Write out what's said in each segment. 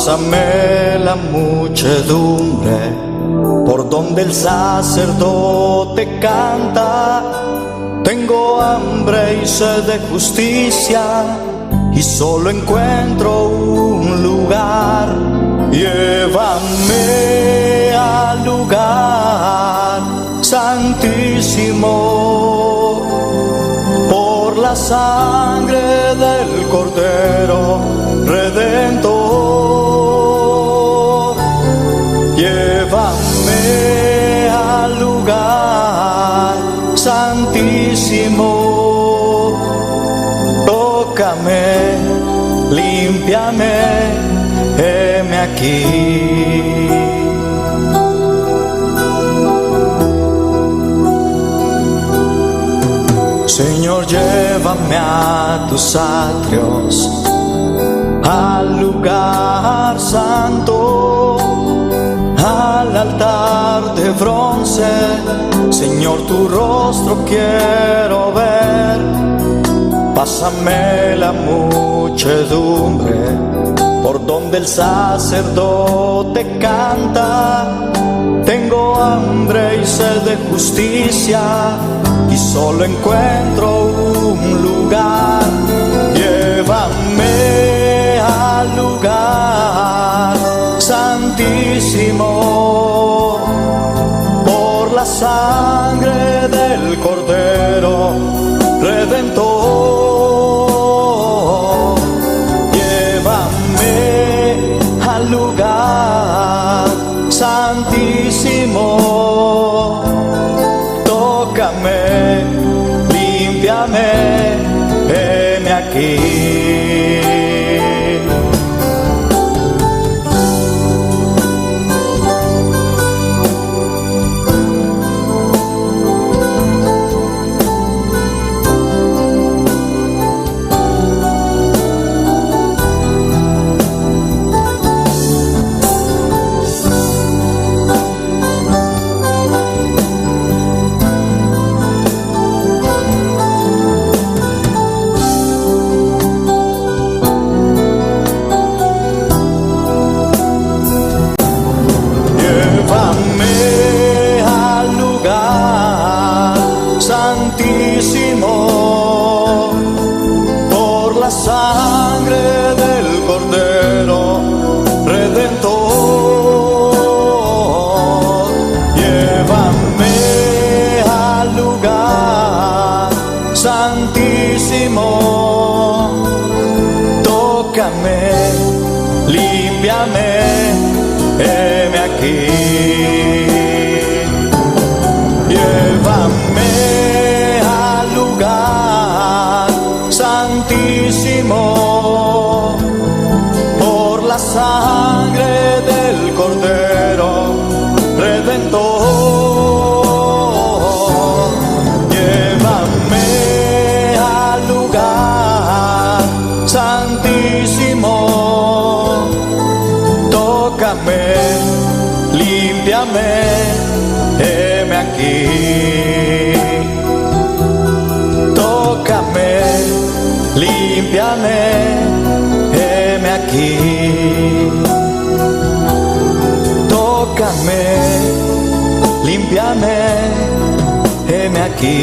Pásame la muchedumbre por donde el sacerdote canta. Tengo hambre y sed de justicia y solo encuentro un lugar. Llévame al lugar santísimo por la sangre del Cordero Redentor. Llévame al lugar santísimo, tócame, límpiame, heme aquí. Señor, llévame a tus atrios, al lugar santo, al altar de bronce. Señor, tu rostro quiero ver. Pásame la muchedumbre por donde el sacerdote canta. Tengo hambre y sed de justicia y solo encuentro un lugar. Llévame al lugar santísimo por la sangre del Cordero Redentor. Llévame al lugar santísimo, tócame, límpiame, heme aquí. Por la sangre del Cordero Redentor. Llévame al lugar santísimo, tócame, límpiame, heme aquí. Llévame al lugar santísimo por la sangre del Cordero Redentor. Llévame al lugar santísimo, tócame, límpiame, heme aquí. Tócame, límpiame, heme aquí. Tócame, límpiame, heme aquí.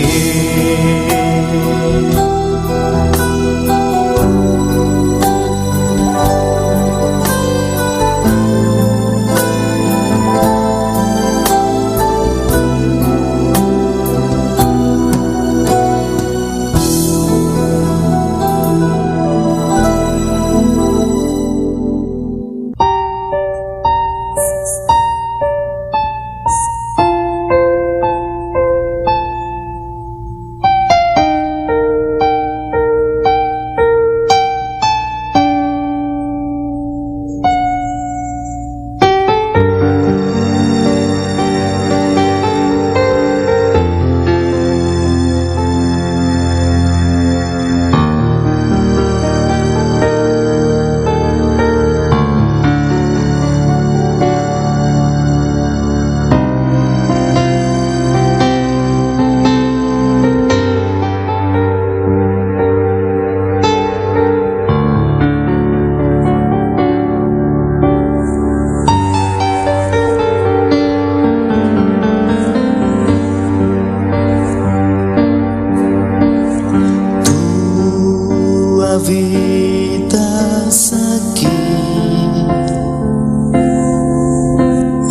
habitas aquí,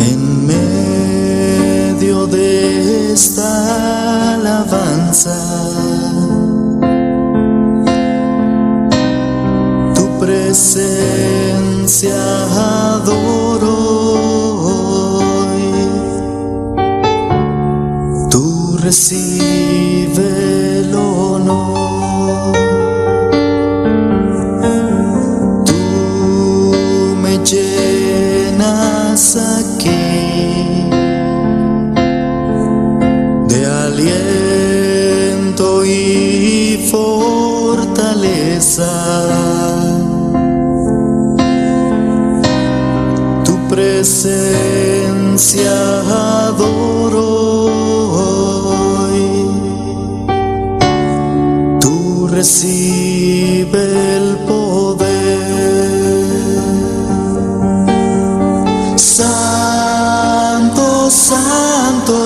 en medio de esta alabanza. Tu presencia adoro hoy. Tú recibe el honor. Tú me llenas aquí de aliento y fortaleza. Tu presencia adoro hoy. Tú recibe el poder. Santo, santo,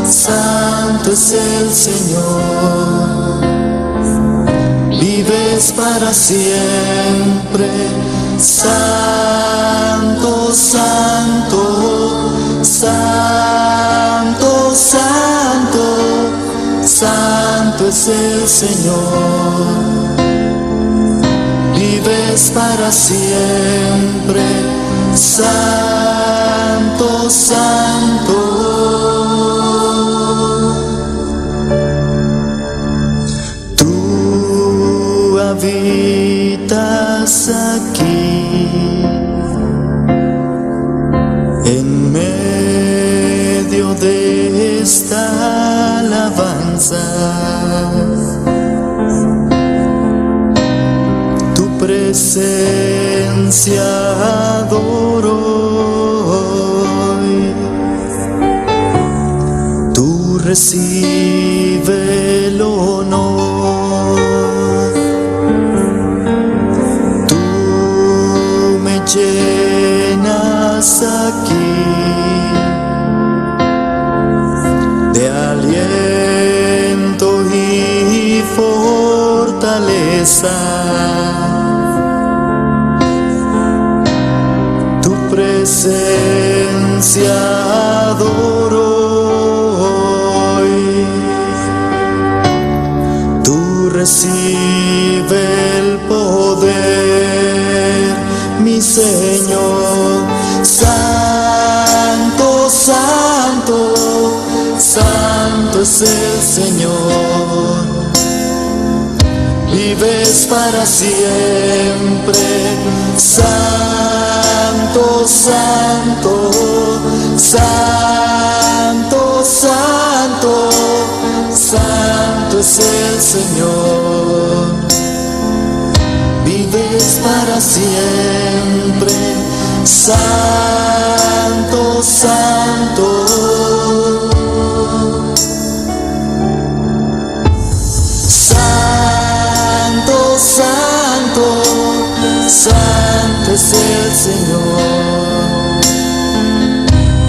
santo es el Señor. Vives para siempre. Santo, santo, santo, santo, santo es el Señor. Vives para siempre. Santo, santo. Tú habitas aquí, en medio de esta alabanza. Tu presencia adoro hoy. Tú recibe el honor. Tú me llenas aquí de aliento y fortaleza. Tu presencia adoro hoy. Tú recibe el poder, mi Señor. Santo, santo, santo es el Señor. Vives para siempre. Santo, santo, santo, santo, santo es el Señor. Vives para siempre. Santo, santo. Santo, santo, santo es el Señor.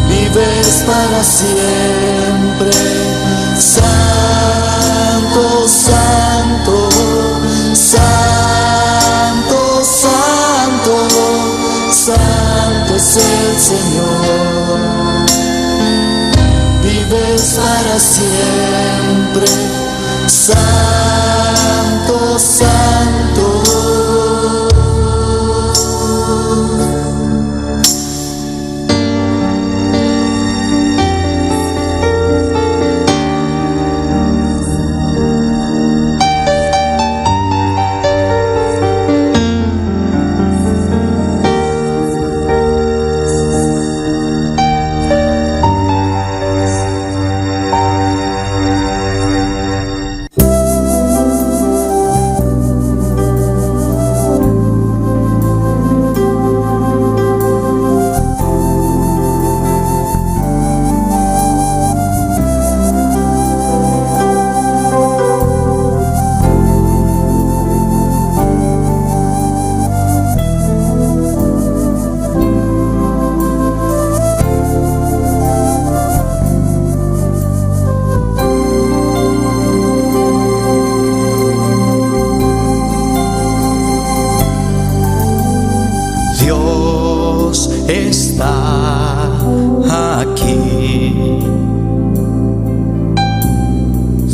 Vives para siempre. Santo, santo, santo, santo, santo es el Señor. Vives para siempre. Santo, santo.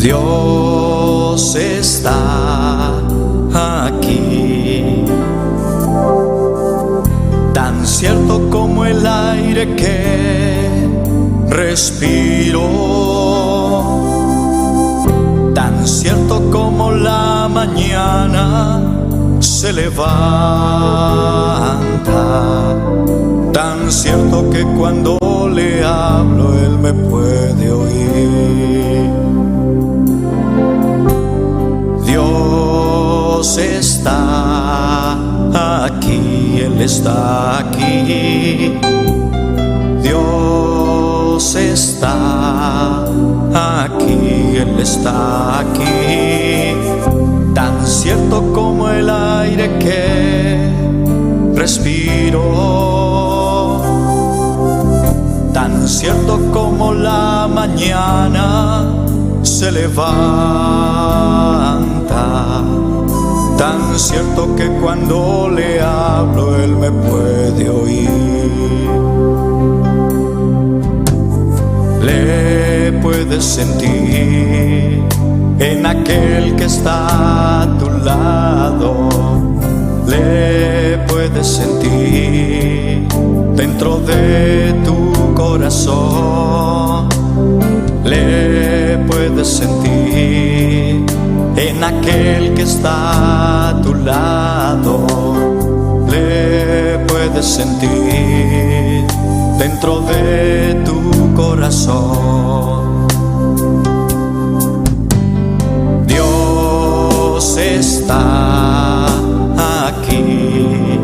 Dios está aquí, tan cierto como el aire que respiro, tan cierto como la mañana se levanta, tan cierto que cuando le hablo Él me puede oír. Dios está aquí, Él está aquí. Dios está aquí, Él está aquí. Tan cierto como el aire que respiro, tan cierto como la mañana se levanta, tan cierto que cuando le hablo Él me puede oír. Le puedes sentir en aquel que está a tu lado, le puedes sentir dentro de tu corazón, le puedes sentir en aquel que está a tu lado, le puedes sentir dentro de tu corazón. Dios está aquí,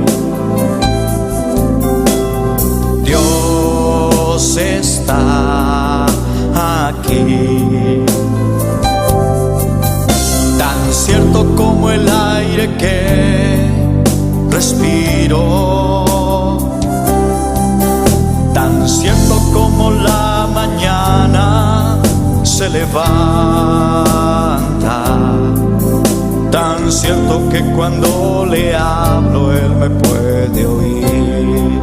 Dios está aquí, tan cierto como el aire que respiro, tan cierto como la mañana se levanta, tan cierto que cuando le hablo Él me puede oír.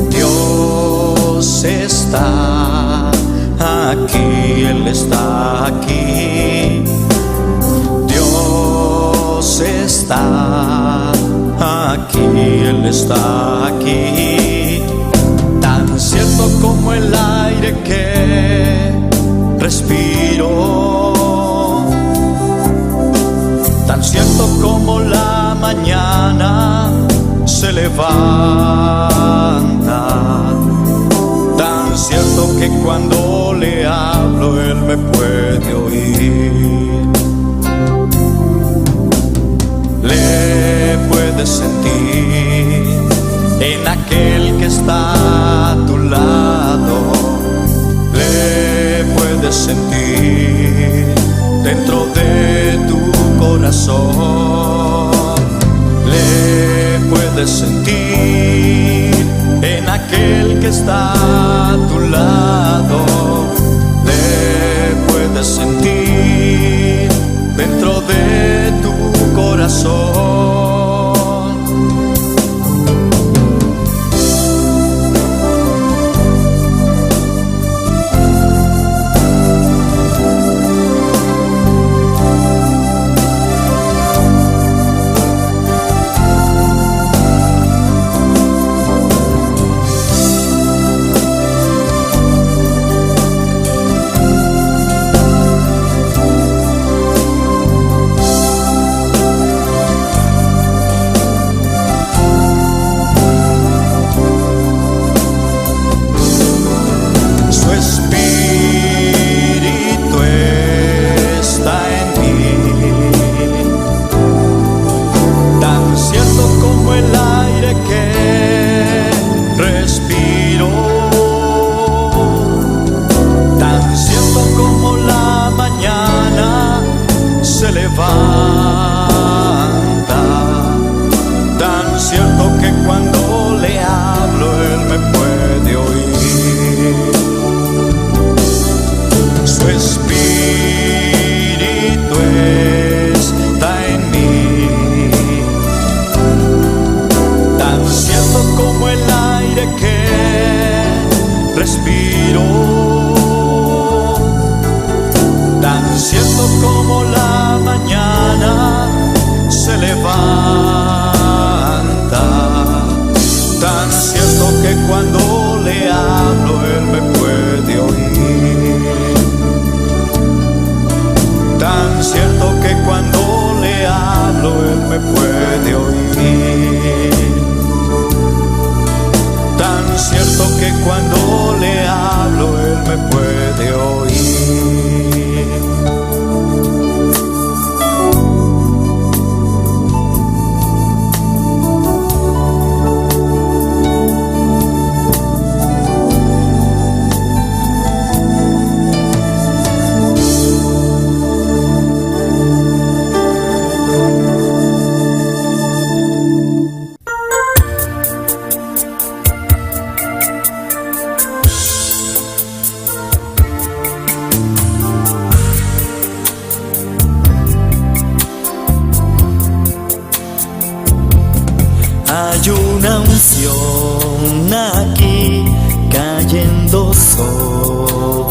Dios está aquí, Él está aquí. Dios está aquí, Él está aquí. Tan cierto como el aire que respiro, tan cierto como la mañana se levanta, tan cierto que cuando le hablo Él me puede oír. Le puedes sentir en aquel que está a tu lado, le puedes sentir dentro de tu corazón, le puedes sentir en aquel que está a tu lado, le puedes sentir dentro de tu corazón.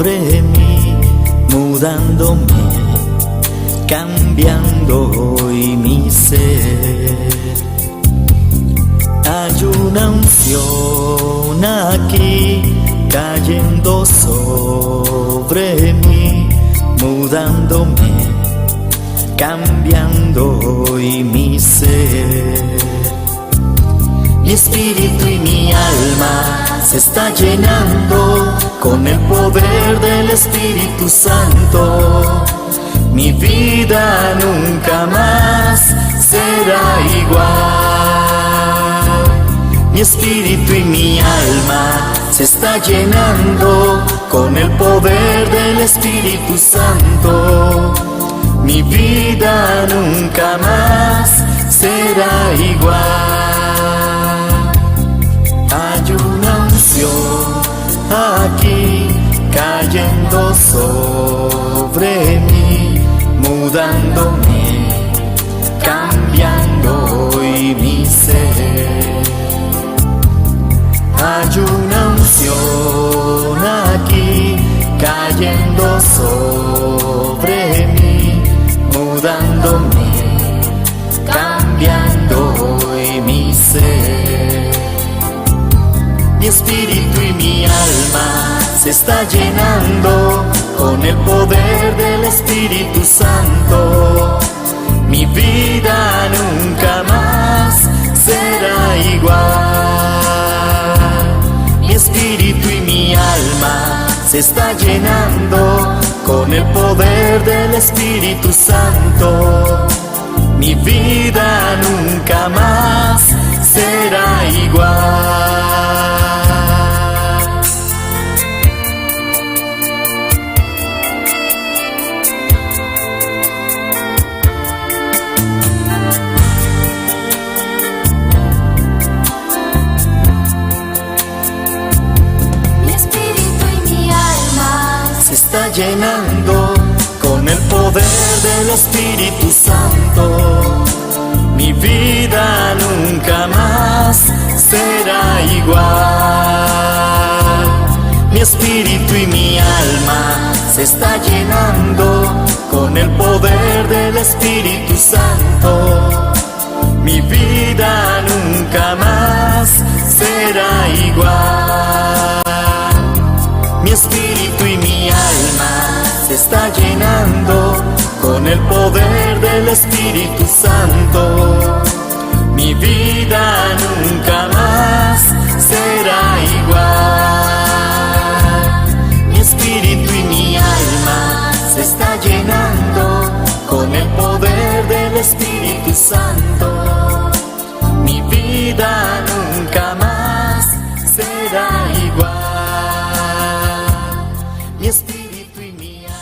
sobre mí, mudándome, cambiando hoy mi ser. Hay una unción aquí cayendo sobre mí, mudándome, cambiando hoy mi ser. Mi espíritu y mi alma se está llenando con el poder del Espíritu Santo. Mi vida nunca más será igual. Mi espíritu y mi alma se está llenando con el poder del Espíritu Santo. Mi vida nunca más será igual. Hay una unción aquí cayendo sobre mí, mudándome, cambiando hoy mi ser. Hay una unción aquí cayendo sobre mí, mudándome, cambiando hoy mi ser. Mi espíritu y mi alma se está llenando con el poder del Espíritu Santo. Mi vida nunca más será igual. Mi espíritu y mi alma se está llenando con el poder del Espíritu Santo. Mi vida nunca más será igual. Está llenando con el poder del Espíritu Santo. Mi vida nunca más será igual. Mi espíritu y mi alma se está llenando con el poder del Espíritu Santo. Mi vida nunca más será igual. Mi espíritu y mi alma se está llenando con el poder del Espíritu Santo. Mi vida nunca más será igual. Mi espíritu y mi alma se está llenando con el poder del Espíritu Santo. Mi vida nunca más será igual. Mi espíritu y mi alma.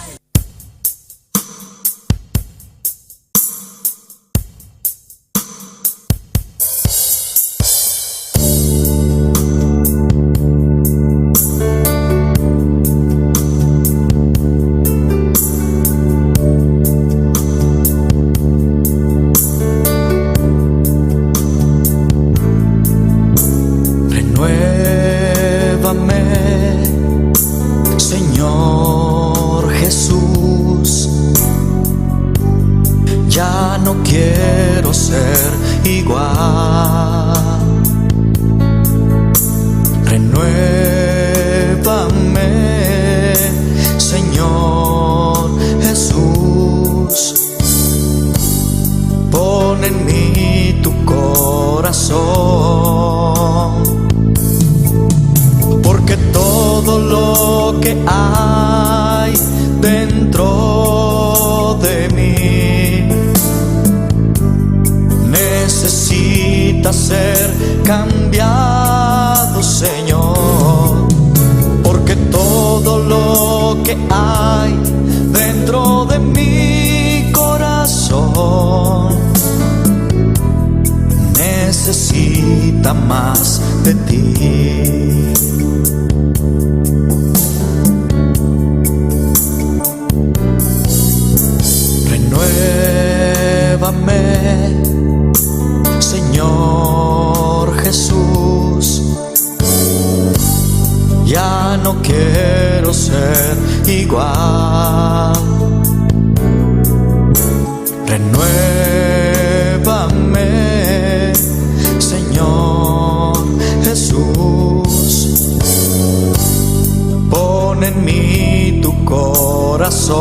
Renuévame, Señor Jesús, ya no quiero ser igual. Renuévame, Señor Jesús, pon en mí tu corazón, porque todo lo que hay dentro de mí necesita ser cambiado, Señor, porque todo lo que hay dentro de mi corazón necesita más de ti. Renuévame, Señor Jesús, ya no quiero ser igual. Renuévame, Señor Jesús. Pon en mí tu corazón,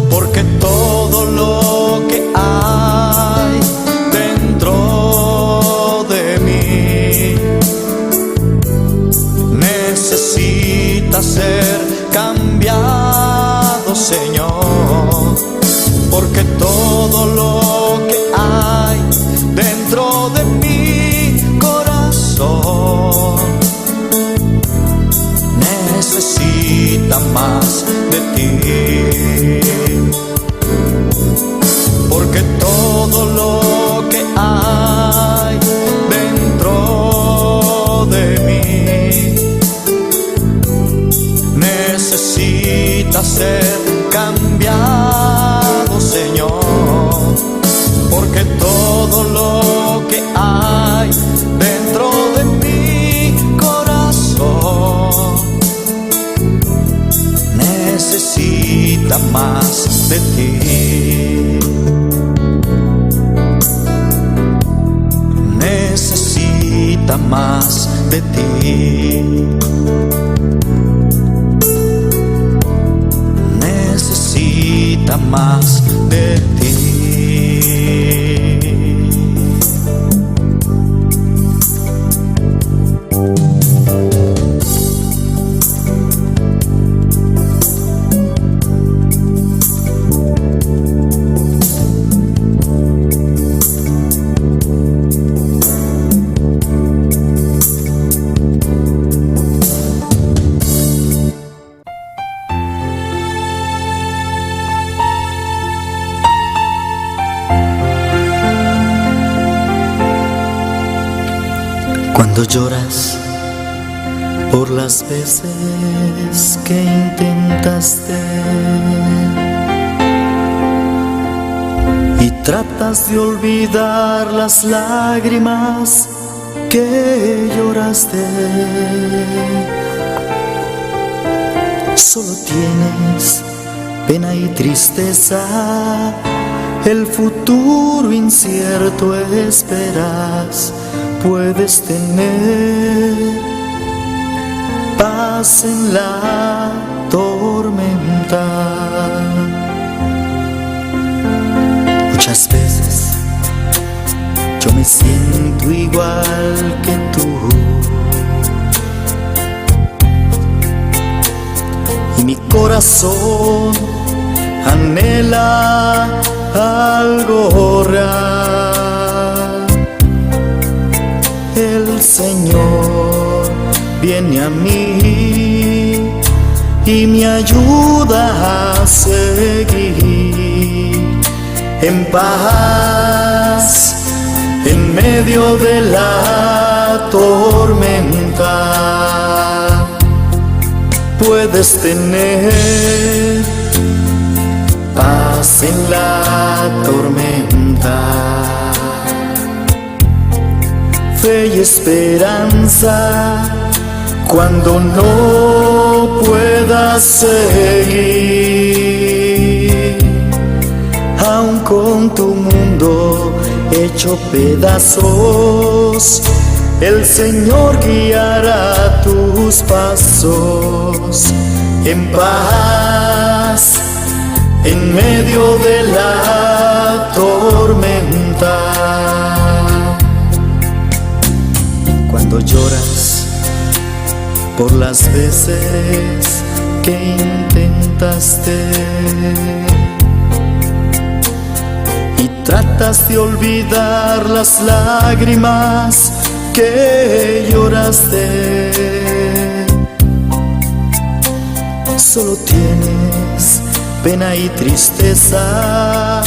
porque todo lo que hay dentro de mí necesita ser cambiado, Señor, porque todo lo que hay dentro de mi corazón necesita más de ti, porque todo lo que hay dentro de mí necesita ser cambiado, Señor, porque todo lo que hay dentro de mi corazón necesita más de ti. Necesita más de ti. Necesita más de ti. Cuando lloras por las veces que intentaste y tratas de olvidar las lágrimas que lloraste, solo tienes pena y tristeza, el futuro incierto esperas. Puedes tener paz en la tormenta. Muchas veces yo me siento igual que tú, y mi corazón anhela algo real. El Señor viene a mí y me ayuda a seguir en paz en medio de la tormenta. Puedes tener paz en la tormenta, fe y esperanza cuando no puedas seguir, aun con tu mundo hecho pedazos, el Señor guiará tus pasos en paz en medio de la tormenta. Cuando lloras por las veces que intentaste y tratas de olvidar las lágrimas que lloraste, solo tienes pena y tristeza,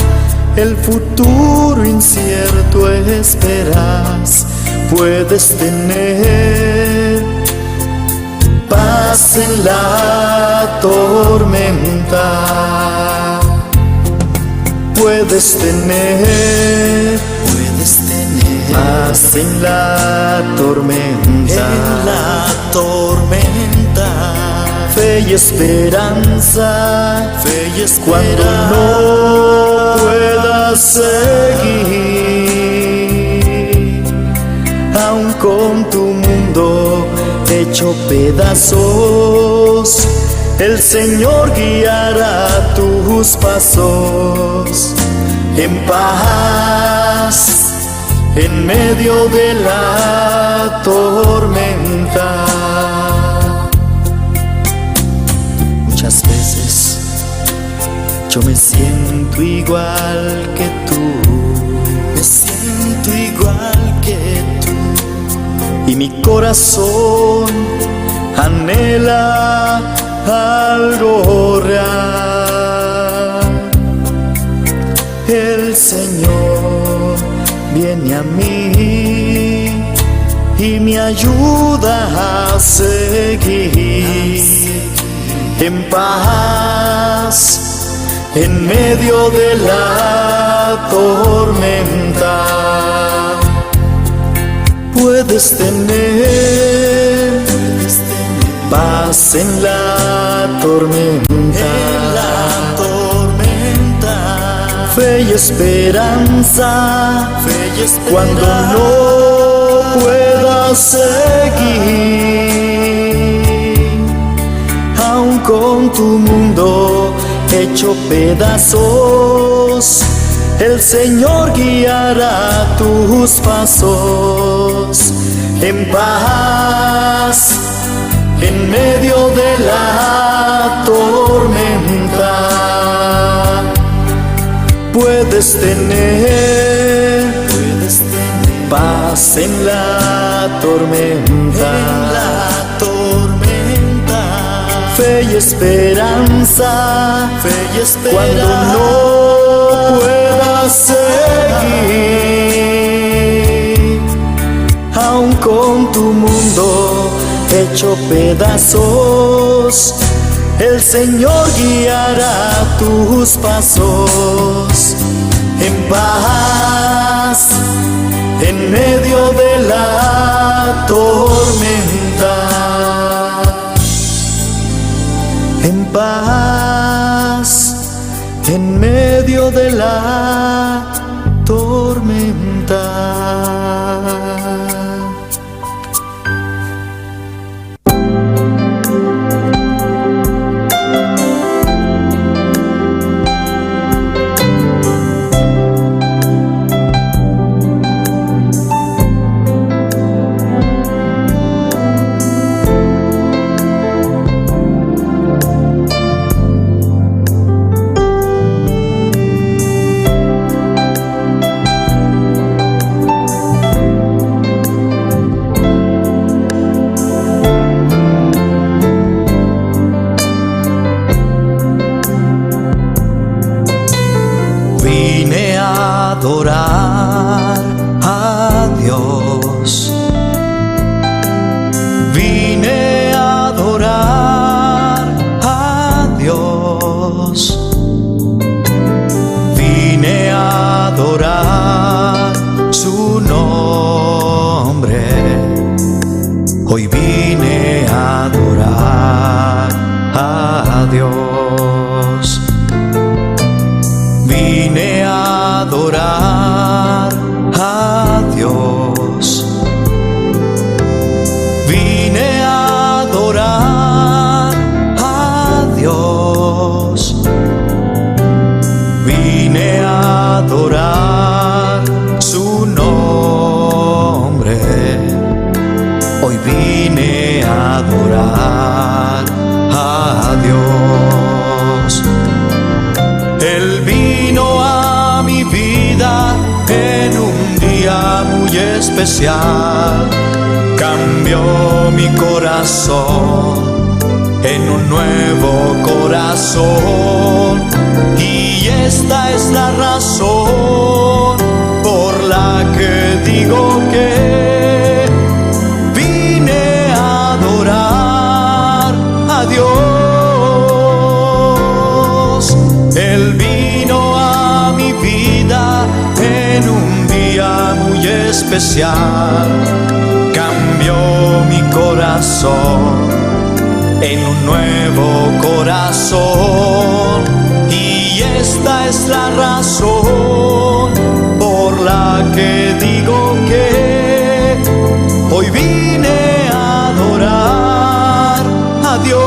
el futuro incierto esperas. Puedes tener paz en la tormenta. Puedes tener paz en la tormenta, fe y esperanza, cuando no puedas seguir, aun con tu mundo hecho pedazos, el Señor guiará tus pasos en paz, en medio de la tormenta. Muchas veces yo me siento igual que tú, y mi corazón anhela algo real. El Señor viene a mí y me ayuda a seguir en paz en medio de la tormenta. Puedes tener paz en la tormenta, fe y esperanza, cuando no puedas seguir, aun con tu mundo hecho pedazos, el Señor guiará tus pasos en paz en medio de la tormenta. Puedes tener paz en la tormenta, fe y esperanza, cuando no puedas seguir, aun con tu mundo hecho pedazos, el Señor guiará tus pasos en paz en medio de la tormenta. En paz en medio de la tormenta. Vine a adorar a Dios, vine a adorar a Dios, vine a adorar su nombre, hoy vine a adorar a Dios. Vine a adorar a Dios, vine a adorar a Dios, vine a adorar su nombre, hoy vine a adorar a Dios. Él vino a mi vida en un día muy especial, cambió mi corazón en un nuevo corazón, y esta es la razón por la que digo que vine a adorar a Dios. Él vino a mi vida en un día muy especial, especial. Cambió mi corazón en un nuevo corazón, y esta es la razón por la que digo que hoy vine a adorar a Dios.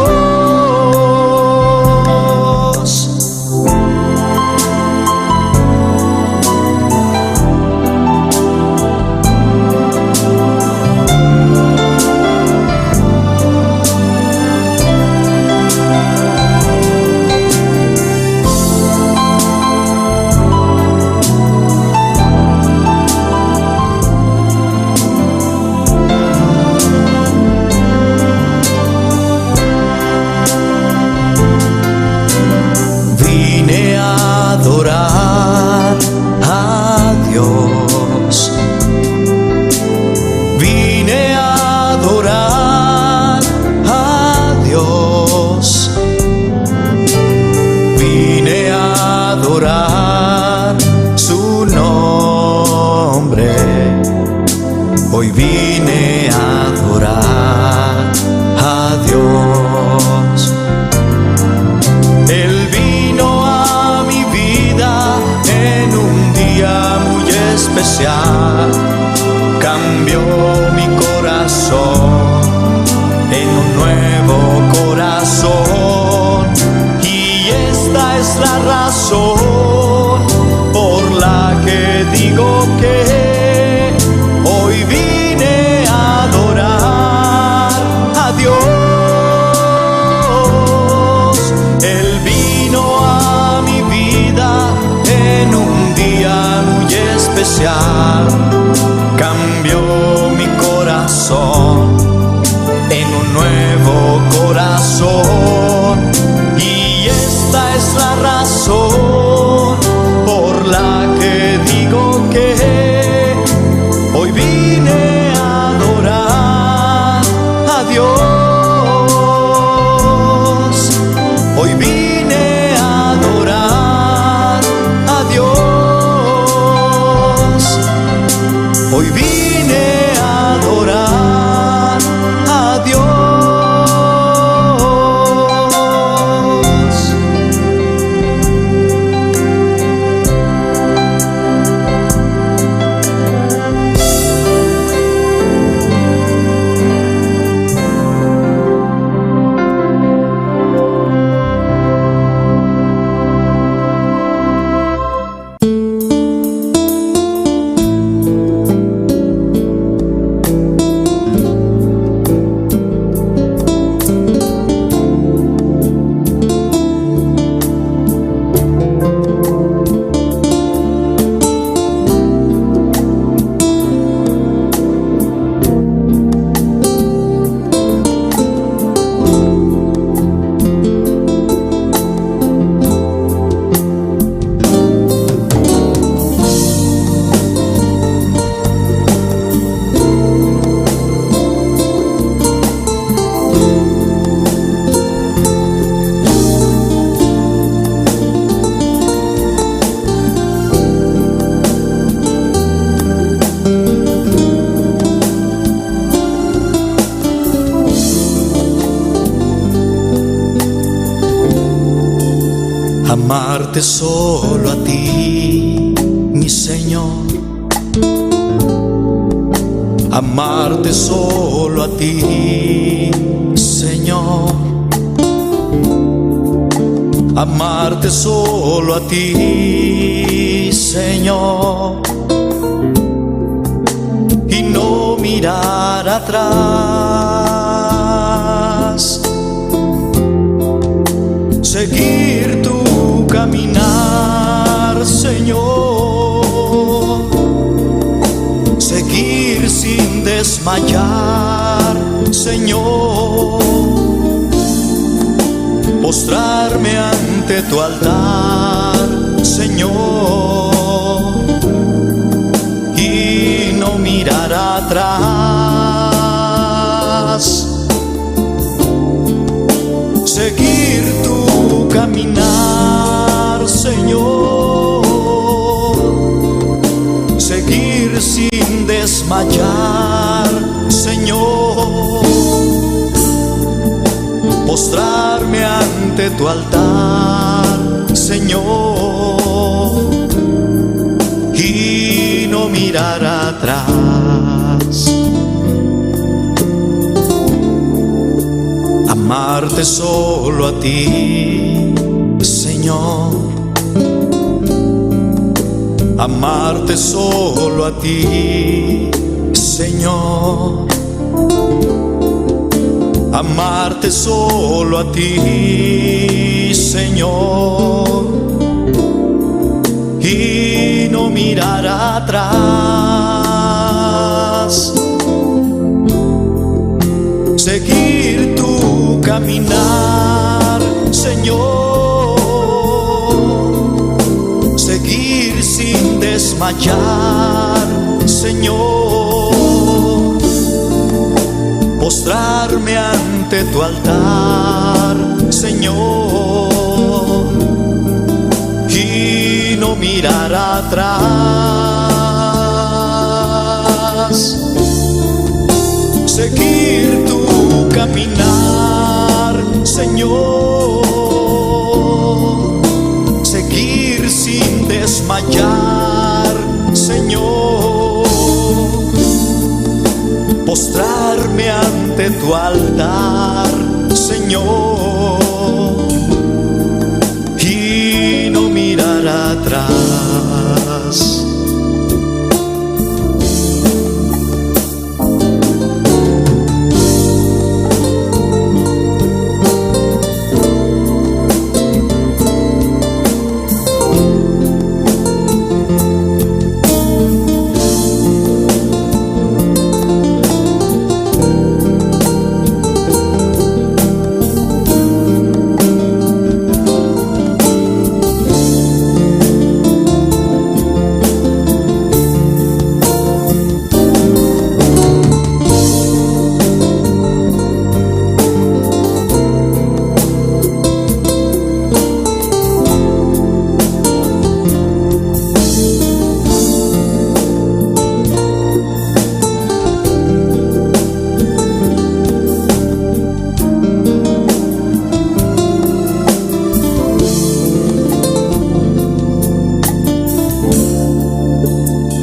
Adorar a Dios, vine a adorar a Dios, vine a adorar su nombre, hoy vine a adorar a Dios. Él vino a mi vida en un día muy especial, cambió mi corazón en un nuevo corazón, y esta es la razón por la que digo que hoy vine a adorar a Dios. Él vino a mi vida en un día muy especial, cambió mi corazón en un nuevo corazón, y esta es la razón por la que digo que hoy vine a adorar a Dios. Hoy vine a adorar a Dios. Hoy vine a adorar a Dios. Amarte solo a ti, mi Señor. Amarte solo a ti, Señor. Amarte solo a ti, Señor. Y no mirar atrás. Seguir tu caminar, Señor, seguir sin desmayar, Señor, postrarme ante tu altar, Señor, y no mirar atrás. Seguir tu caminar, Señor, seguir sin desmayar, desmayar, Señor, postrarme ante tu altar, Señor, y no mirar atrás. Amarte solo a ti, Señor. Amarte solo a ti, Señor. Amarte solo a ti, Señor. Y no mirar atrás. Seguir tu caminar, Señor. Seguir sin desmayar, Señor. Postrarme ante tu altar, Señor. Y no mirar atrás. Seguir tu caminar, Señor. Seguir sin desmayar, Señor. Postrarme ante tu altar, Señor. Y no mirar atrás.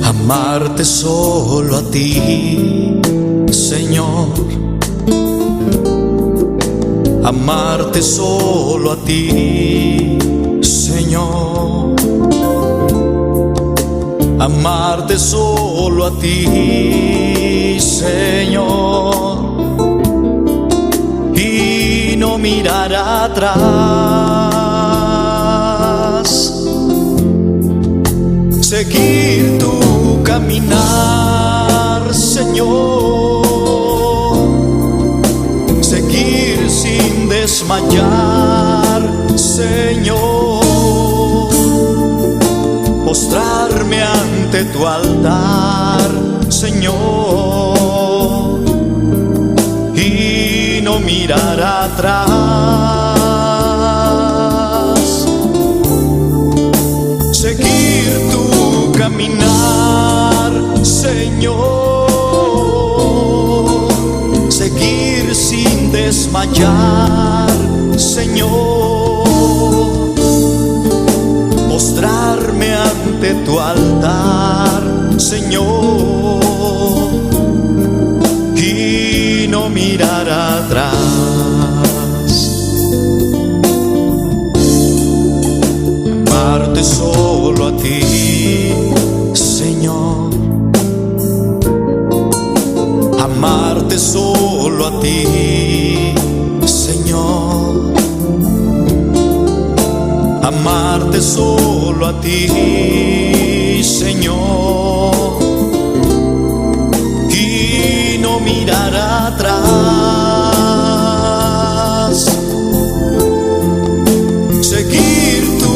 Amarte solo a ti, Señor. Amarte solo a ti, Señor. Amarte solo a ti, Señor. Y no mirar atrás. Seguir tu caminar, Señor. Seguir sin desmayar, Señor. Postrarme ante tu altar, Señor. Y no mirar atrás. Seguir tu caminar, Señor. Seguir sin desmayar, Señor. Postrarme ante tu altar, Señor. Y no mirar atrás. Amarte solo a ti, Señor. Amarte solo a ti, Señor. Amarte solo a ti, Señor. Y no mirar atrás. Seguir tu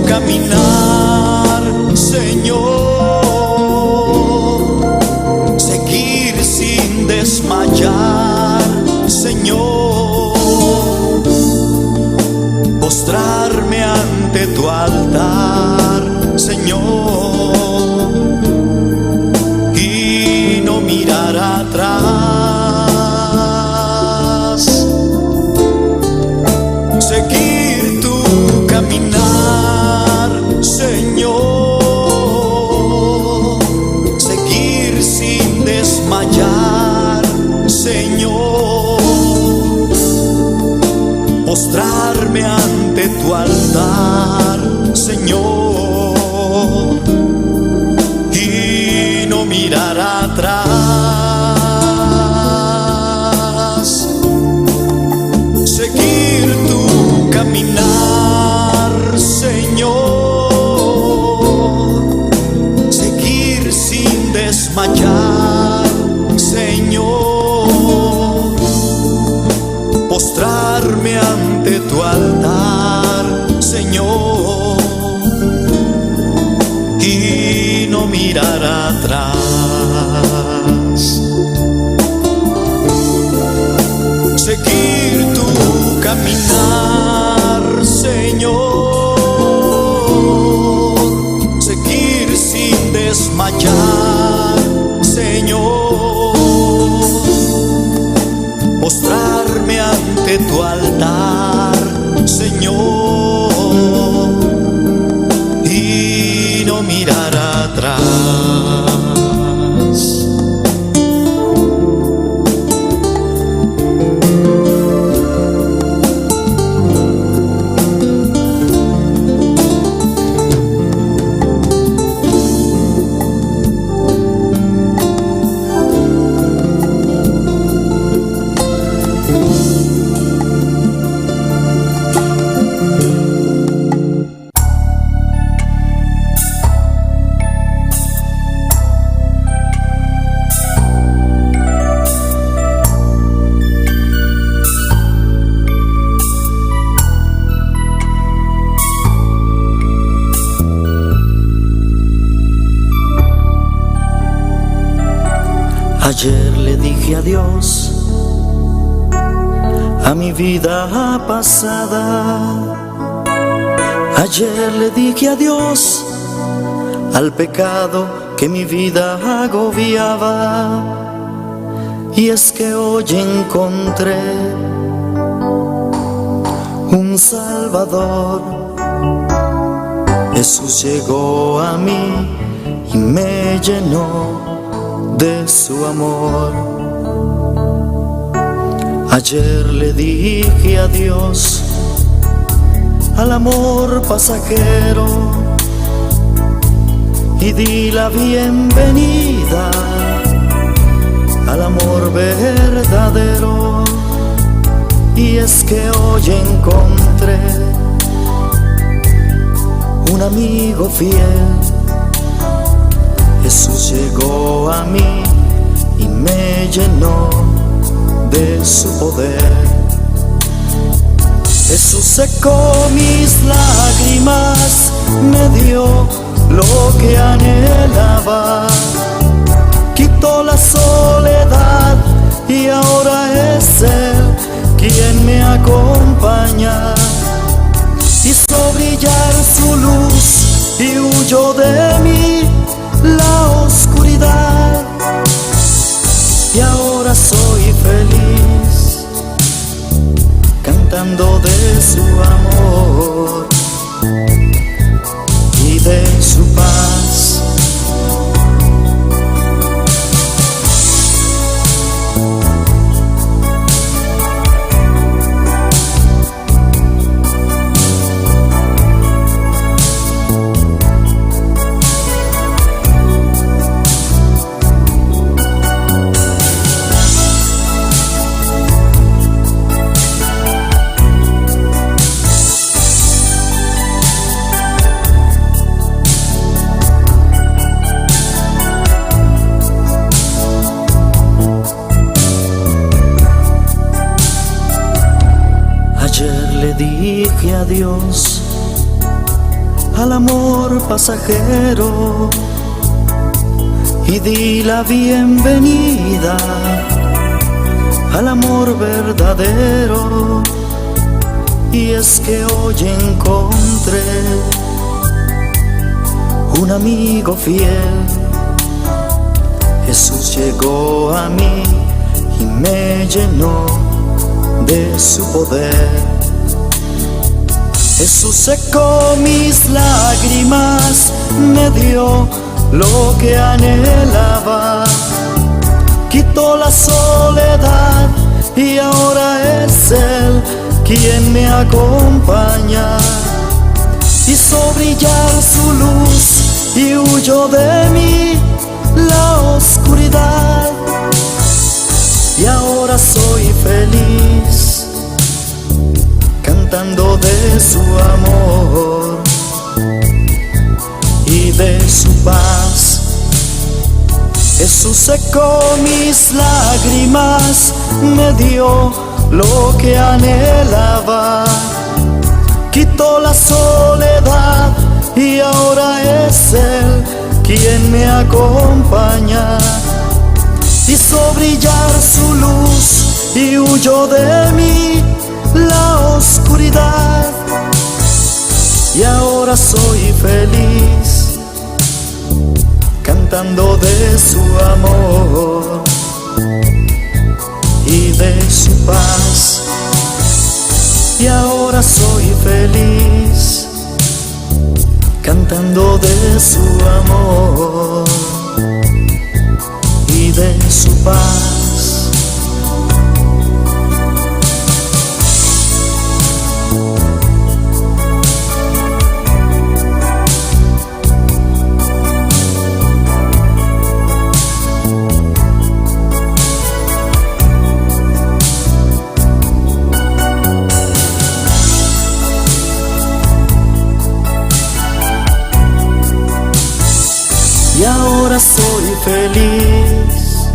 caminar, Señor. Seguir sin desmayar, Señor. Postrarme ante tu altar, Señor. Y no postrarme ante tu altar, Señor, y no mirar atrás, seguir tu caminar, Señor, seguir sin desmayar, Señor, postrarme ante tu altar, Señor, y no mirar atrás. Seguir tu caminar, Señor, seguir sin desmayar, Señor, postrarme ante tu altar, Señor, y no mirar atrás. Ayer le dije adiós a mi vida pasada. Ayer le dije adiós al pecado que mi vida agobiaba. Y es que hoy encontré un Salvador. Jesús llegó a mí y me llenó de su amor. Ayer le dije adiós al amor pasajero y di la bienvenida al amor verdadero. Y es que hoy encontré un amigo fiel. Jesús llegó a mí y me llenó de su poder. Jesús secó mis lágrimas, me dio lo que anhelaba, quitó la soledad y ahora es Él quien me acompaña. Hizo brillar su luz y huyó de mí la oscuridad, y ahora soy feliz cantando de su amor y de su paz. Ayer le dije adiós al amor pasajero y di la bienvenida al amor verdadero. Y es que hoy encontré un amigo fiel. Jesús llegó a mí y me llenó de su poder. Jesús secó mis lágrimas, me dio lo que anhelaba, quitó la soledad y ahora es Él quien me acompaña. Hizo brillar su luz y huyó de mí la oscuridad. Y ahora soy feliz, cantando de su amor y de su paz. Jesús secó mis lágrimas, me dio lo que anhelaba. Quitó la soledad y ahora es Él quien me acompaña. Hizo brillar su luz y huyó de mí la oscuridad. Y ahora soy feliz, cantando de su amor y de su paz. Y ahora soy feliz, cantando de su amor y de su paz. Y ahora soy feliz,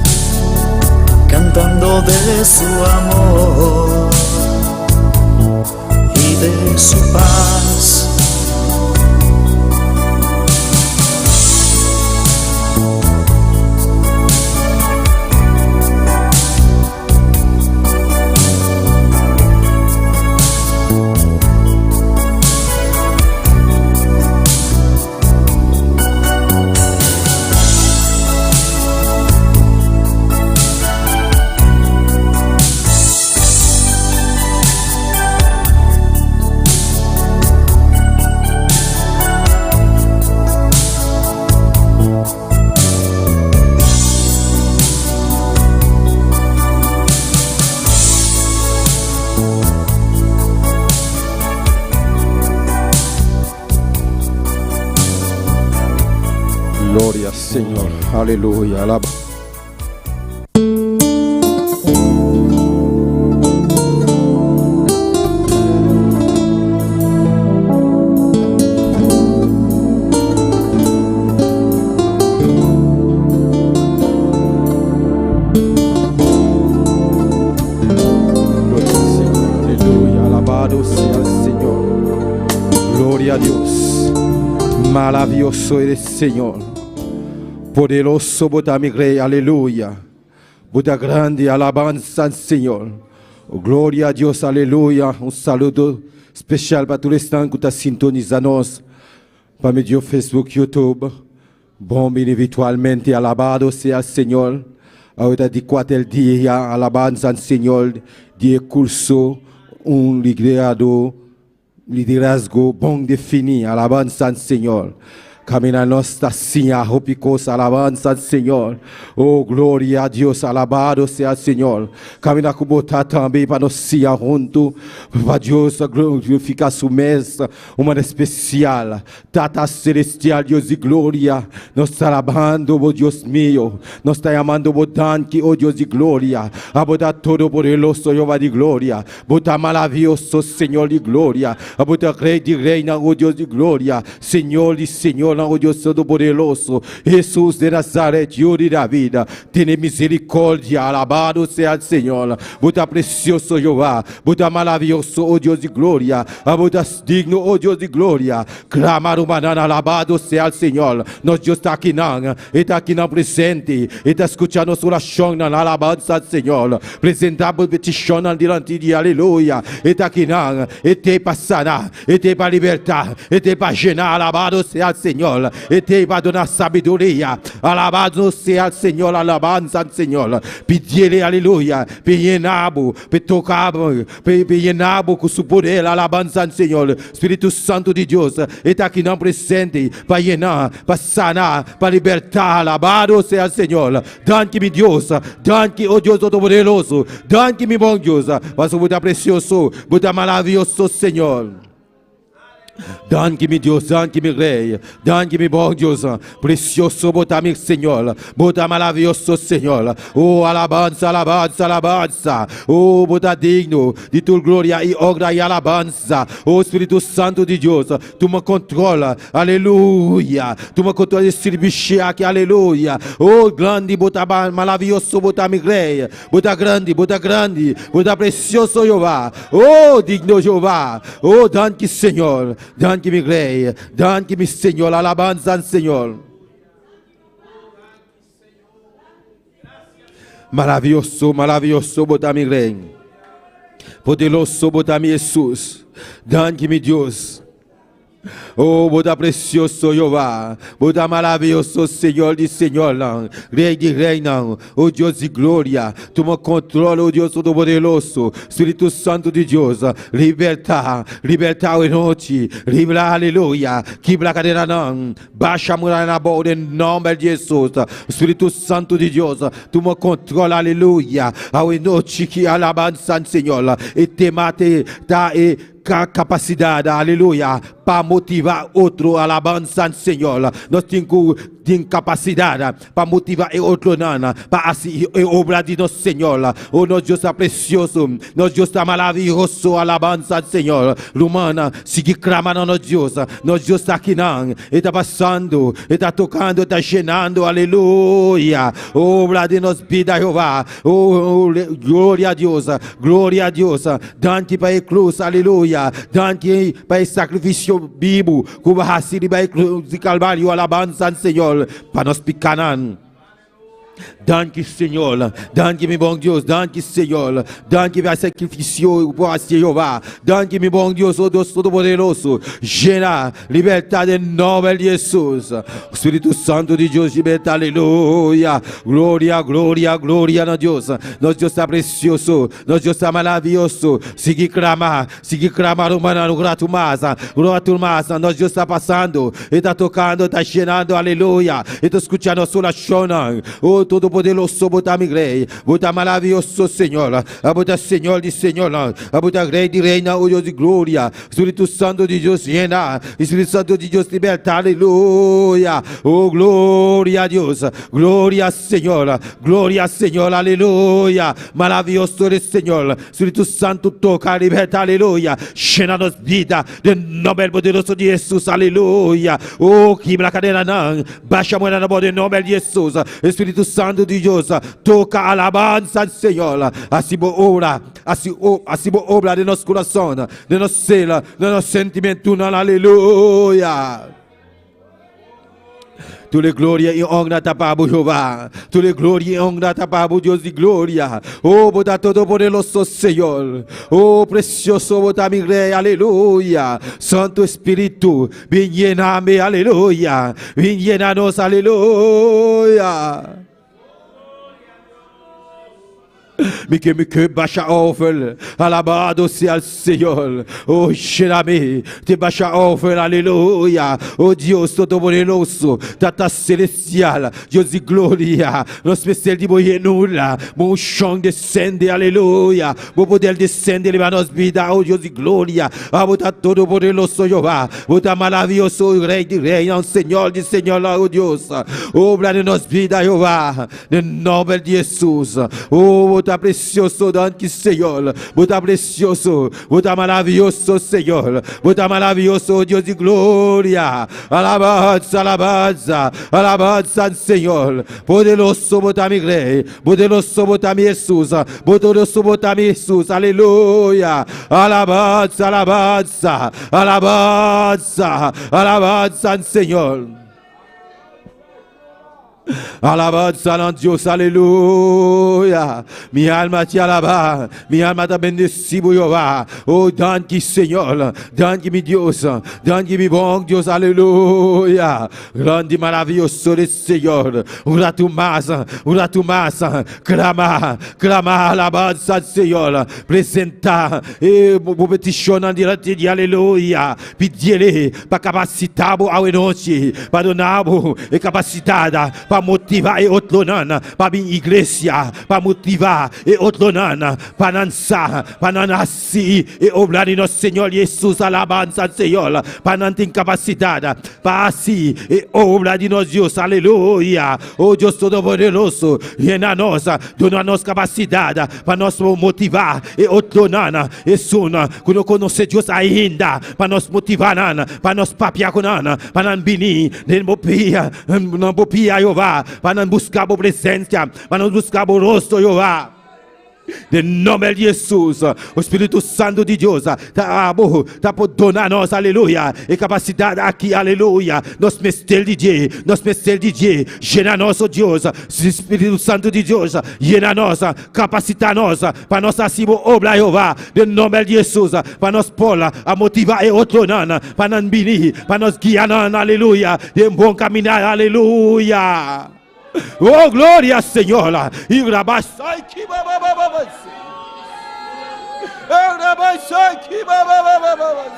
cantando de su amor y de su paz. Gloria, Señor, aleluya, alaba. Gloria al Señor, aleluya, alabado sea el Señor. Gloria a Dios, maravilloso eres, Señor. Poderoso bota mi rey, aleluya. Bota grande alabanza al Señor. Oh, gloria a Dios, aleluya. Un saludo especial para tous les gens qui sont sintonisés para medio Facebook, YouTube. Bom, individualmente, alabado sea el Señor. Ahora de cuatro el día, alabanza al Señor. De curso, un liderazgo bon defini, alabanza al Señor. Camina nuestra silla, hopicos, alabanza al Señor. Oh, gloria a Dios, alabado sea el Señor. Camina como también para nos silla junto. Para Dios, glorifica su mesa, uma especial. Tata celestial, Dios de gloria. Nos está alabando, oh Dios mío. Nos está llamando, oh Dante, oh Dios de gloria. Abota todo poderoso, Jehová de gloria. Bota maravilloso, Señor de gloria. Abota rey de reina, oh Dios de gloria. Señor de Señor, oh Dios Todo-Poderoso, Jesús de Nazaret, Dios de David, tiene misericordia, alabado sea el Señor. Bota precioso Jehová, bota maravilloso, oh Dios de gloria, bota digno, oh Dios de gloria. Clamar humanana, alabado sea el Señor. Nos Dios está aquí no presente, está escuchando su oración, alabanza al Señor. Presentamos petición delante de aleluya. Está aquí, está para sanar, está para libertar, está para llenar, alabado sea el Señor. Señor, y te va a donar sabiduría. Alabado sea el Señor, alabanza al Señor. Pídele, aleluya, llenamos, tocamos, llenamos con su poder, alabanza al Señor. Espíritu Santo de Dios está aquí no presente para llenar, para sanar, para libertar. Alabado sea el Señor. Danke, mi Dios, danke, oh Dios Todopoderoso, danke, mi bom Deus, mas muito precioso, muito maravilhoso, Senhor. Danke, meu Deus, danke, meu Rei, danke, meu bom Deus, precioso, botar meu Senhor, botar maravilhoso, Senhor. Oh, alabança, alabança, alabança. Oh, botar digno de tua glória e honra e alabança. Oh, Espírito Santo de Deus, tu me controla, aleluia. Tu me controla esse bicho aqui, aleluia. Oh, grande, botar maravilhoso, botar meu Rei, botar grande, botar precioso, Jeová. Oh, digno, Jeová. Oh, danke, Senhor. Danke, meu Rei. Danke, meu Senhor. Alabanza ao Senhor. Maravilhoso, maravilhoso, botar meu Rei. Poderoso, botar meu Jesus. Danke, meu Deus. Oh, botar precioso, Jeová. Botar maravilhoso, Senhor de Senhor, Rei de Rei, oh Deus de glória. Tu me controla, oh Deus Todo-Poderoso. Espírito Santo de Deus, libertar, libertar o noite, liberar, aleluia. Quebra a cadeira, não. Baixa a muralha na boca, em nome de Jesus. Espírito Santo de Deus, tu me controla, aleluia. A noite que alabança, Senhor, e te mate, tá e capacidade, aleluia, para motivar outro, alabança, Senhor. Nós temos capacidade para motivar outro, para assim obra de nosso Senhor. Oh, nosso Deus é precioso, nosso Deus é maravilhoso, alabança, Senhor. Romana, siga clamando, nosso Deus está aqui, não, está passando, está tocando, está llenando, aleluia. Obra de nossa vida, Jeová. Oh, glória a Deus, glória a Deus. Danke para a cruz, aleluia. Danke para o sacrifício vivo, como a para a cruz de Calvário, alabança, Senhor. Para nós picanan. Danke, Senhor. Danke, meu bom Deus. Danke, Senhor. Danke para sacrifício por Jeová. Danke, meu bom Deus, oh Deus Todo-Poderoso. Gera, liberdade em nome de Jesus. O Espírito Santo de Deus, liberta, aleluia. Glória, glória, glória a Deus. Nosso Deus está precioso. Nosso Deus está maravilhoso. Siga clamar, humano, grato mais. Nosso Deus está passando. Ele está tocando, está llenando, aleluia. Ele está escutando a sua oração. Oh, Todo-Poderoso, botar meu Rei, botar maravilhoso, Senhor, a botar Senhor de Senhor, a botar Rei de Reina, oh Deus de glória, Espírito Santo de Deus, llena, Espírito Santo de Deus, liberta, aleluia, oh glória a Deus, glória Senhor, aleluia, maravilhoso é Senhor, Espírito Santo toca, liberta, aleluia, llena nos vida, de nome poderoso de Jesus, aleluia, oh quebra a cadeira, não, baixa a moeda na boca, de nome de Jesus, Espírito Santo de Deus, toca alabança, Senhor. Assim obra, assim obra de nosso coração, de nosso ser, de nosso sentimento, aleluia. Toda glória e honra tá para Jeová. Toda glória e honra tá para Deus de glória. Oh, botar todo poderoso Senhor. Oh, precioso botar meu Rei, aleluia. Santo Espírito, vem llenar-me, aleluia. Vem llenar-nos, aleluia. Me baixa over, alabado seja o Senhor. Oh, cheira-me, te baixa over, aleluia. Oh, Deus Todo-Poderoso, Tata Celestial, Deus de glória, no especial de boienula, mon chão descende, aleluia. Mon poder descende, leva nos vida, oh Deus de glória. Ah, bota Todo-Poderoso Jeová, bota maravilhoso Rei de Rei, Senhor de Senhor, oh Deus. Obra de nos vida, Jeová, em nome de Jesus. Oh, bota precioso, danke, Senhor. Bota precioso, bota maravilhoso, Senhor. Bota maravilhoso, Deus de glória. Alabanza, alabanza, alabanza, Senhor. Poderoso, bota meu Rei. Poderoso, bota meu Jesus. Poderoso, bota meu Jesus. Aleluia. Alabanza, alabanza, alabanza, alabanza, Senhor. Alabanza a Dios, aleluya. Mi alma te alaba, mi alma te bendecibo Jehová. Oh, danke Señor, danke mi Dios, danke mi bom Dios, aleluya. Grande y maravilloso eres Señor. Ora tu más, clama, alabanza al Señor. Presenta, petiziona diante di aleluia. Pediele para capacitar a noite, para donar e capacitada para motivar e outlonana para minha igreja, para motivar e outlonana para dançar, para nascer e obrar em nosso Senhor Jesus, alabança ao Senhor, para não ter capacidade, para assim e obrar de nós Deus, aleluia. Oh Deus Todo-Poderoso, llena nós, dona nós capacidade para nós motivar e outlonana e suna, que não conhece Deus ainda, para nós motivar, para nós papiar com para não vir, não bopia Jeová, para não buscar a presença, para não buscar o rosto Jeová. De nome de Jesus, o Espírito Santo de Deus está por donar nós, aleluia, e capacidade aqui, aleluia. Nós mestre de Deus, llena nós, oh Deus, Espírito Santo de Deus, llena nós, capacita nós, para nós assim obra, Jeová, de nome de Jesus, para nós pôr a motivar e outro nana, para não vir, para nós guiar, aleluia, de um bom caminhar, aleluia. Oh, glória, Senhor. E rabasai que babababas. E rabasai que babababas.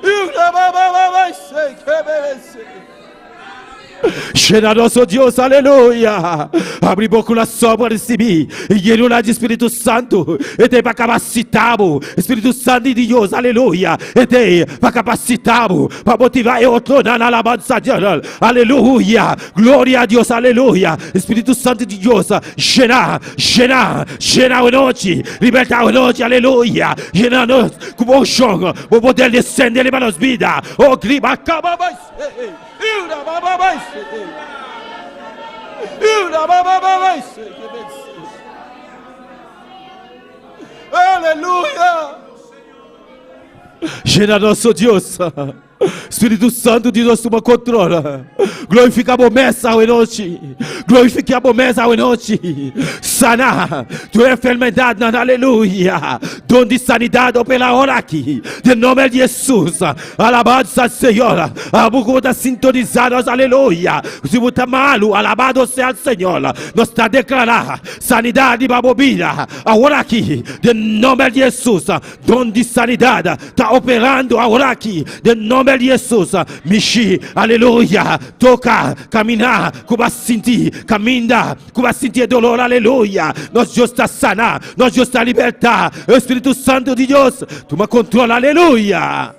E rabababas que bebes. Llena nosso Deus, aleluia. Abre boca na sua para receber. E llena de Espírito Santo. E tem para capacitar. Espírito Santo de Deus, aleluia. E tem para capacitar. Para motivar e outro na alabança de Deus. Aleluia. Glória a Deus, aleluia. Espírito Santo de Deus. Llena a noite. Libertar a noite, aleluia. Llena a noite com bom chão. Para poder descender para as vidas. Oh, clima, acaba mais. Aleluia. Llena nosso Deus. Espírito Santo de Deus toma controle. Glorificamos mesa hoje noite. Glorificamos mesa hoje noite. Sana tua enfermidade, aleluia. Donde sanidade pela hora aqui. De nome de Jesus. Alabado seja o Senhor. A boca está sintonizada, aleluia. Se você está malo, alabado seja o Senhor. Nós está declarando sanidade para a bebida. Agora aqui. De nome de Jesus. Donde sanidade está operando agora aqui. De nome de Jesus, Michi, aleluia, toca, caminhar, como sentir, caminha, como sentir dolor, aleluia. Nós Deus está sanar, nós Deus está libertar. O Espírito Santo de Deus, toma controle, aleluia.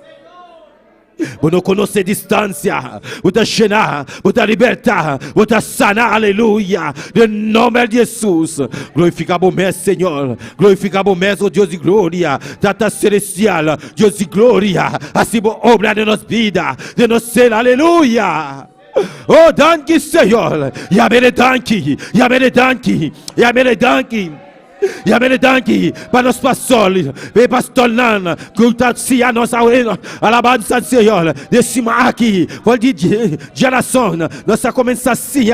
Você não conhece distância, você chenar, você libertar, você sanar, aleluia. Em nome de Jesus, glorificamos o Senhor, glorificamos o Deus de glória, Tata celestial, Deus de glória, assim obra de nossa vida, de nosso ser, aleluia. Oh, danke, Senhor, Yahweh, danke, Yahweh, danke, Yahweh, danke. E a danke para os pastores, para pastor Nana, que está se a nossa alabança, Senhor, desse aqui, pode geração, nossa começa a se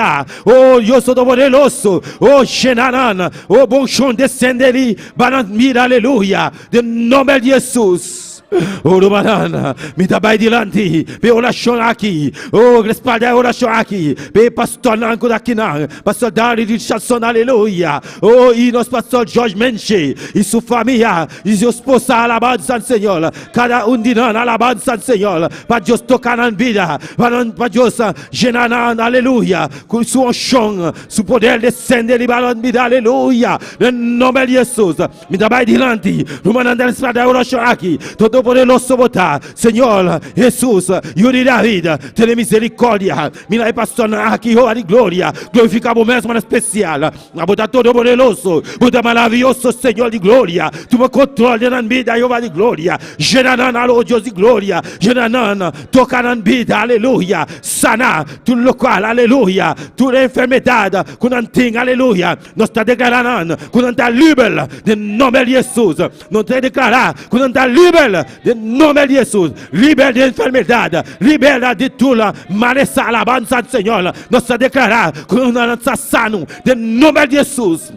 oh, eu sou do poderoso, oh, Xenanana, oh, bom chão descenderia, para mira, aleluia, de nome de Jesus. Oh, Romanana, me dá bem dilante, pe oração aqui, oh, respalda a oração aqui, pe pastor Nanco daqui não, pastor Dari de Chasson, aleluia, oh, e nosso pastor Jorge Menche, e sua família, e sua esposa, alabança ao Senhor, cada de nós, alabança ao Senhor, para Deus tocar na vida, para Deus gerar, aleluia, com sua chão, seu poder descender, para vida, aleluia, em nome de Jesus, me dá bem dilante, Romanana, respalda a oração aqui, todo poderoso botar, Senhor Jesus, Yuri David, tem misericórdia, mira pastor aqui, oh, de glória, glorificamos mesmo na especial, a botar todo poderoso, botar maravilhoso, Senhor de glória, tu me controle na vida, Jeová de glória, Genanana, oh Deus de glória, Genanana, toca na vida, aleluia, sana, tu local, aleluia, tu enfermidade, que não tem, aleluia, nós está declarando, que não está livre, de nome de Jesus, nós está declarando, que não está livre, de nombre de Jesús. Libera de enfermedad, libera de toda maleza, alabanza al Señor. Nos declara con una sano, de nombre de Jesús.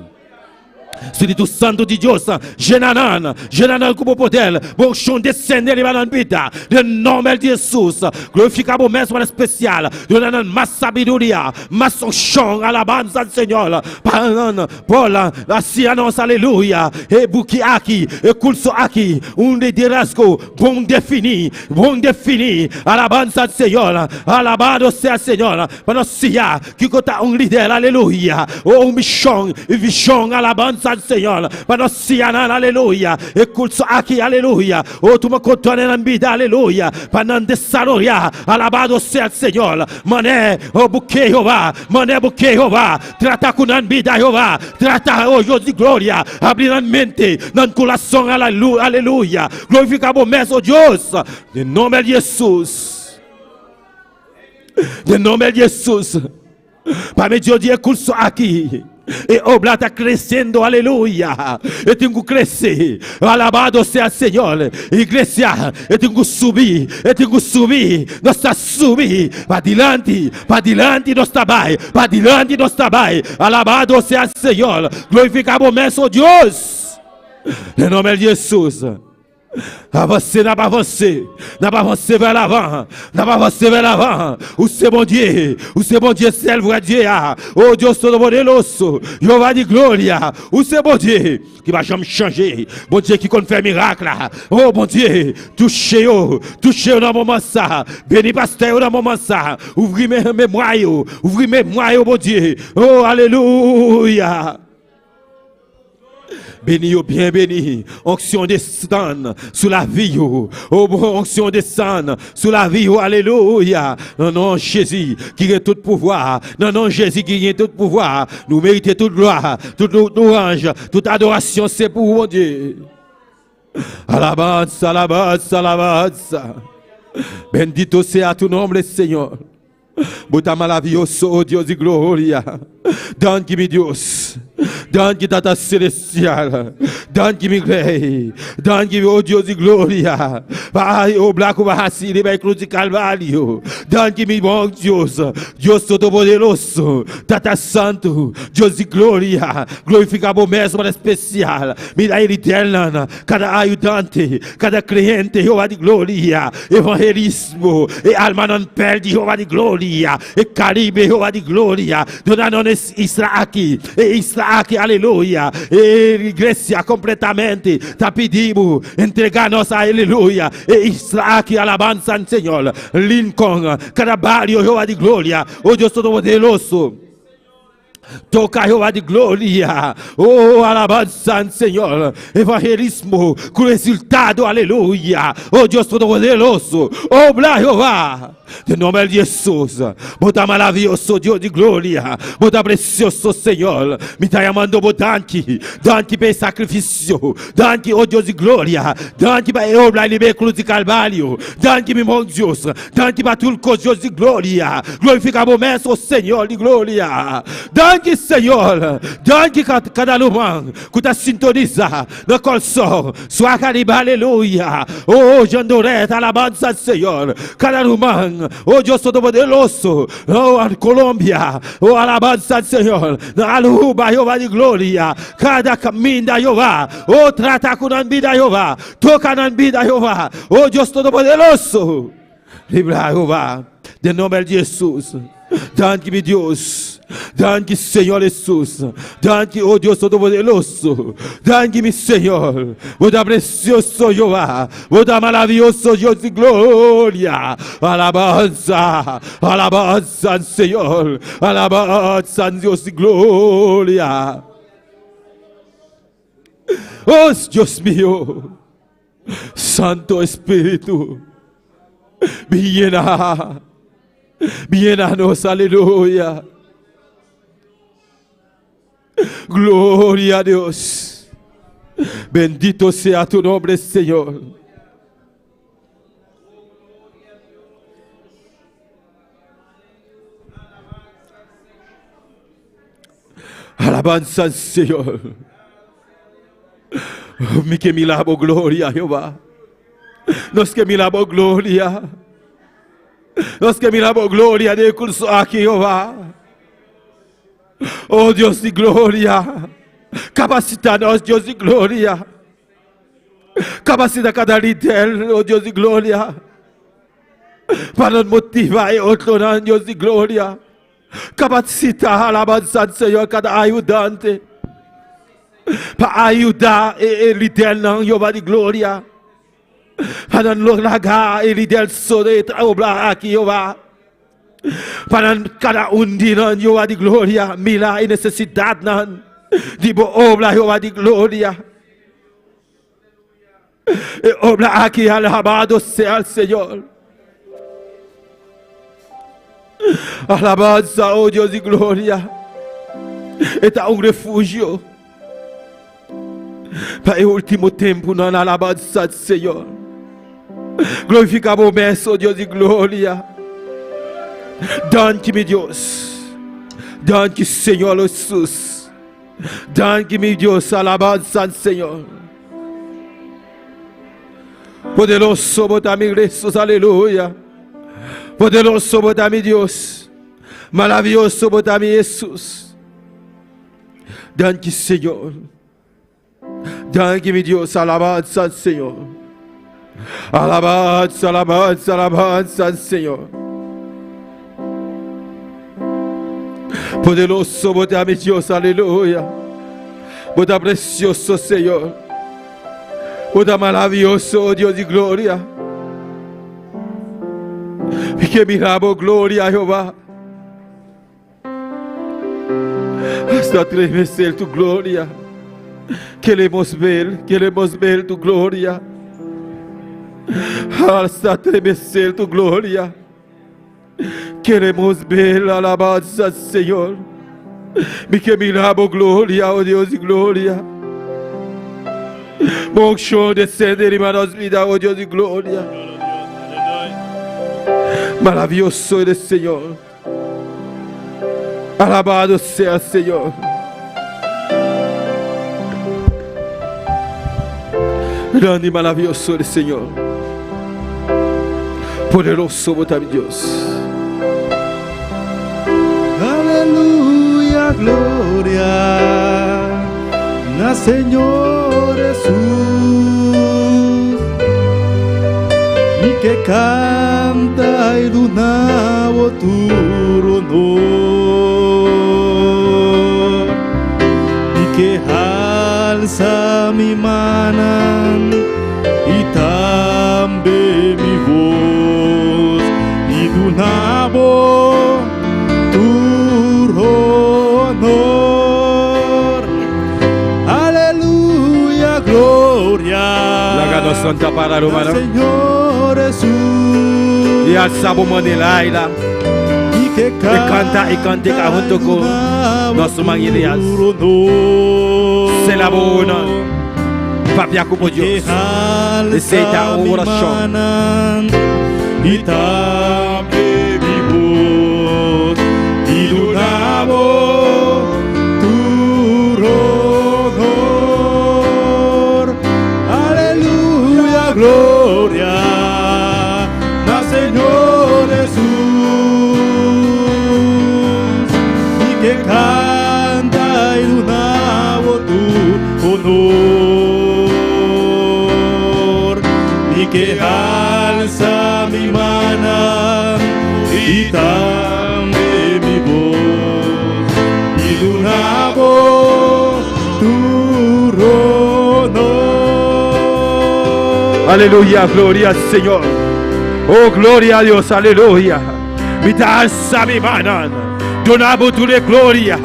Espírito Santo de Deus, Genanan como poder, bom chão descender e vida, em nome de Jesus, glorificar o mesmo especial, dando mais sabedoria, mais chão, alabança ao Senhor, Paula, assim annoncia, aleluia, e buque aqui, e curso aqui, liderazgo, bom definir, alabança ao Senhor, alabado seja o Senhor, para nós ser que conta líder, aleluia, ou missão, e visão, alabança ao Senhor, para nós ser, aleluia, e curso aqui, aleluia, ou tu me contorne na vida, aleluia, para não desarrollar, alabado seja o Senhor, mané, o buque Jeová, trata com a vida Jeová, trata hoje de glória, abrir a mente, no coração, aleluia, glorificamos mesmo Deus, em nome de Jesus, em nome de Jesus, para mim Deus de curso aqui. E obra está crescendo, aleluia. Eu tenho que crescer, alabado seja o Senhor. Igreja, eu tenho que subir, nós está subir, para diante, nós está bem, para diante, nós está bem, alabado seja o Senhor. Glorificamos mesmo Deus, em nome de Jesus. Avancez, n'a pas avancé, vers l'avant, où c'est bon Dieu, c'est vrai Dieu, oh Dieu, c'est le bon Dieu, Jéhovah de gloire, où c'est bon Dieu, qui va jamais changer, bon Dieu qui compte faire miracle, oh bon Dieu, touchez dans le moment ça, béni pasteur dans le moment ça, ouvrez mes moyaux, bon Dieu, oh alléluia. Béni, bien béni, onction descend sous la vie, oh bon, onction descend sous la vie, oh alléluia, non, non, Jésus qui a tout pouvoir, non, Jésus qui a tout pouvoir, nous méritons toute gloire, toute louange, toute adoration, c'est pour mon Dieu. Alabanza, bendito sea tu nombre, Señor. Bota maravilloso, oh Dios de gloria. Danke-me, Deus. Danke, Tata Celestial. Danke-me, Rei. Danke-me, oh Deus de glória. Pai, o Blaco Barracini, vai cruz de Calvário. Danke-me, bom Deus. Deus Todo-Poderoso. Tata Santo. Deus de glória. Glorificamos mesmo especial. Mira ele eterna. Cada ajudante, cada cliente, Jeová de glória. Evangelismo. E alma não perde, Jeová de glória. E Caribe, Jeová de glória. Dona-nos Israel aqui, aleluia. E igreja completamente, tá pedimos, entregar nossa aleluia. E Israel aqui, alabança ao Senhor. Lincoln, cada barrio, Jeová de glória. O Deus Todo-Poderoso. Toca Jeová de glória, oh alabança Senhor, evangelismo com resultado, aleluia, oh Deus Todo-Poderoso, obra Jeová, em nome de Jesus, bota maravilhoso Deus de glória, bota precioso Senhor, me está chamando por danke para sacrifício, danke, oh Deus de glória, danke para obra e liberar cruz de Calvário, danke meu Deus, danke para tudo com Deus de glória, glorificamos mesmo Senhor de glória, danke Senhor, danke cada lumão que está sintonizado no coração, sua caribe, aleluia, oh Jandoreta, alabança Senhor, cada lumão, oh Deus Todo-Poderoso, oh Colômbia, oh alabança Senhor, na Aruba, Jeová de glória, cada caminho da Jeová, oh trata com a vida Jeová, toca na vida Jeová, oh Deus Todo-Poderoso, livra Jeová, em nome de Jesus, danke-me Deus. Danke, Senhor Jesus. Danke, oh Deus Todo-Poderoso. Danke-me, Senhor. Vou dar precioso Jeová. Vou dar maravilhoso Deus de glória. Alabança, alabança, Senhor. Alabança, Deus de glória. Oh, Deus mío. Santo Espírito. Vienanos, aleluya. Gloria a Dios. Bendito sea tu nombre, Señor. Alabanza al Señor. Mi que milagro, gloria a Jehová. Nós que miramos glória. Nós que miramos glória de curso aqui, Jeová. Oh Deus de glória. Capacita-nos, Deus de glória. Capacita cada líder, oh Deus de glória. Para nos motivar e outro, Deus de glória. Capacita a alabança do Senhor, cada ajudante. Para ajudar e líder, Jeová de glória. Para nos largar e líder sobre obra aqui, Jeová. Para cada de nós, Jeová de glória. Mila e necessidade, de boa obra, Jeová de glória. E obra aqui, alabado seja o Senhor. Alabanza, oh Deus de glória. Está refúgio. Para o último tempo, na alabança do Senhor. Glorificamos o mestre, oh Deus de glória. Danke-me, Deus. Danke, Senhor Jesus. Danke-me, Deus. Alabança do Senhor. Poderoso, botar-me Jesus, aleluia. Poderoso, botar-me Deus. Maravilhoso, botar-me Jesus. Danke, Senhor. Danke-me, Deus. Alabança, Senhor. Alabança, alabança, alabança, Senhor. Poderoso, botar-me Deus. Aleluia. Botar precioso, Senhor. Botar maravilhoso, Deus de glória. Que miramos glória, Jeová. Hasta estremecer tu glória. Queremos ver tu glória. Hasta estremecer tu glória. Queremos ver a alabanza, Senhor. Que miramos glória, oh Deus de glória. Bom show descender em nossas vidas, oh Deus de glória. Maravilhoso eres, Senhor. Alabado sea, Senhor. Grande e maravilhoso eres, Senhor. Poderoso, botar Deus. Aleluia, glória na Senhor Jesus. Mi que canta e do nabo tu honor. Mi que alza mi manan e também mi voz e do nabo tu honor. Aleluia, glória. Laga Santa para Romano. Senhor Jesus. E alçamos Manelaila. E canta junto com nosso Manguilhas. Se la bona. Papia como Deus. Aceita a oração. E também vivos. E do nabo tu honor. Aleluia, glória na Senhor Jesus. E que canta e do nabo tu honor. E que alza mi mana e também mi voz e do nabo tu honor. Aleluia, glória ao Senhor. Oh, glória a Deus, aleluia. Me dá alça mi mano. Donamos tu glória.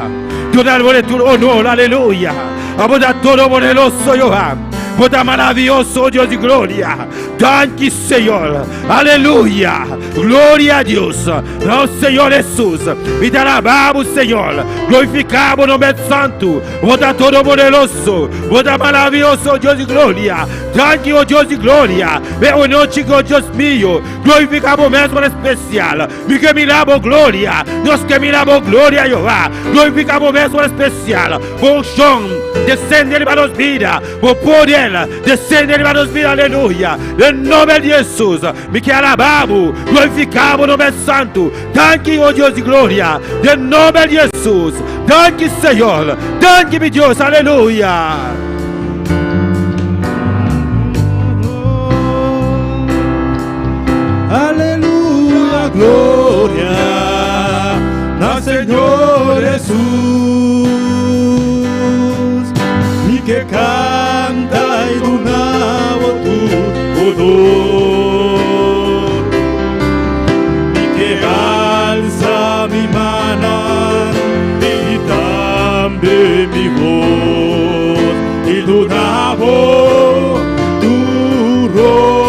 Donamos tu honor, aleluia. Aboda todo poderoso Jehová. Boda maravilhoso, Deus de glória. Danke, Senhor. Aleluia. Glória a Deus. Nosso Senhor Jesus. Me alabamos, Senhor. Glorificamos o nome santo. Boda todo poderoso. Boda maravilhoso, Deus de glória. Danke, oh Deus de glória. Boa noite, oh Deus mío. Glorificamos mesmo especial. Me que miramos glória. Nós que miramos glória, Jeová. Glorificamos mesmo especial. Bom som. Descende para nós vida. Bom poder. poder descende en nuestras vidas, aleluya. En nombre de Jesús, me que alabamos, glorificamos nombre santo. Thank you, oh Dios de gloria. En nombre de Jesús, thank you, Señor. Thank you, mi Dios, aleluya. Aleluya, gloria al Señor Jesús, mi que canta y donaba tu honor, mi que alza mi mano y también mi voz y donaba tu honor.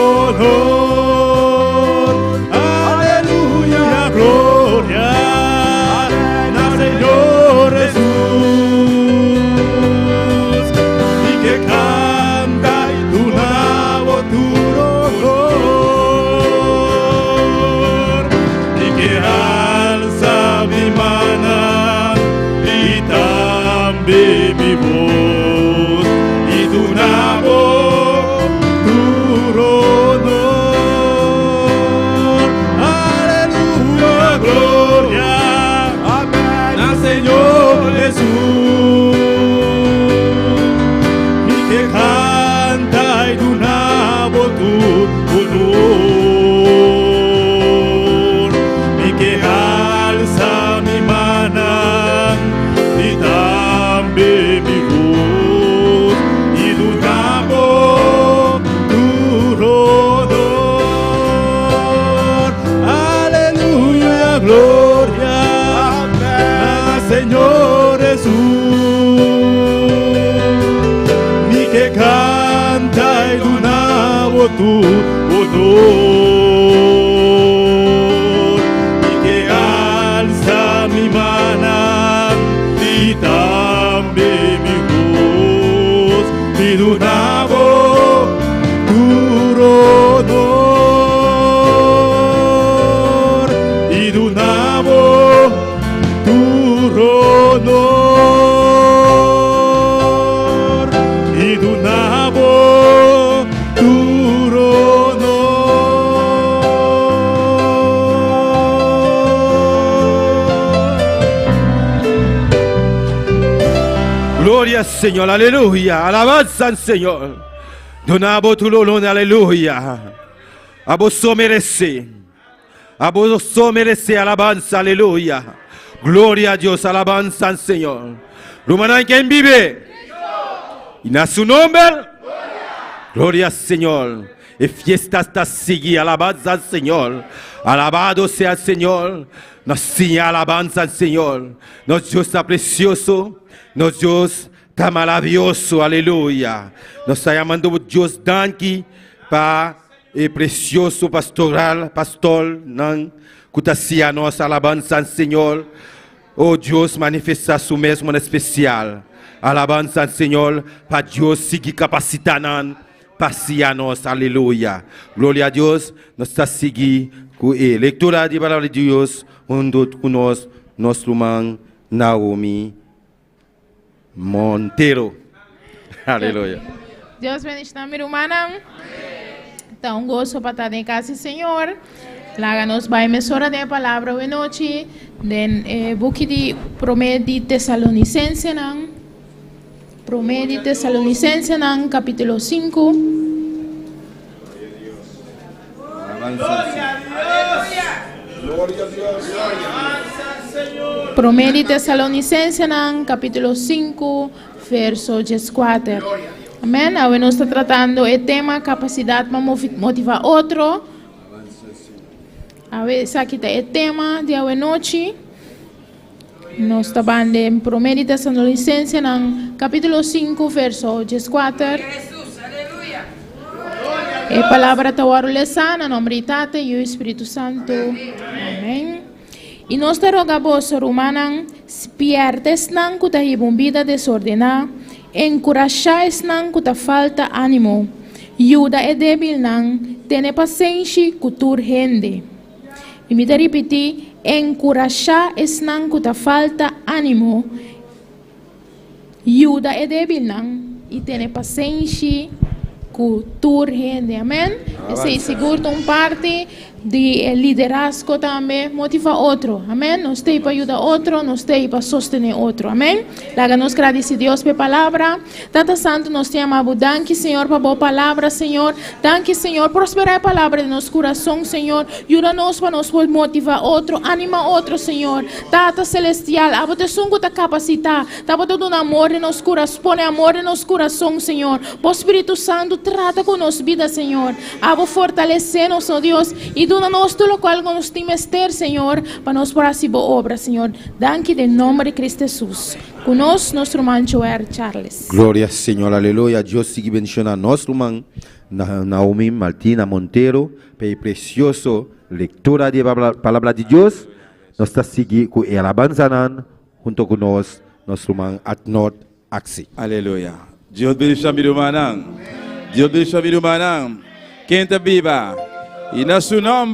Mi voz y tu voz, tu honor. Aleluya, gloria, amén, al Señor Jesús, mi que canta y tu voz, tu honor, mi que alza mi mano y también mi voz y tu voz, tu honor. Aleluya, gloria, al Señor Jesús, mi que canta y tu voz, tu honor, mi que alza mi mano y también mi voz y tu voz, tu honor, y tu voz, tu honor, y tu voz, tu honor. Gloria al Señor, aleluya. Alabanza al Señor. Donamos tu honor, aleluya. A vos merece. A vos merece alabanza, aleluya. Gloria a Dios, alabanza al Señor. Rumana, ¿quién vive? Y a su nombre. Gloria al Señor. Y fiesta hasta sigue, alabanza al Señor. Alabado sea el Señor. Nos sigue alabanza al Señor. Nos Dios está precioso. Nos Dios está maravilloso, aleluya. Nos está llamando Dios Danki para el precioso pastoral, pastor, nan, cutacia nos alabanza al Señor. Oh Dios, manifesta su mesmo en especial. Alabanza al Señor, para Dios seguir capacitando, pacianos, aleluya. Gloria a Dios, nos está seguir con lectura de palabra de Dios, junto con nuestro hermano Naomi Monteiro. Aleluia. Deus bendiga mi hermana. Então, gosto para estar em casa, Senhor. Láganos vai emissora de palavra hoje noite. Den book de Promete Tesalonicense nan. Promete Tesalonicense nan capítulo 5. Promete Tesalonicense nan capítulo 5, verso 14. Amém? Hoje nós estamos tratando o tema capacidade para motivar outro. Hoje aqui está o tema de hoje noite. Nós estamos em Promete Tesalonicense nan capítulo 5, verso 14. A palavra está orelhada, no nome de Tate e o Espírito Santo. Amém. E nós te rogamos, Romanan, pierdes nan que te bombida desordenada, encorajas nan que te falta ânimo, ajuda é débil nan, tene paciência que tu urgente. E me te repetir, encorajas nan que te falta ânimo, ajuda é débil nan, e ter paciência com tua gente, amém? Esse seguro parte de liderazgo também motiva outro, amém? Nós temos para ajudar outro, nós temos para sostener outro, amém? Laga nos agradece a Deus pela palavra. Tanta santo nós te amamos. Danke, Senhor, por boa palavra, Senhor. Danke, Senhor, prosperar a palavra de nosso coração, Senhor. Ajuda-nos para nos motivar outro, anima outro, Senhor. Tata celestial, abo te sungo te capacitar, tabo te dar amor em nosso coração, põe amor em nosso coração, Senhor. O Espírito Santo trata com nossa vida, Senhor. Abo fortalecer-nos, oh Deus, e dona-nos tudo o qual nos times ter, Senhor, para nos por assim boa obra, Senhor. Danke em nome de Cristo Jesus. Conosco, nosso irmão Joel Charles. Glória ao Senhor, aleluia. Deus siga bendicionando nosso irmão Naomi Martina Monteiro, pela preciosa leitura da palavra de Deus. Nós estamos seguindo com a alabanza junto com nós, nosso irmão Atnot Axi. Aleluia. Deus bendiga meu irmão. Deus bendiga meu irmão. Quem está viva? E no seu nome,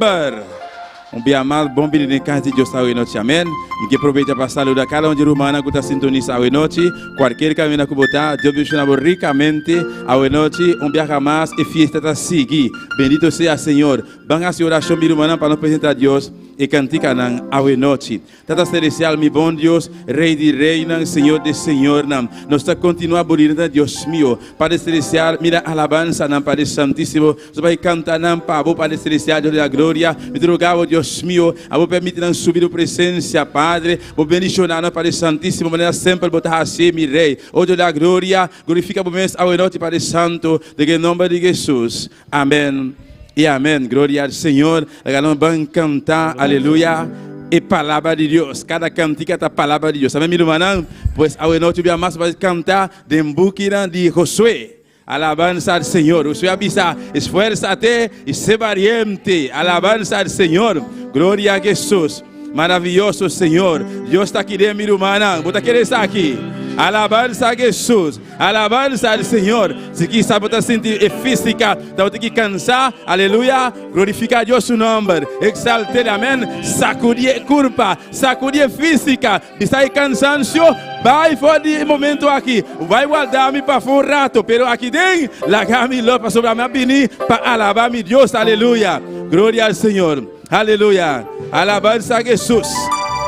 dia mal bom dia de casa de Deus hoje noite, amém. E que aproveita para saludar cada um de romana que está sintonizado hoje noite. Qualquer caminho que botar, Deus bendiga ricamente hoje noite. Dia mais e fiesta está seguir. Bendito seja Senhor. Vamos a oração meu irmão para nos apresentar a Deus e cantar hoje noite. Tata celestial, mi bom Deus, Rei de Reina, Senhor de Senhor, nós está continuando a bonita Deus mío. Padre celestial, mira alabanza Padre Santíssimo. Nós vai cantar para o Padre celestial de la glória. Me rogava Deus mío, a vos permitir subir a presença, Padre. Vou bendicionar Padre Santíssimo, maneira sempre botar assim, mi Rei. Hoje da glória, glorifica o mês hoje noite, Padre Santo, de nome de Jesus. Amém. E amém, glória ao Senhor. Nós vamos cantar, aleluia, e palavra de Deus. Cada cantica é a palavra de Deus. Amém, meu irmão? Pois hoje noite vamos cantar de Buquira de Josué. Alabanza al Señor. Usted avisa, esfuérzate y sé valiente. Alabanza al Señor. Gloria a Jesús. Maravilloso Señor. Dios está aquí de mi hermana. ¿Vos quieres estar aquí? Alabanza a Jesús, alabanza al Señor. Si quizás vos te sentir física, te vas a cansar, aleluya, glorifica a Dios su nombre, exalte, amén, sacudir culpa, sacudir física, si hay cansancio, vai for de momento aqui, vai guardar-me para um rato, pero aqui dentro, largar-me para sobre a minha bini, para alabar meu Deus, aleluia, glória ao Senhor, aleluia, alabanza a Jesús,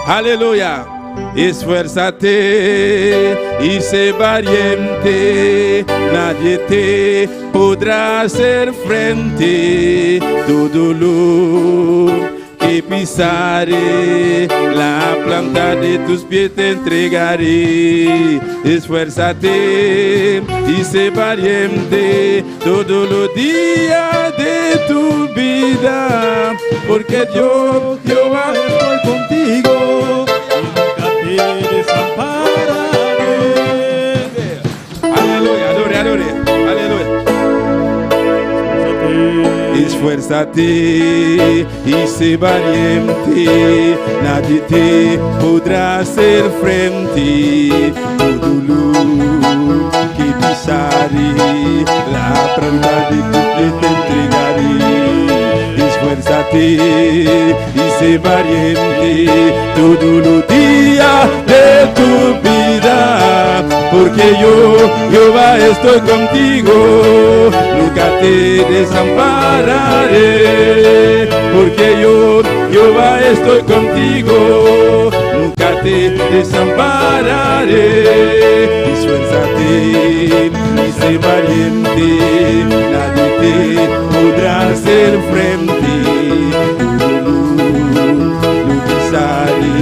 aleluia. Esfuérzate y sé valiente, nadie te podrá hacer frente. Tu dolor que pisaré, la planta de tus pies te entregaré. Esfuérzate y sé valiente todos los días de tu vida, porque yo estoy contigo. Aleluya, aleluya, aleluya. Esfuérzate y sé valiente, nadie te podrá hacer frente. Todo dolor que pisaré, la planta de tu pie te entregaré. Esfuérzate y sé valiente todos los días de tu vida, porque yo estoy contigo, nunca te desampararé, porque yo estoy contigo, nunca te desampararé. Esfuérzate y sé valiente, nadie te podrá hacer frente. Lo pisaré,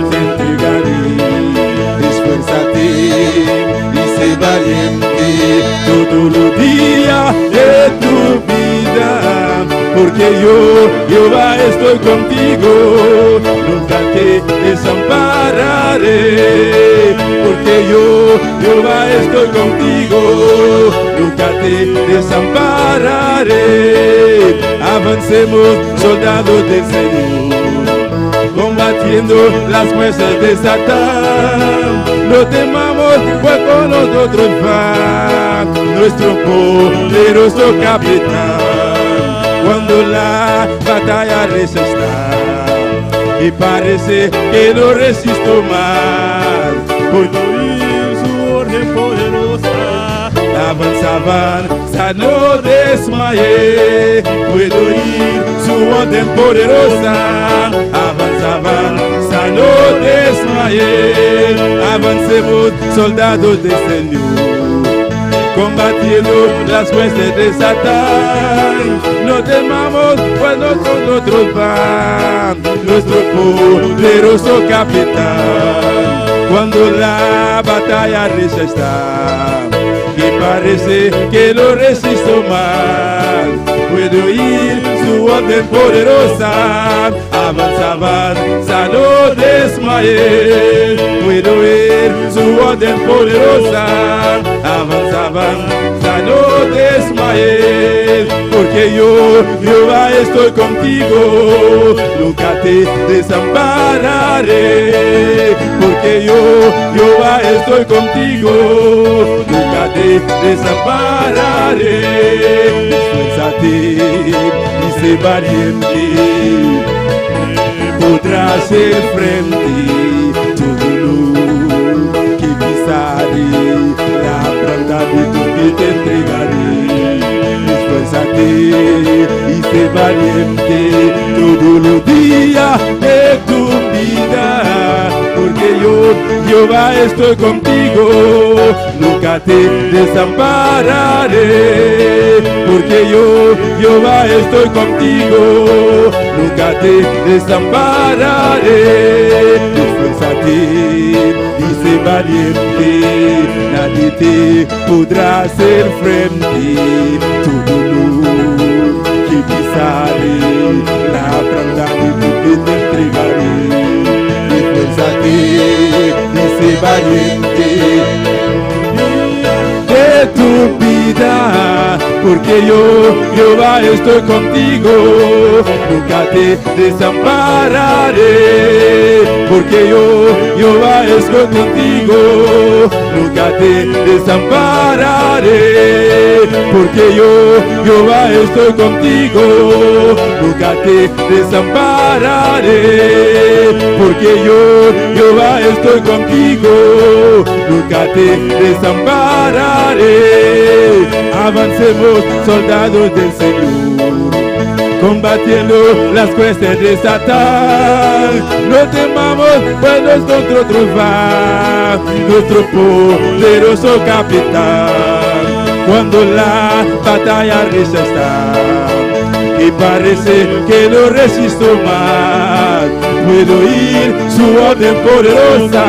te entregaré. Esfuérzate y sé valiente todos los días de tu vida, porque yo estoy contigo, nunca te desampararé, porque yo estoy contigo, nunca te desampararé. Avancemos, soldados del Señor, combatiendo las fuerzas de Satán. No temamos, pues con nosotros va nuestro poderoso capitán. Cuando la batalla resista y parece que no resisto más, por oír su orden orden poderosa. Avanza, avanza, no desmayé. Puedo ir su orden poderosa. Avanza, avanza, no desmayé. Avancemos, soldados del Señor, combatiendo las huestes de Satán. No temamos, pues nosotros va nuestro poderoso capitán. Cuando la batalla recha está y parece que lo resisto más, puedo ir su orden poderosa. Avanza, avanza, no desmayé. Puedo ir su orden poderosa. Avanza, avanza, no desmayé. Porque yo, Jehová, estoy contigo, nunca te desampararé. Porque yo, Jehová, estoy contigo, nunca te desampararé. Esfuérzate y sé valiente, podrás hacer frente todo lo que pisaré, la planta de tu pie te entregaré. Esfuérzate y sé valiente todos los días de tu vida, porque yo, Jehová, estoy contigo, nunca te desampararé. Porque yo, Jehová, estoy contigo, nunca te desampararé. Esfuérzate y sé valiente, nadie te podrá hacer frente. Todo lo que pisaré, la prenda de tu pie te entregaré. Esfuérzate y sé valiente de tu vida, porque yo, Jehová, estoy contigo, nunca te desampararé. Porque yo, Jehová, estoy contigo, nunca te desampararé. Porque yo, Jehová, estoy contigo, nunca te desampararé. Porque yo, Jehová, estoy contigo, nunca te desampararé. Avancemos, soldados del Señor, combatiendo las huestes de Satán. No temamos, pues nosotros va nuestro poderoso capitán. Cuando la batalla recha está y parece que no resisto más, puedo ir su orden poderosa.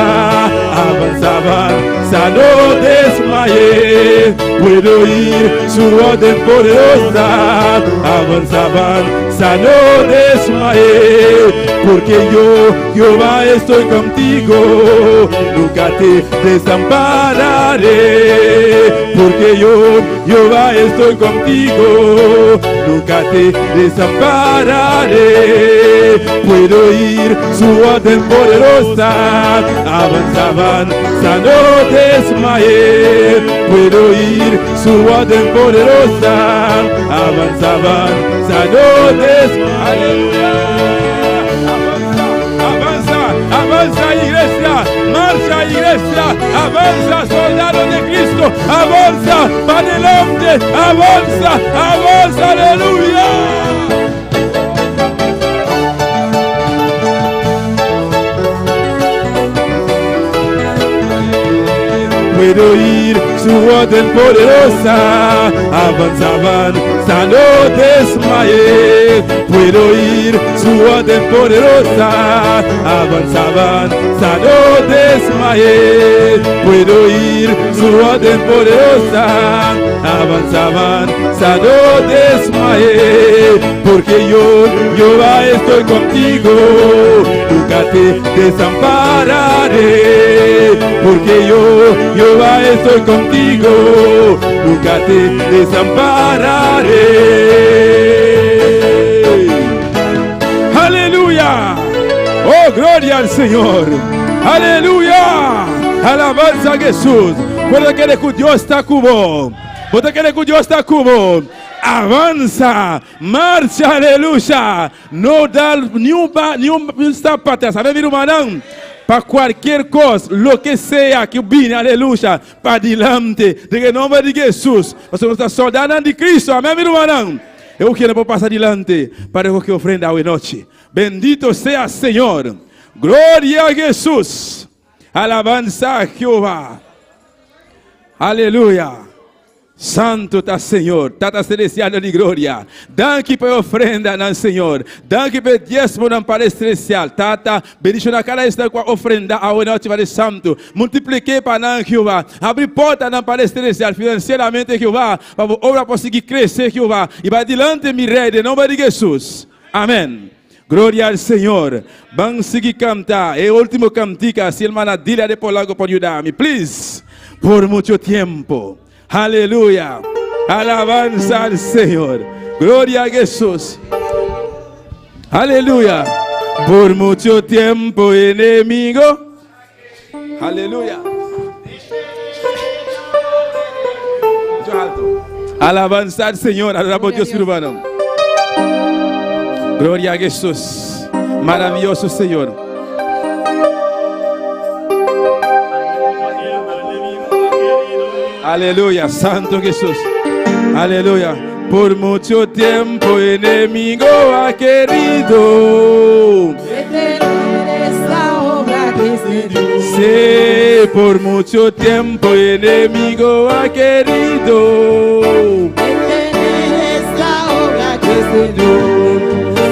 Avanza, avanza, no desmayé. Puedo ir su orden poderosa. Avanza, avanza, no desmayé. Porque yo, Jehová, estoy contigo, nunca te desampararé. Porque yo, Jehová, estoy contigo, nunca te desampararé. Puedo ir su orden poderosa. Avanza, avanza, no desmayé. Puedo ir su orden poderosa. Avanza, avanza, no desmayé. Avanza, iglesia, marcha, iglesia, avanza, soldados de Cristo, avanza, para adelante, avanza, avanza, aleluya. Puedo ir su orden poderosa. Avanza, avanza, no desmayé. Puedo ir su orden poderosa. Avanza, avanza, no desmayé. Puedo ir su orden poderosa. Avanza, avanza, no desmayé. Porque yo, Jehová, estoy contigo, nunca te desampararé. Porque yo, Jehová, estoy contigo, nunca te desampararé. Aleluya. Oh, gloria al Señor. Aleluya. Alabanza a Jesús. Puede que Dios está cubo. Puede que Dios está cubo. Avanza, marcha, aleluya. No da ni un stop para atrás. ¿Sabe, mi hermano? para cualquier cosa, lo que sea que viene, aleluya, para adelante, en el nombre de Jesús. Nosotros estamos soldados de Cristo, amén, mi hermano. Eu quero passar adiante para que ofrenda hoy noche. Bendito sea Señor. Gloria a Jesús. Alabanza a Jehová. Aleluya. Santo está Senhor, Tata Celestial de glória. Danke pela ofrenda, não, Senhor. Danke pelo diezmo, não, para celestial. Tata, bendição na cara esta com a ofrenda ao noite para Santo. Multipliquei para não, Jeová. Abre porta, não, para celestial. Financeiramente, Jeová. Para a obra conseguir crescer, Jeová. E vai adiante, mi rei, em nome de Jesus. Amém. Glória ao Senhor. Vamos seguir cantar. É o último cantica. Se a irmã Dília de Polago pode ajudar-me. Please. Por muito tempo. Aleluya. Alabanza al Señor. Gloria a Jesús. Aleluya. Por mucho tiempo enemigo. Aleluya. Alabanza al Señor. Alabamos Dios hermano. Gloria a Jesús. Maravilloso Señor. Aleluya, Santo Jesús. Aleluya. Por mucho tiempo enemigo ha querido detener esta obra que se dio. Sí, por mucho tiempo enemigo ha querido Detener esta obra que se dio.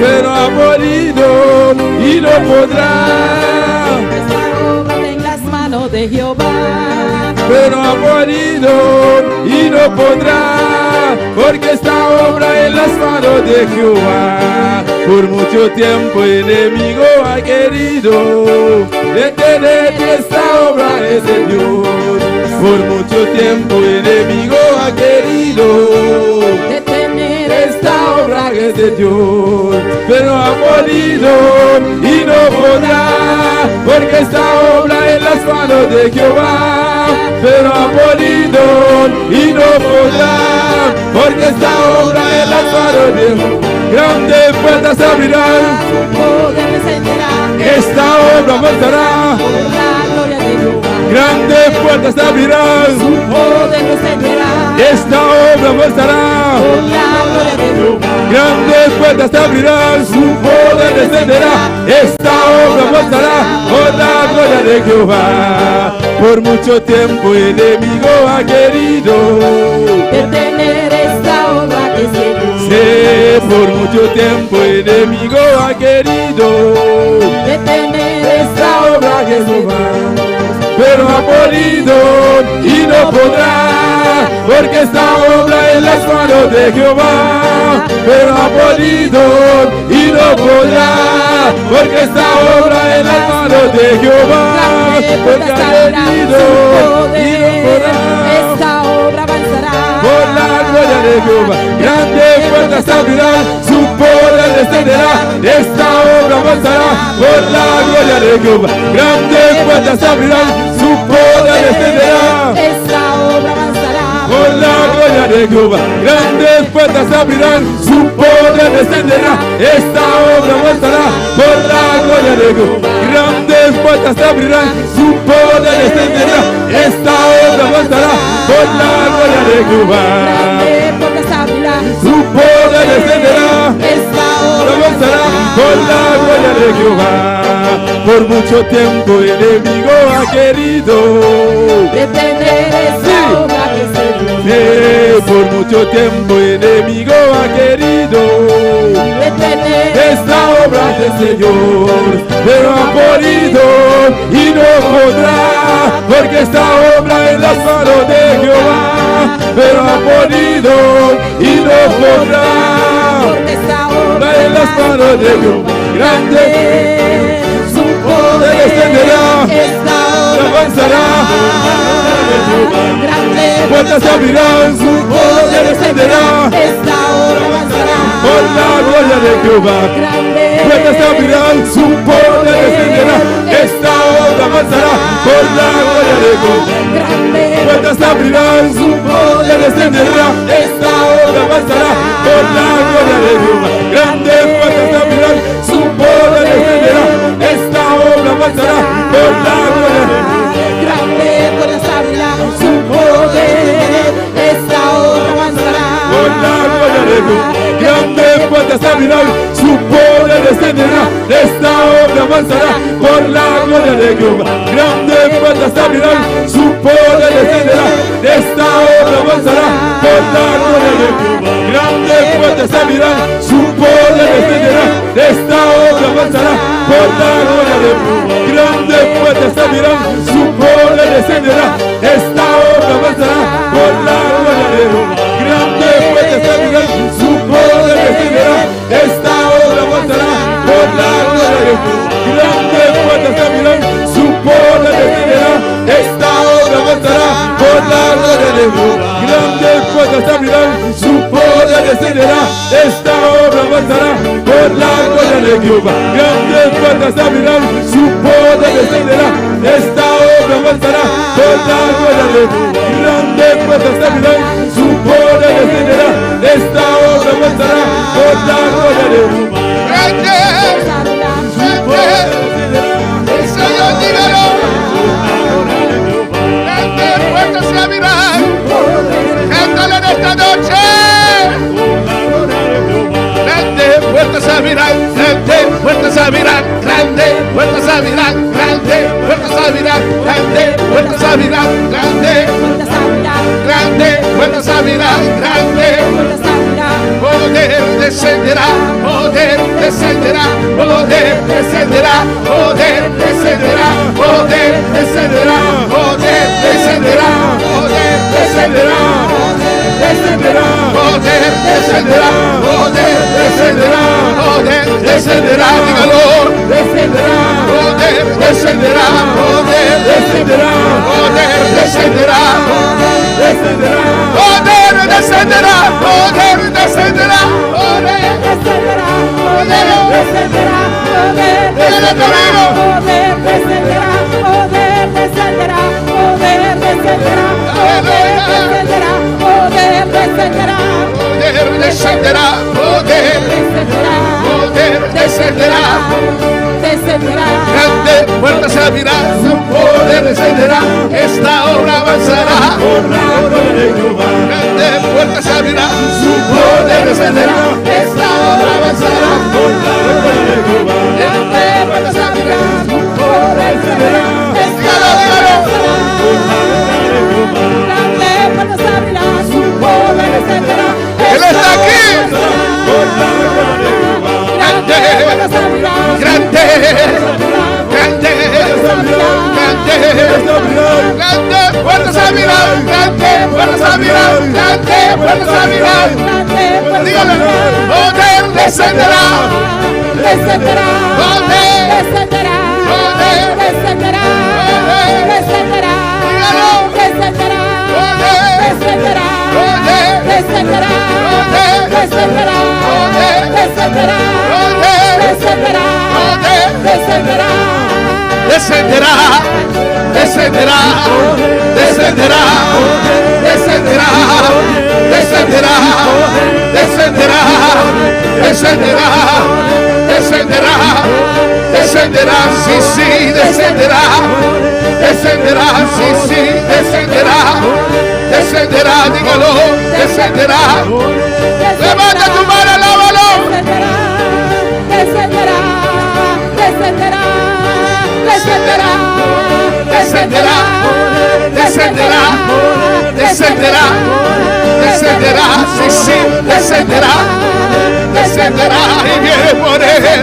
pero ha morido y no podrá. Esta obra en las manos de Jehová. Pero ha morido y no podrá, porque esta obra en las manos de Jehová. Por mucho tiempo enemigo ha querido detener esta obra es de Dios. Por mucho tiempo enemigo ha querido Detener esta obra es de Dios, pero ha morido y no podrá, porque esta obra en las manos de Jehová. Pero ha morido y no podrá, porque esta obra en las manos de Jehová. Grandes puertas se abrirán, poder descenderá. esta obra avanzará. Por la gloria de Jehová. Grandes puertas se abrirán, Poder descenderá. esta obra avanzará. Por la gloria de Jehová. Grandes puertas se abrirán, su poder descenderá, esta obra avanzará por la gloria de Jehová. Por mucho tiempo enemigo ha querido Detener esta obra que se dio. sí, por mucho tiempo enemigo ha querido Detener esta obra que Jehová, pero ha morido y no podrá, porque esta obra en las manos de Jehová. Pero ha morido y no podrá, porque esta obra en las manos de Jehová. Porque ha morido y no podrá. Esta obra avanzará. Por la gloria de Jehová, grandes puertas se abrirán, su poder descenderá, esta obra avanzará. Por la gloria de Jehová, grandes puertas se abrirán, su poder descenderá. Esta obra avanzará. Por la gloria de Jehová, grandes puertas se abrirán, su poder descenderá, esta obra avanzará. Por la gloria de Jehová, grandes puertas se abrirán, su poder descenderá, esta obra avanzará. Por la gloria de Jehová, Grandes puertas se abrirán. su poder descenderá, Esta obra avanzará. Por la gloria de Jehová, por mucho tiempo el enemigo ha querido detener esta obra que se dio. por mucho tiempo el enemigo ha querido Detener esta obra del Señor, pero ha morido y no podrá, porque esta obra en las manos de Jehová. Pero ha morido y no podrá, porque esta obra en las manos de Jehová. Grande su poder descenderá, esta obra avanzará. Grande Puertas se abrirán, su poder descenderá, esta obra avanzará. por la gloria de Jehová. Grande Puertas se abrirán, su poder descenderá, esta obra avanzará, por la gloria de Jehová. Grande Puertas se abrirán, su poder descenderá, esta obra avanzará, por la gloria de Jehová. Grandes puertas se abrirán, su poder descenderá, esta obra avanzará, por de Jehová. Grandes puertas abrirán, su poder descenderá, esta obra avanzará por la gloria de Jehová. Grandes puertas abrirán, su poder descenderá, esta obra avanzará por la gloria de Jehová. Grandes puertas abrirán, su poder descenderá, esta obra avanzará por la gloria de Jehová. Grandes puertas abrirán, su poder descenderá, esta obra avanzará por la gloria de Jehová. Grandes puertas abrirán, su poder descenderá, esta obra avanzará por la gloria de Jehová. Grandes puertas abrirán, su poder descenderá, esta obra avanzará por la gloria de Jehová. Grandes puertas abrirán, su poder descenderá, esta obra avanzará por la gloria de Jehová. Grandes puertas abrirán, su poder descenderá, esta obra avanzará por la gloria de Jehová. Grandes puertas abrirán, su poder descenderá, esta obra avanzará por la gloria de Jehová. El Señor, dígalo. Grandes puertas se abrirán. Cántale en esta noche. Grandes puertas se abrirán. Grandes puertas se abrirán. Grandes puertas se abrirán. Grandes puertas se abrirán. Grandes puertas se abrirán. Grandes puertas se abrirán. Grandes poder descenderá, poder descenderá, poder descenderá, poder descenderá, poder descenderá, poder descenderá, poder descenderá, descenderá, poder descenderá, poder descenderá, poder descenderá, dígalo, descenderá, poder descenderá, poder descenderá, poder descenderá, descenderá, poder descenderá, poder descenderá, poder descenderá, poder descenderá, poder descenderá, poder descenderá, poder descenderá, poder descenderá, poder descenderá, poder descenderá, poder descenderá, poder descenderá, poder descenderá, descenderá. Grandes puertas se abrirán, su poder descenderá, esta obra avanzará por la gloria de Jehová. Grandes puertas se abrirán, su poder descenderá, esta obra avanzará por la gloria de Jehová. Grandes puertas se abrirán, su poder descenderá, esta obra avanzará por la gloria de Jehová. Grandes puertas se abrirán, su poder descenderá. Él está aquí. Por la gloria de Jehová. Grandes puertas se abrirán, grandes puertas se abrirán, grandes puertas se abrirán, grandes puertas se abrirán. Dígale, poder descenderá, descenderá, poder descenderá, poder descenderá, poder descenderá, dígalo, descenderá, poder descenderá, poder descenderá, poder descenderá, poder descenderá, poder descenderá, poder descenderá. Descenderá, descenderá, descenderá, descenderá, descenderá, descenderá, descenderá, descenderá, descenderá, sí, sí, descenderá, descenderá, sí, sí, descenderá, descenderá, dígalo, descenderá. Levanta tu mano, alábalo. Descenderá, descenderá, descenderá, descenderá, descenderá, descenderá, descenderá, sí, sí, descenderá, descenderá y viene por él.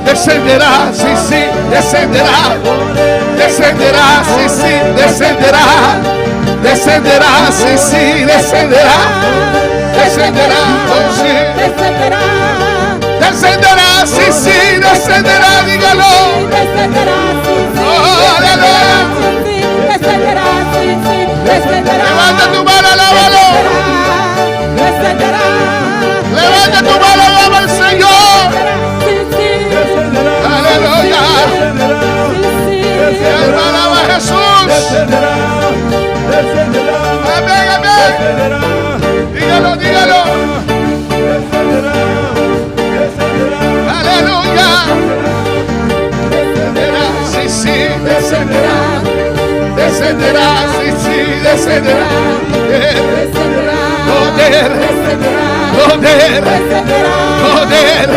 Descenderá, sí, sí, descenderá, descenderá, sí, sí, descenderá, descenderá, sí, sí, descenderá, descenderá, oh, sí, descenderá, descenderá, sí, sí, descenderá, dígalo, descenderá, sí, sí, aleluya, descenderá, sí, sí, descenderá. Levanta tu mano, alábalo. Descenderá. Levanta tu mano, alaba al Señor. Aleluya. Alaba a Jesús. Amén, amén. Dígalo, dígalo. Aleluya. Descenderá, sí, sí, descenderá. Descenderá, sí, sí, descenderá. Poder, descenderá. poder, poder,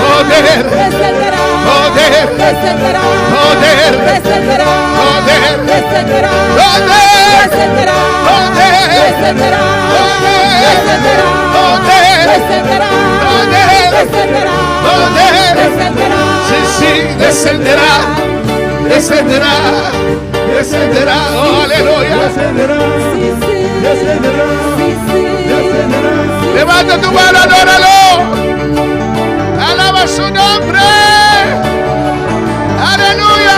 poder, poder, sí, sí, descenderá, descenderá, descenderá, oh, aleluya. Levanta tu mano, adóralo, alaba su nombre, aleluya.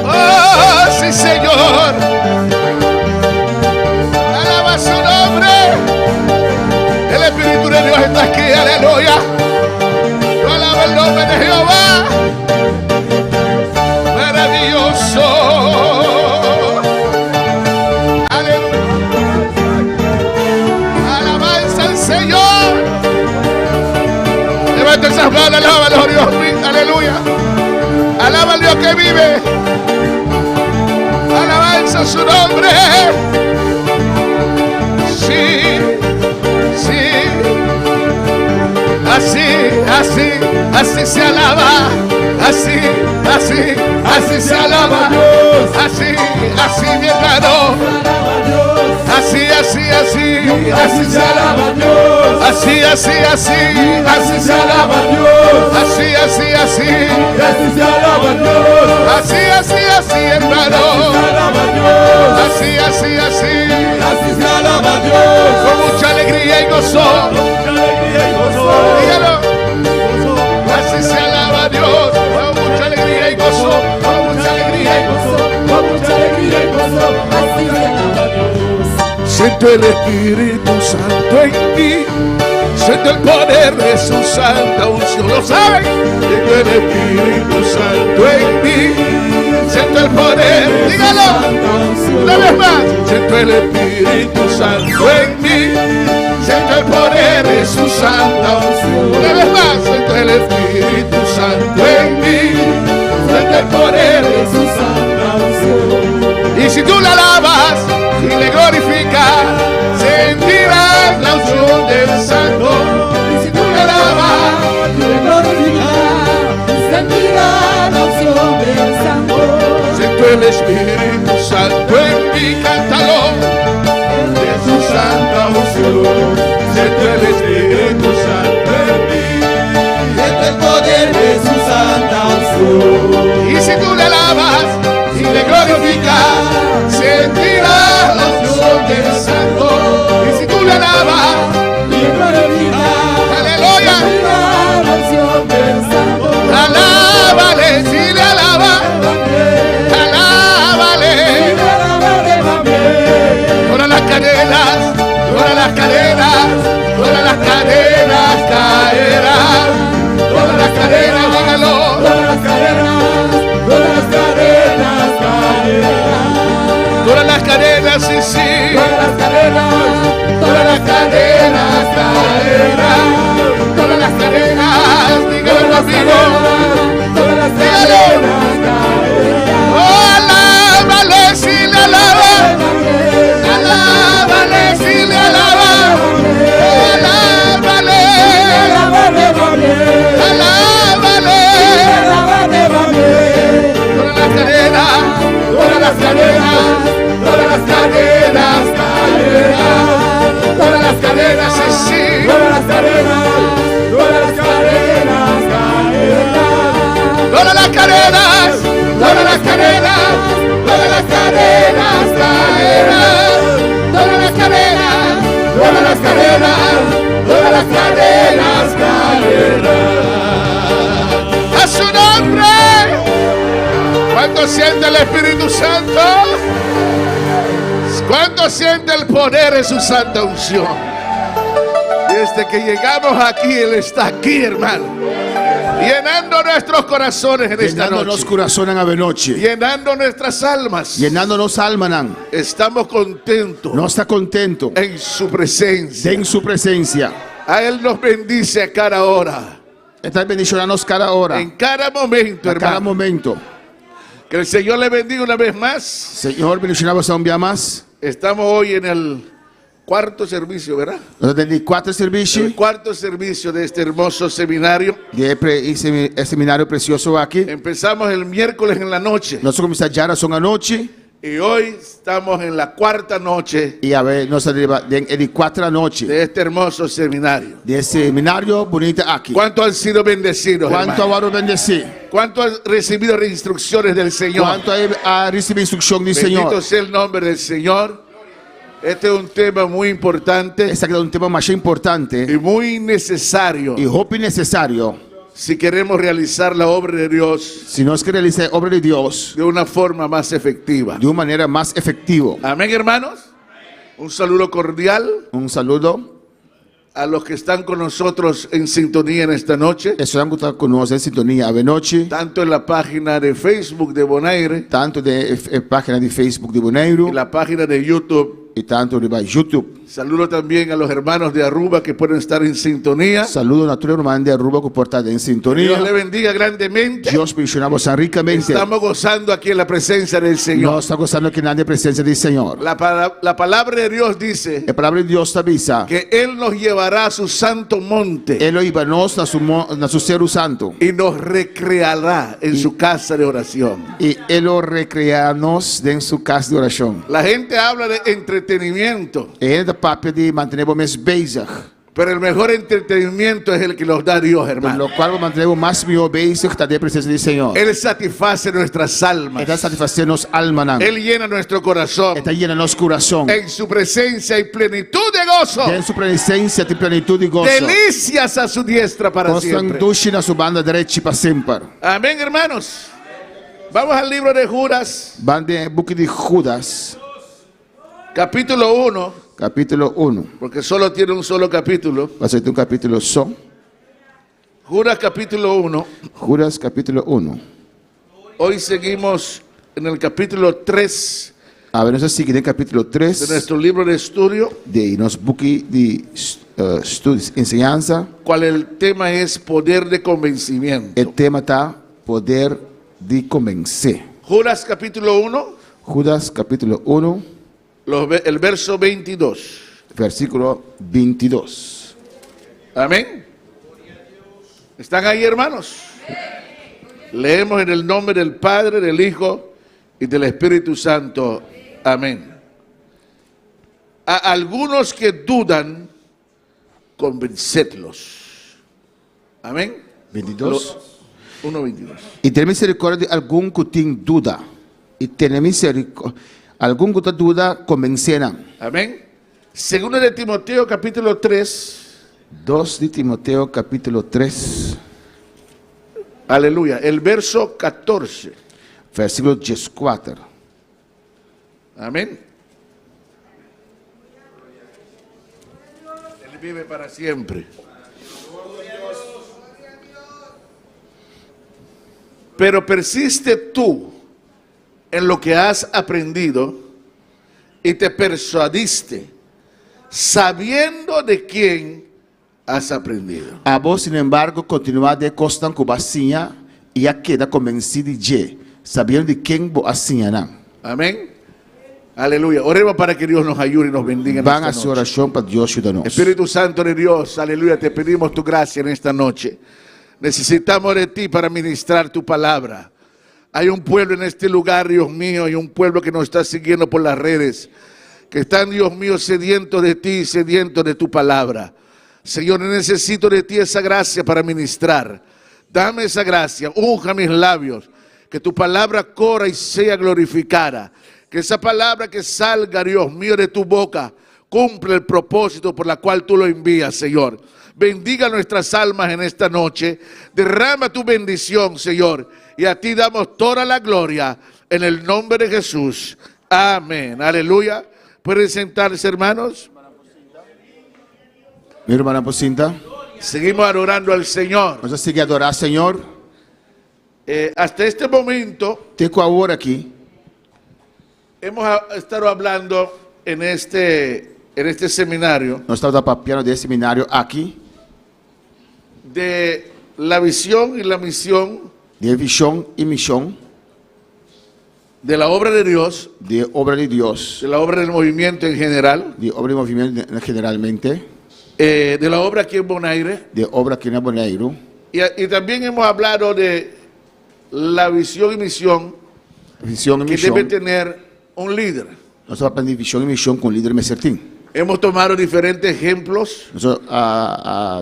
Oh, sí, Señor, alaba su nombre. El Espíritu de Dios está aquí, aleluya. Yo alabo el nombre de Jehová. Maravilloso. Aleluya. Alabanza al Señor. Levanta esas manos, alaba al Dios. Aleluya. Alaba al Dios que vive. Alabanza a su nombre. Sí. Sí, así, así, así se alaba, así, así, así se alaba, así, así mi hermano, así, así, así, así se alaba Dios, así, así, así, así se alaba Dios, así, así, así, así se alaba Dios, así, así, así hermano, así, así, así, así se alaba Dios, con mucha alegría y gozo, dígalo, así se alaba Dios, con mucha alegría y gozo, con mucha alegría y gozo, con mucha alegría y gozo, así se alaba Dios. Siento el Espíritu Santo en ti, siento el poder de su santa unción, ¿lo saben? Siento el Espíritu Santo en ti, siento el poder, dígalo, una vez más, siento el Espíritu Santo en mí, siento el poder de su santa unción, una vez más, siento el Espíritu Santo en mí, siento el poder de su santa unción, y si tú la alabas y le glorificas, sentirás la unción del Santo, y si tú la alabas y le glorificas, sentirás la unción del Santo. Siento el Espíritu Santo en mí, cántalo, de su santa unción. Siento el Espíritu Santo en mí, siento el poder de su santa unción. Y si tú le alabas y le glorificas, sentirás la unción del Santo. Y si tú le alabas y le glorificas, aleluya, sentirás la unción del Santo. Alábale, si le alabas, alábale, todas las cadenas, todas las cadenas, todas las cadenas caerán, todas las cadenas, dígalo, todas las cadenas, todas las cadenas caerán, todas las cadenas, sí, sí, todas las cadenas, todas las cadenas caerán, todas las cadenas, dígalo amigo, todas las cadenas caerán. Oh, alábale si le alaba, alábale si le alaba, alábale, alábale, todas las cadenas, todas las cadenas, todas las cadenas caerán, todas las cadenas, sí, sí, todas las cadenas, todas las cadenas caerán, todas las cadenas, todas las cadenas, todas las cadenas caerán, todas las cadenas, todas las cadenas, todas las cadenas caerán. A su nombre. ¿Cuánto siente el Espíritu Santo? ¿Cuánto siente el poder de su santa unción? Desde que llegamos aquí, Él está aquí, hermano, llenando nuestros corazones en esta noche, llenando nuestras almas, llenándonos almanan. Estamos contentos, No está contento en su presencia. en su presencia. A Él nos bendice a cada hora, Está bendicionándonos cada hora, en cada momento, a cada hermano. momento. Que el Señor le bendiga una vez más. Señor, bendicionamos a un día más. Estamos hoy en el cuarto servicio, ¿verdad? Nós temos 4 serviços El cuarto servicio de este hermoso seminario. de seminário precioso aqui. Empezamos el miércoles en la noche Nós começamos já a noite y hoy estamos en la cuarta noche e a ver nós de 4 da noite de este hermoso seminario. desse seminário bonito aqui. ¿Cuántos han sido bendecidos, Quanto hermano? agora bendecer? ¿Cuántos han recibido instrucciones del Señor? Quanto a receber instrução do Bendito Senhor? sea el nombre del Señor. Este es un tema muy importante Esse aqui é um tema mais importante y muy necesario e roupa necessário si queremos realizar la obra de Dios se nós queremos realizar a obra de Deus de una forma más efectiva. de uma maneira mais efetiva. Amén, hermanos. Un saludo cordial Saludo. a los que están con nosotros en sintonía en esta noche, Estão estar conosco em sintonia a noite, tanto en la página de Facebook de Bonaire tanto de página de Facebook de Bonaire y la página de YouTube. e tanto de YouTube. Saludo también a los hermanos de Aruba que pueden estar en sintonía. Saludo a todo irmão de Aruba que porta em sintonia. Dios le bendiga grandemente. Deus bendicionamos ricamente. Estamos gozando aquí en la presencia del Señor. Nós estamos gostando aqui na presença do Senhor. La palabra de Dios dice A palavra de Deus avisa que Él nos llevará a su santo monte Ele iba nós na seu ser santo y nos recreará en su casa de oración. e Ele recrear-nos em sua casa de oração. La gente habla de entretenimiento, É da papel de manter-nos bezig, pero el mejor entretenimiento es el que nos da Dios, hermano. pelo qual manter-nos mais melhor bezig está na presença do Senhor. Él satisface nuestras almas. Está satisfazendo nos alma, Él llena nuestro corazón. está llena nosso coração. En su presencia hay plenitud de gozo. Em sua presença tem plenitude e gozo. Delicias a su diestra para siempre. Constanduche na sua banda direita para sempre. Amén, hermanos. Vamos al libro de Judas, Bande book de Judas, capítulo 1, capítulo 1. porque solo tiene un solo capítulo. Você tem capítulo só. Judas capítulo 1. Judas capítulo 1. Hoy seguimos en el capítulo 3 A ver, nós seguimos no capítulo de 3 nuestro libro de estudio, de nosso book de estudos, enseñanza. cual el tema es poder de convencimiento. O tema está poder de convencer. Judas capítulo 1, Judas capítulo 1, el verso 22. versículo 22. Amén. ¿Están ahí, hermanos? Leemos en el nombre del Padre, del Hijo y del Espíritu Santo. Amén. A algunos que dudan, convencedlos. Amén. 22. 1:22. E ter misericórdia de algum que tem dúvida. E ter misericórdia. Algum que tem dúvida, convencerão. Amén. Segundo de Timoteo capítulo 3. 2 de Timoteo capítulo 3, Aleluya. El verso 14. versículo 14. Amén. Él vive para siempre. Pero persiste tú en lo que has aprendido y te persuadiste, sabiendo de quién has aprendido. A vos, sin embargo, continuad de constant com bacinha e a queda convencido de, sabendo de quem vos assinará. Amén. Aleluya. Oremos para que Dios nos ayude y nos bendiga en Van a esta sua noche. oração para Deus ajudar-nos. Espíritu Santo de Dios, aleluya, te pedimos tu gracia en esta noche. Necesitamos de ti para ministrar tu palabra. Hay un pueblo en este lugar, Dios mío, y un pueblo que nos está siguiendo por las redes, que están, Dios mío, sedientos de ti, sedientos de tu palabra. Señor, necesito de ti esa gracia para ministrar. Dame esa gracia, unja mis labios, que tu palabra corra y sea glorificada. Que esa palabra que salga, Dios mío, de tu boca, cumple el propósito por la cual tú lo envías, Señor. Bendiga nuestras almas en esta noche. Derrama tu bendición, Señor. Y a ti damos toda la gloria en el nombre de Jesús. Amén. Aleluya. ¿Pueden sentarse, hermanos? Mi irmã Pocinta, Seguimos adorando al Señor. vamos a seguir a adorar, Senhor. Hasta este momento Tenho a hora aqui. hemos estado hablando en este seminario Nós estamos papiando desse seminário aqui, de la visión y la misión de visão e missão de la obra de Dios, de obra de Dios, de la obra del movimiento en general, de obra de movimiento generalmente, de la obra aquí en Bonaire, de obra aquí en Bonaire. y también hemos hablado de la visión y misión Visión y que misión. debe tener un líder. Nosotros aprendimos visión y misión con líder Mesertín. Hemos tomado diferentes ejemplos Nosotros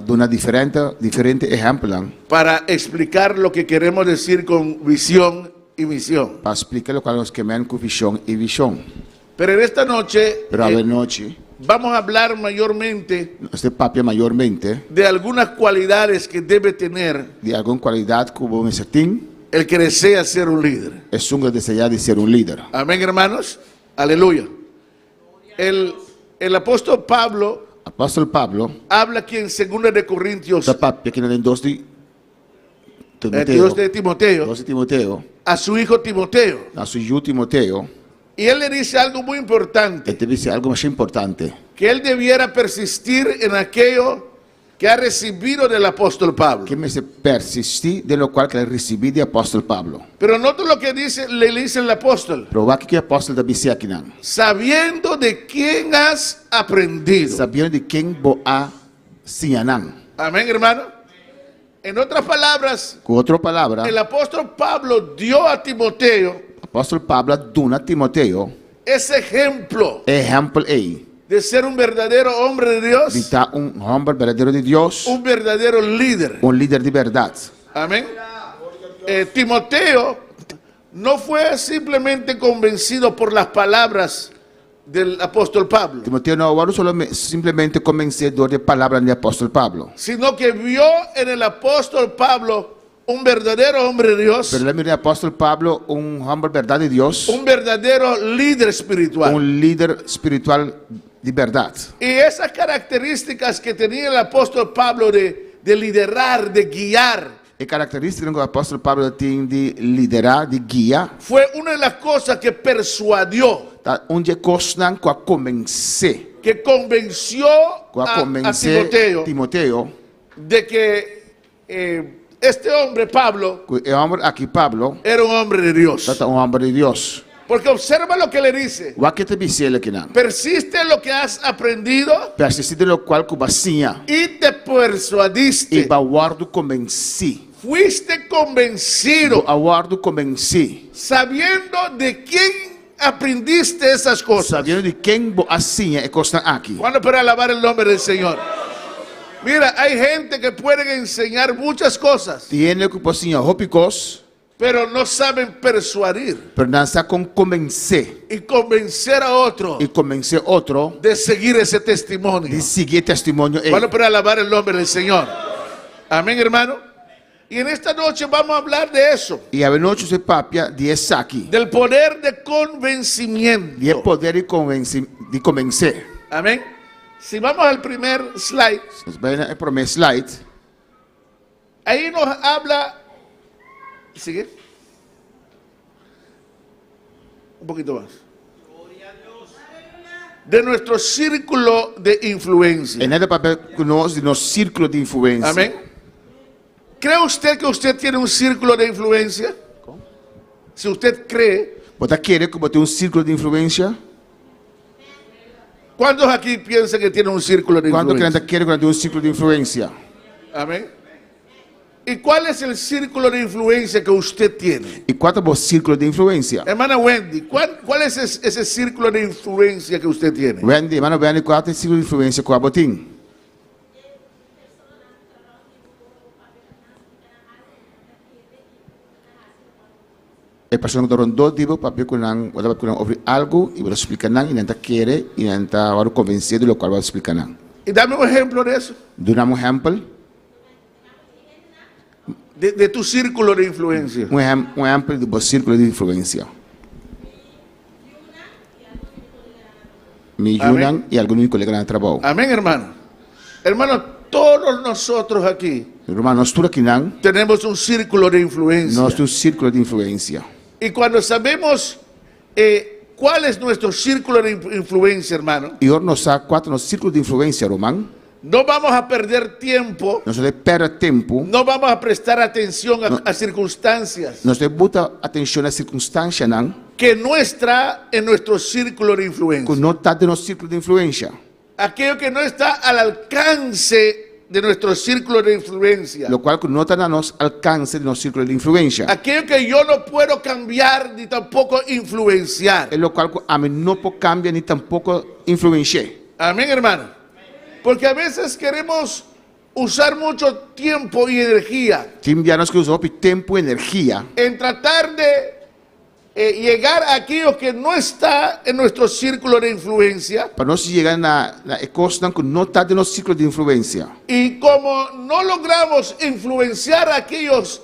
de una diferente ejemplo para explicar lo que queremos decir con visión y misión. para explicar lo que nos queman con visión y visión. Pero en esta noche Pero a la noche, vamos a hablar mayormente este papia mayormente de algunas cualidades que debe tener de alguna cualidad como Mesertín el que desea ser un líder. es un deseo de ser un líder. Amén, hermanos. Aleluya. El apóstol Pablo Apóstol Pablo, habla aquí en 2 de Corintios, da papia que en 2 de 2 de Timoteo, 2 de Timoteo, a su hijo Timoteo. a su hijo Timoteo, Y él le dice algo muy importante, él te dice algo más importante, que él debiera persistir en aquello que ha recibido del apóstol Pablo. que me se persistí de lo cual que le recibí de apóstol Pablo. Pero noto lo que le dice el apóstol, Pero va que apóstol da dice aqui não. sabiendo de quién has aprendido. Sabendo de quem boa sinanang. Amén, hermano. En otras palabras, Com outra palavra, el apóstol Pablo dio a Timoteo apóstol Pablo dona Timoteo ese ejemplo exemplo aí de ser un verdadero hombre de de Dios, estar homem verdadeiro de Deus, un verdadero líder. líder de verdade. Amén. Timoteo no fue simplemente convencido por las palabras del apóstol Pablo, Timoteo não era simplesmente convencedor de palavra do apóstol Pablo, sino que vio en el apóstol Pablo un verdadero hombre de Dios, pero lembra do apóstol Pablo homem verdade de Deus, un verdadero líder espiritual. líder espiritual de verdade. Y esas características que tenía el apóstol Pablo de liderar, de guiar, E característica que o apóstolo Pablo tem de liderar, de guiar, fue una de las cosas que persuadió, tá? Onde costam com a convencer, que convenció a Timoteo de que este hombre, Pablo, é homem aqui Pablo, era un hombre de Dios. tá homem de Deus. Porque observa lo que le dice. O que te dice aqui não? Persiste en lo que has aprendido Persistir de lo qual cubacinha y te persuadiste. e bawardo convenci, Fuiste convencido bawardo convenci, sabiendo de quién aprendiste esas cosas. sabendo de quem boacinha e costam aqui. ¿Cuándo para alabar el nombre del Señor? Mira, hay gente que puede enseñar muchas cosas, Tiene que boacinha rópicos, pero no saben persuadir pero não sabe como convencer y convencer a otro e convencer outro de seguir esse testimonio. de seguir testemunho. ¿Cuándo para alabar el nombre del Señor? Amén, hermano. Y en esta noche vamos a hablar de eso, E a noite se papia de saque, del poder de convencimiento. de poder de convencer. Amén. Si vamos al primer slide, Vai na primeiro slide. ahí nos habla, sigue, un poquito más, de nuestro círculo de influencia. E nada papel conosco de nosso círculo de influência. Amén. ¿Cree usted que usted tiene un círculo de influencia? Si usted cree, Você quer que bote círculo de influência? ¿cuántos aquí piensan que tiene un círculo de Quando influencia? crente quer que círculo de influência? Amén. ¿Y cuál es el círculo de influencia que usted tiene? E quanto é o círculo de influência? Hermana Wendy, ¿cuál es ese círculo de influencia que usted tiene? Wendy, mano, Wendy, qual é o círculo de influência que a botim? E pessoa que dorondou dibo papel que não, wala que não ouvir algo e vai explicar não e não quer e não tá convencido do qual vai explicar não. Y dame un ejemplo de eso, Damos exemplo, de tu círculo de influencia. exemplo do círculo de influência. Me ajudam e alguns colegas de trabalho. Amén, hermano. Hermano, todos nosotros aquí Irmão, nós tudo aqui não, tenemos un círculo de influencia. nós temos círculo de influência. Y cuando sabemos cuál es nuestro círculo de influencia, hermano, E hoje nós sabemos qual é o círculo de influência, Romão. No vamos a perder tiempo. Nós deve perder tempo. No vamos a prestar atención a circunstancias Nós deve botar atenção na circunstância não, que no está en nuestro círculo de que influencia. não está no nosso círculo de influência. Aquello que no está al alcance de nuestro círculo de influencia. Lo qual que não está no nosso alcance do nosso círculo de influência. Aquello que yo no puedo cambiar ni tampoco influenciar. É lo qual que a mim não pode cambiar nem tampouco influenciar. Amén, hermano. Porque a veces queremos usar mucho tiempo y energía Tem dias que usamos tempo e energia en tratar de llegar a aquello que no está en nuestro círculo de influencia. para nós chegar na coisa que não está no nosso círculo de influência. Y como no logramos influenciar a aquellos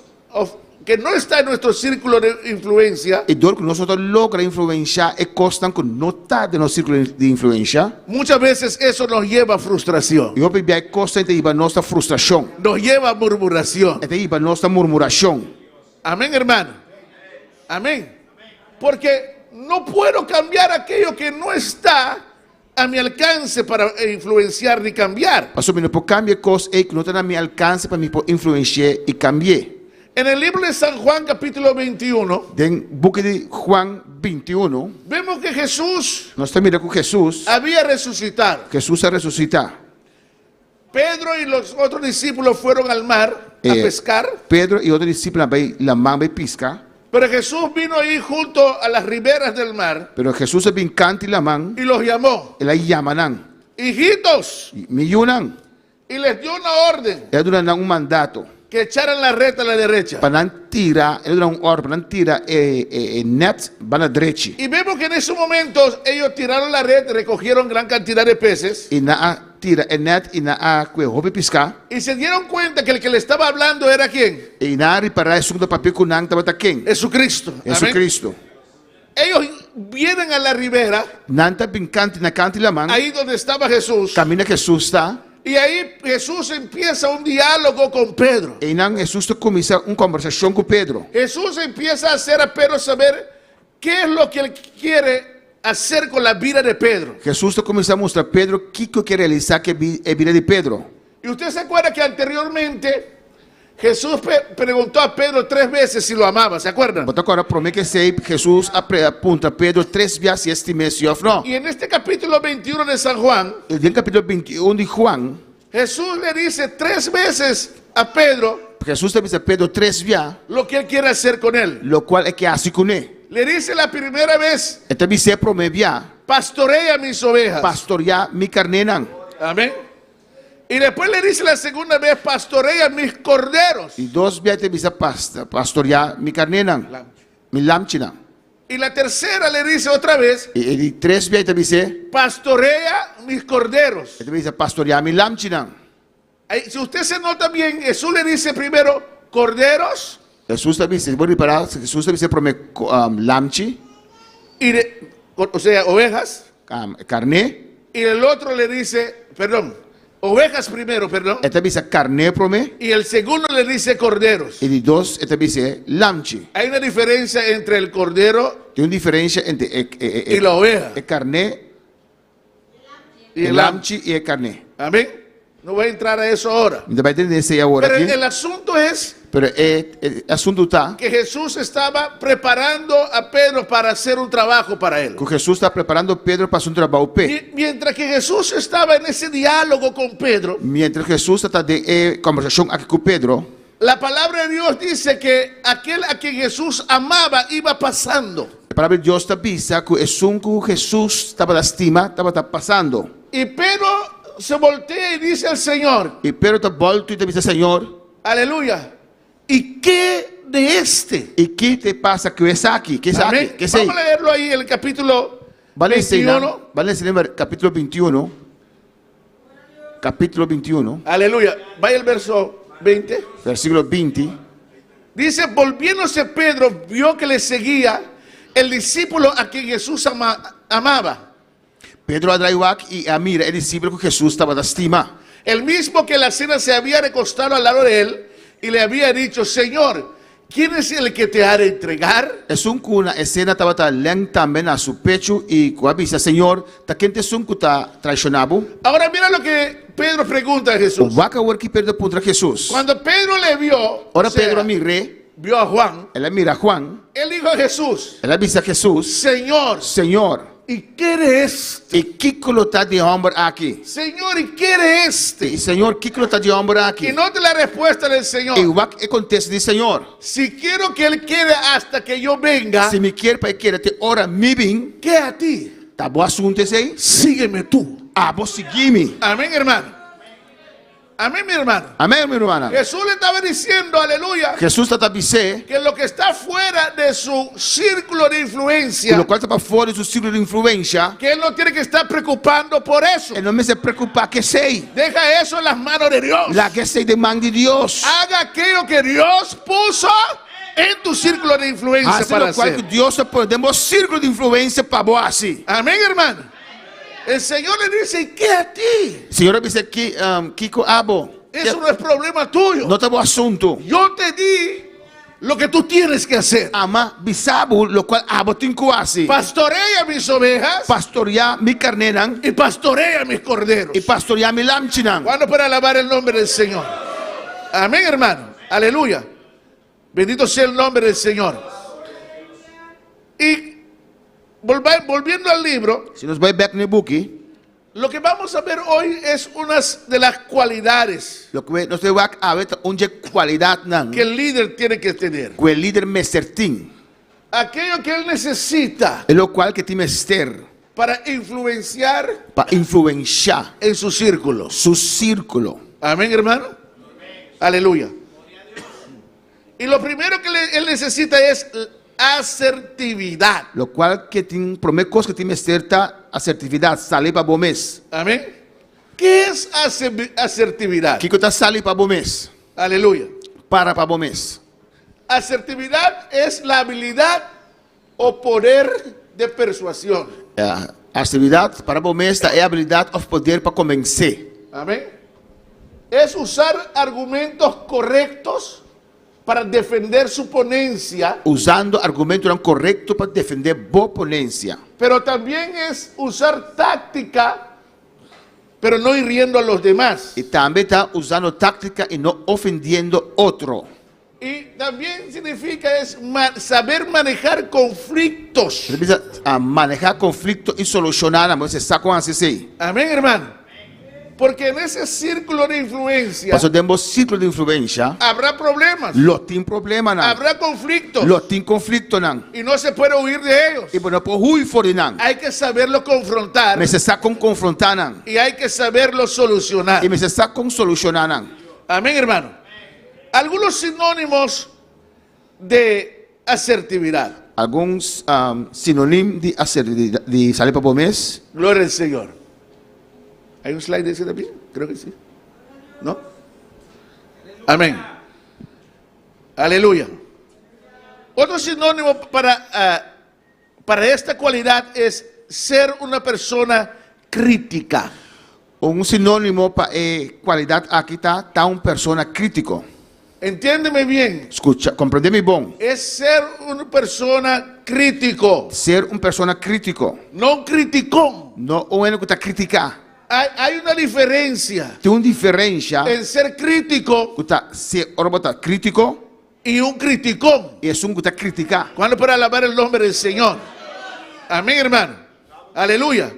que no está en nuestro círculo de influencia, E dor que nós logra influenciar é coisa que não está no nosso círculo de influência. muchas veces eso nos lleva a frustración, E houve bem coisa que iba nossa frustração, nos lleva a murmuración. até iba nossa murmuração. Amén, hermano. Amén. Porque no puedo cambiar aquello que no está a mi alcance para influenciar ni cambiar. Pastor, não pode cambiar coisa que não está no meu alcance para me influenciar e cambiar. En el libro de San Juan capítulo 21, Den book de Juan 21, vemos que Jesús nós estamos mirando com Jesus. había resucitado. Jesus a ressuscitar. Pedro y los otros discípulos fueron al mar a pescar, Pedro e outro discípulo vai la mão vai piscar. pero Jesús vino ahí junto a las riberas del mar Pero Jesus é bem cante la mão. y los llamó, Ela llaman. hijitos, Me yunan. y les dio una orden Ela dura um mandato. que echaran la red a la derecha. Para não tirar, ela dura ordem para não tirar net para na direita. Y vemos que en esos momentos ellos tiraron la red, recogieron gran cantidad de peces E na tira net e na que houve piscar. y se dieron cuenta que el que le estaba hablando era quién? E na reparar o segundo papel com nang estava quem? Jesucristo. Jesus Amén. Cristo. Ellos vienen a la ribera, Nanta bem cante na cante la mão. ahí donde estaba Jesús, Camina Jesus está. y ahí Jesús empieza un diálogo con Pedro. E não Jesus começa uma conversação com Pedro. Jesús empieza a hacer a Pedro saber qué es lo que él quiere hacer con la vida de Pedro. Jesus começa a mostrar a Pedro o que quer realizar que é a vida de Pedro. Y usted se acuerda que anteriormente Jesús preguntó a Pedro 3 veces si lo amaba, ¿se acuerdan? Mas agora promete que sei Jesus apunta a Pedro 3 vezes este mês ou não. Y en este capítulo 21 de San Juan, E no capítulo 21 de Juan, Jesús le dice 3 veces a Pedro Jesus diz a Pedro 3 vezes, lo que él quiere hacer con él. lo qual é que hace com ele. Le dice la primera vez, Então dice promete pastorea mis ovejas. pastorear mi carne não. Amén. Y después le dice la segunda vez, pastorea mis corderos. E 2 vezes dice pastorear mi carne não. Mi lamchi não. Y la tercera le dice otra vez, E 3 vezes dice, pastorea mis corderos. dice pastorear mi lamchi não. Ahí, si usted se nota bien, Jesús le dice primero, corderos, Jesus dice, vou reparar, Jesus dice promete lamchi, o sea, ovejas. carne. Y el otro le dice, perdón, ovejas primero, perdón. Então dice carne promete. Y el segundo le dice corderos. E de 2, então dice lamchi. Hay una diferencia entre el cordero Tem uma diferença entre y la oveja. carne, Y el lamchi e carne. Amén. No voy a entrar a eso ahora. Ainda vai entender isso aí agora Pero aqui. el asunto es Pero o assunto está que Jesús estaba preparando a Pedro para hacer un trabajo para él. que Jesus está preparando Pedro para um trabalho pé. Mientras que Jesús estaba en ese diálogo con Pedro, Mientras Jesus está de conversação aqui com Pedro, la palabra de Dios dice que aquel a quien Jesús amaba iba pasando. a palavra de Deus está avisa que o assunto que Jesus estava da estima estava passando. Y Pedro se voltea y dice al Señor, E Pedro está volto e te diz, Senhor, aleluya, ¿y qué de este? e que te passa que é aqui? Que é aqui? Amén. Que sei? Vamos a leerlo ahí en el capítulo Vale 21. ensinar, vale ensinar capítulo 21. Capítulo 21, Aleluya. Vaya el verso 20. versículo 20. Dice, volviéndose Pedro, vio que le seguía el discípulo a quien Jesús amaba. Pedro atraiu aqui e a mira, o discípulo que Jesus estava da estima. El mismo que en la cena se había recostado al lado de él y le había dicho, Señor, ¿Quién es el que te ha de entregar? Es un kuna escena tabata leng también a su pecho y cuabisa Señor, ta quente sun kuta traicionabo. Ahora mira lo que Pedro pregunta a Jesús. Waka worki perdo puntra Jesús. Cuando Pedro le vio, Ahora o sea, Pedro mire, vio a Juan, él mira a Juan, él dijo a Jesús, él avisa a Jesús, Señor, Señor, ¿y qué eres? ¿y qué colota de hombre aquí? Señor, ¿y qué eres? Y Señor, ¿qué colota de hombre aquí? Y note la respuesta del Señor. Y wak e contesta de Señor, Si quiero que Él quede hasta que yo venga, si me quiere para que te ora mi bien, ¿qué a ti? ta bo asunto sei, Sígueme tú. a vos seguime. Amén, hermano. Amén, mi hermano. Amén, mi hermana. Jesús le estaba diciendo, aleluya, Jesús está dice que lo que está fuera de su círculo de influencia, lo cual está para fora de su círculo de influencia, que Él no tiene que estar preocupando por eso. e non me se preocupa que sei, Deja eso en las manos de Dios. la que sei de man de Dios. Haga aquello que Dios puso en tu círculo de influencia Hace para lo cual que hacer. Dios podemos círculo de influencia para vos así. Amén, hermano. El Señor le dice, ¿qué a ti? Señor dice que Kiko Abo, Eso no es problema tuyo. no te voy asunto. Yo te di lo que tú tienes que hacer. Ama bisabu lo cual Abo tinko así. Pastorea mis ovejas Pastorea mi carneran y pastorea mis corderos. y pastorea mi lamchinan. ¿Cuándo para alabar el nombre del Señor? Amén, hermano. Aleluya. Bendito sea el nombre del Señor. Y volviendo al libro, Si nos vai back ne buki, lo que vamos a ver hoy es unas de las cualidades lo que nos deu wak awet unje kwalidad nan. que el líder tiene que tener. Que el líder mestertin. Aquello que él necesita E lo cual que ti mester para influenciar para influenciar en su círculo. su círculo. Amén, hermano. Aleluya. Y lo primero que él necesita es asertividad. Lo cual que tin primer cosa que ti mesterta asertividad sale para bomes. Amén. ¿Qué es asertividad? Kiko ta sale para bomes. Aleluya. Para bomes. Asertividad es la habilidad o poder de persuasión. Asertividad para bomes é a habilidade ou poder para convencer. Amén. Es usar argumentos correctos para defender su ponencia, Usando argumentos corretos para defender boa ponência. pero también es usar táctica, pero no hiriendo a los demás. E também está usando tática e não ofendendo outro. Y también significa es saber manejar conflictos. Você precisa manejar conflito e solucionar, mas você sabe como assim? Amén, hermano. Porque en ese círculo de influencia Passou dentro do ciclo de influência, habrá problemas, lo tem problema não. habrá conflictos Lo tem conflito não. y no se puede huir de ellos. E por não por ruim fora não. Hay que saberlo confrontar Mas você sabe como confrontar não. y hay que saberlo solucionar. E você sabe como solucionar não. Amén, hermano. Algunos sinónimos de asertividad. Alguns sinônimos de assertividade de salir para bomes. Gloria al Señor. ¿Hay un slide de ese también? Creo que sí. ¿No? Amén. Aleluya. Otro sinónimo para esta cualidad es ser una persona crítica. Um sinônimo para qualidade aqui tá um persona crítico. Entiéndeme bien. Escucha, compreendeme bom. Es ser una persona crítico, Ser persona crítico, no un criticón. não um que está criticar. Hay una diferencia Tem uma diferença en ser crítico que está ser tá crítico y un criticón. e que está criticar. ¿Cuándo para alabar el nombre del Señor? Amén, hermano. Aleluya.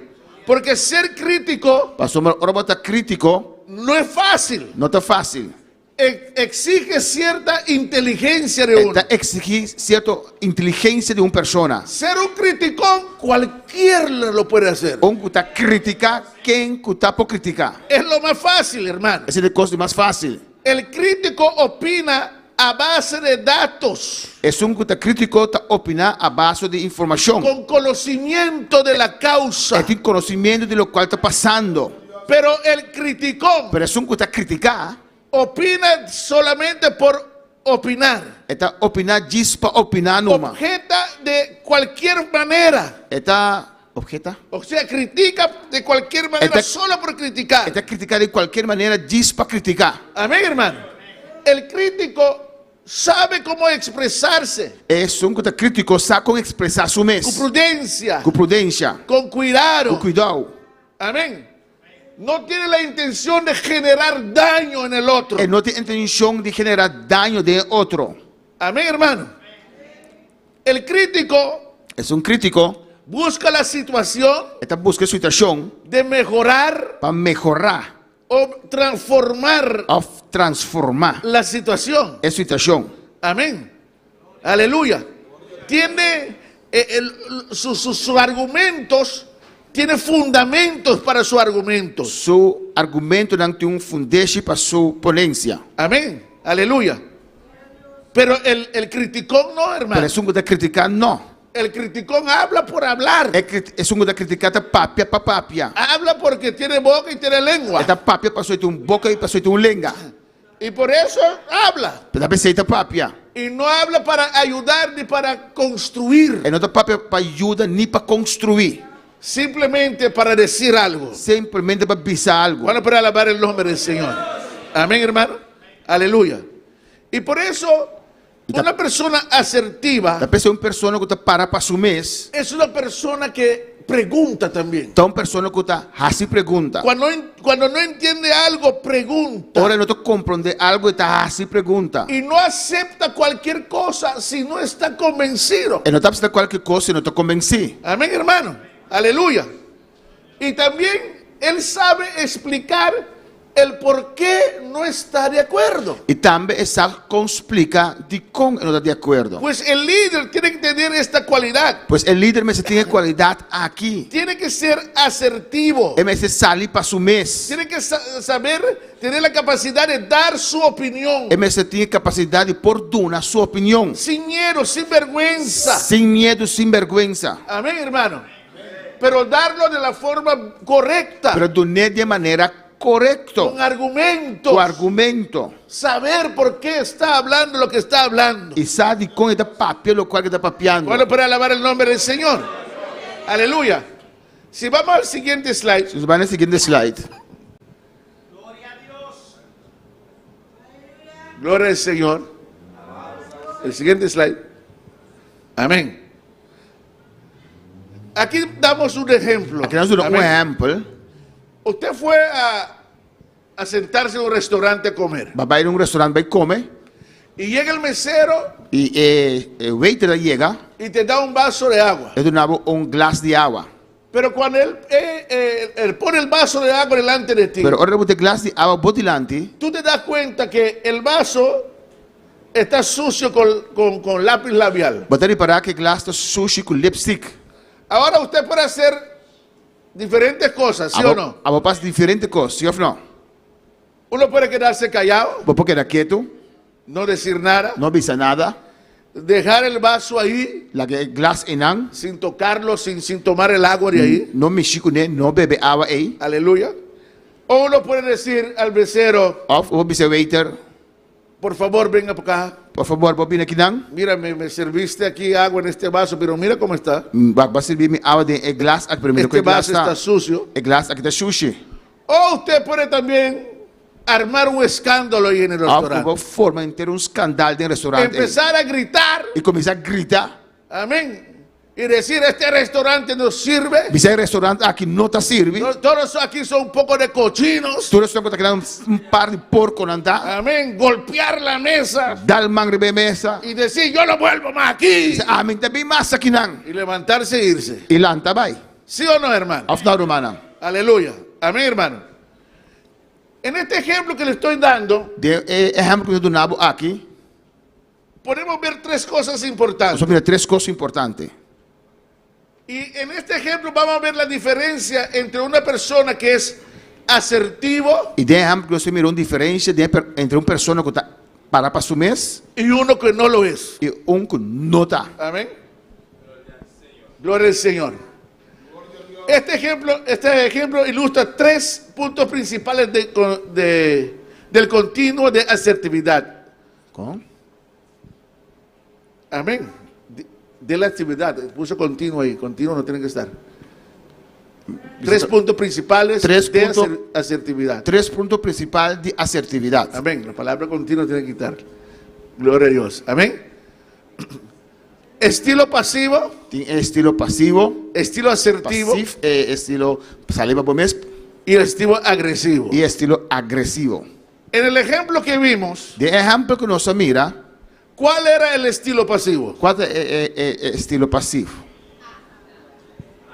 Porque ser crítico Pastor, tá crítico no es fácil. não tá fácil. Exige cierta inteligencia de uno. Está exigir certa inteligência de uma persona. Ser un criticón, cualquiera lo puede hacer. Que está criticar quem que está por criticar. Es lo más fácil, hermano. Essa é a coisa mais fácil. El crítico opina a base de datos, É que está crítico está opinar a base de informação. con conocimiento de la causa. Tem conhecimento de lo qual está passando. Pero el criticón Pero que está criticar opina solamente por opinar. está opinar diz para opinar numa. Objeta de cualquier manera. Está objeta. O sea, critica de cualquier manera solo por criticar. Está criticar de qualquer maneira diz para criticar. Amén, hermano. El crítico sabe cómo expresarse. Es un crítico, sabe cómo expresar su mes. Con prudencia. Con prudencia. Con cuidado. Con cuidado. Amén. No tiene la intención de generar daño en el otro. Él no tiene intención de generar daño de otro. Amén, hermano. El crítico es un crítico. Busca la situación. Esta busca situación. De mejorar. Para mejorar. O transformar. La situación. Es situación. Amén. Aleluya. Tiene sus argumentos. Tiene fundamentos para su argumento. Su argumento tiene un fundamento para su ponencia. Amén. Aleluya. Pero el criticón no, hermano. Pero es un de criticar, no. El criticón habla por hablar. Es un de criticar papia para papia. Habla porque tiene boca y tiene lengua. Esta papia pasó de un boca y pasó de un lengua. Y por eso habla. Pero esta papia. Y no habla para ayudar ni para construir. No está papia para ayudar ni para construir. Simplemente para decir algo. Simplemente para pisar algo. Bueno, para alabar el nombre del Señor. Amén, hermano. Aleluya. Y por eso, una persona asertiva. La persona que para su mes. Es una persona que pregunta también. Una persona que hace pregunta. Cuando no entiende algo, pregunta. Ahora no te comprende algo y hace pregunta. Y no acepta cualquier cosa si no está convencido. No te acepta cualquier cosa si no te convencí. Amén, hermano. Aleluya. Y también él sabe explicar el por qué no está de acuerdo. Y también sabe explicar de cómo no está de acuerdo. Pues el líder tiene que tener esta cualidad. Pues el líder me tiene cualidad aquí. Tiene que ser asertivo. Él me sale para su mes. Tiene que saber, tener la capacidad de dar su opinión. Él me tiene capacidad de por dar su opinión. Sin miedo, sin vergüenza. Sin miedo, sin vergüenza. Amén, hermano. Pero darlo de la forma correcta. Pero de manera correcta. Con argumentos. Con argumento. Saber por qué está hablando lo que está hablando. Y sabe con esta papia lo cual está papiando. Bueno, para alabar el nombre del Señor. Aleluya. Si vamos al siguiente slide. Si van al siguiente slide. Gloria a Dios. Gloria al Señor. El siguiente slide. Amén. Aquí damos un ejemplo. Aquí damos un ejemplo. Usted fue a sentarse en un restaurante a comer. Va a ir a un restaurante, va a comer. Y llega el mesero. Y el waiter llega. Y te da un vaso de agua. Le da un glass de agua. Pero cuando él pone el vaso de agua delante de ti. Pero ahora el glass de agua por delante. Tú te das cuenta que el vaso está sucio con lápiz labial. Va a reparar que el glass está sucio con lipstick. Ahora usted puede hacer diferentes cosas, ¿sí o no? A vos diferentes cosas, ¿sí o no? Uno puede quedarse callado. Vos puedes quedar quieto. No decir nada. No avisar nada. Dejar el vaso ahí. El glass enan. Sin tocarlo, sin tomar el agua de ahí. No mexer con él, no bebe agua ahí. Aleluya. O uno puede decir al mesero. O dice waiter. Por favor, venga para acá. Por favor, vos viene aquí, Dan. Mira, me serviste aquí agua en este vaso, pero mira cómo está. Va a servirme agua de el glass. Este vaso está sucio. El glass aquí está sucio. O usted puede también armar un escándalo ahí en el restaurante. Forma entera un escándalo en el restaurante. Empezar a gritar. Y comenzar a gritar. Amén. Y decir, este restaurante no sirve. Dice el restaurante aquí no te sirve. Todos aquí son un poco de cochinos. Todos están quedando un par de porco andar. Amén. Golpear la mesa. Dar mangre de mesa. Y decir, yo no vuelvo más aquí. Dice, amén, te vi más aquí, nan. Y levantarse e irse. Y lanta, bye. ¿Sí o no, hermano? Afna romana. Aleluya. Amén, hermano. En este ejemplo que le estoy dando. De ejemplo que yo doy aquí. Podemos ver tres cosas importantes. Vamos a ver tres cosas importantes. Y en este ejemplo vamos a ver la diferencia entre una persona que es asertivo. Y de ejemplo se mira una diferencia entre una persona que está para su mes. Y uno que no lo es. Y un que no está. Amén. Gloria al Señor. Este ejemplo ilustra tres puntos principales del continuo de asertividad. ¿Cómo? Amén. De la actividad, puso continuo ahí, continuo no tiene que estar. Tres puntos principales de asertividad. Tres puntos principales de asertividad. Amén, la palabra continuo tiene que quitar. Gloria a Dios. Amén. Estilo pasivo, Tem estilo passivo, estilo asertivo passivo, estilo saliva por mês y el estilo agresivo. e estilo agressivo. En el ejemplo que vimos, De exemplo que nós mira, ¿cuál era el estilo pasivo? qual é estilo passivo?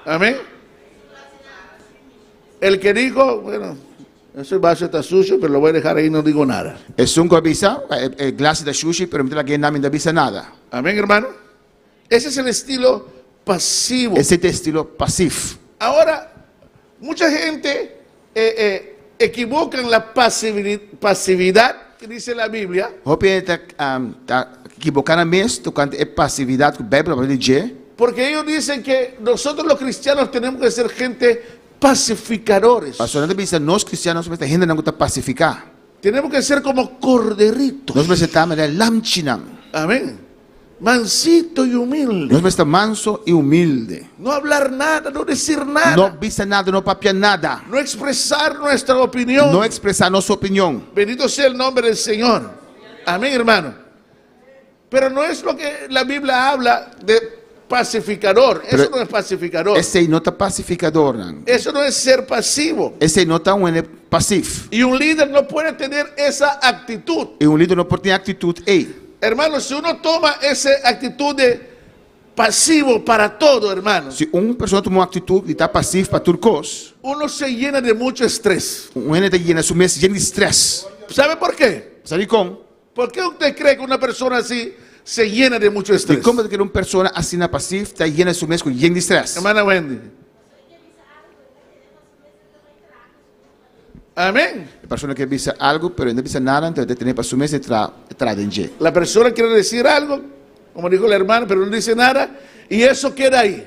Amén. El que dijo, bueno, ese vaso está sucio, pero lo voy a dejar ahí, no digo nada. É um que avisa, é glace da sushi, pero não tem nada, não avisa nada. Amén, hermano. Ese es el estilo pasivo. Esse é o estilo passivo. Ahora, mucha gente equivocan la pasividad que dice la Biblia, Hoop je está equivocando mesmo quando é passividade que a Bíblia vai dizer? porque ellos dicen que nosotros los cristianos tenemos que ser gente pacificadores. Pastor, não avisa nós cristianos, mas a gente não está pacificar. Tenemos que ser como corderitos. Nós precisamos de lamchinam. Amén. Mansito y humilde. Nós precisamos manso e humilde. No hablar nada, no decir nada. Não avisa nada, não papia nada. No expresar nuestra opinión. Não expressar nossa opinião. Bendito sea el nombre del Señor. Amén, hermano. Pero no es lo que la Biblia habla de pacificador. Eso no es pacificador. Esse aí não está pacificador. Não. Eso no es ser pasivo. Esse aí não está passivo. Y un líder no puede tener esa actitud. E líder não pode ter atitude. Ei, Hermano, si uno toma esa actitud de pasivo para todo, hermano, se pessoa toma uma atitude e está passivo para tudo coisa, uno se llena de mucho estrés. gente está llena su mês lleno de estresse. ¿Sabe por qué? Sabe como? ¿Por qué usted cree que una persona así se llena de mucho E estrés? como que uma pessoa assim na passiva está llena su mês com lleno de estresse? Hermana Wendy. Amén. A pessoa que avisa algo, pero não avisa nada, então tem para su mês e traz em La persona quiere decir algo, como dijo el hermano, pero no dice nada, y eso queda ahí.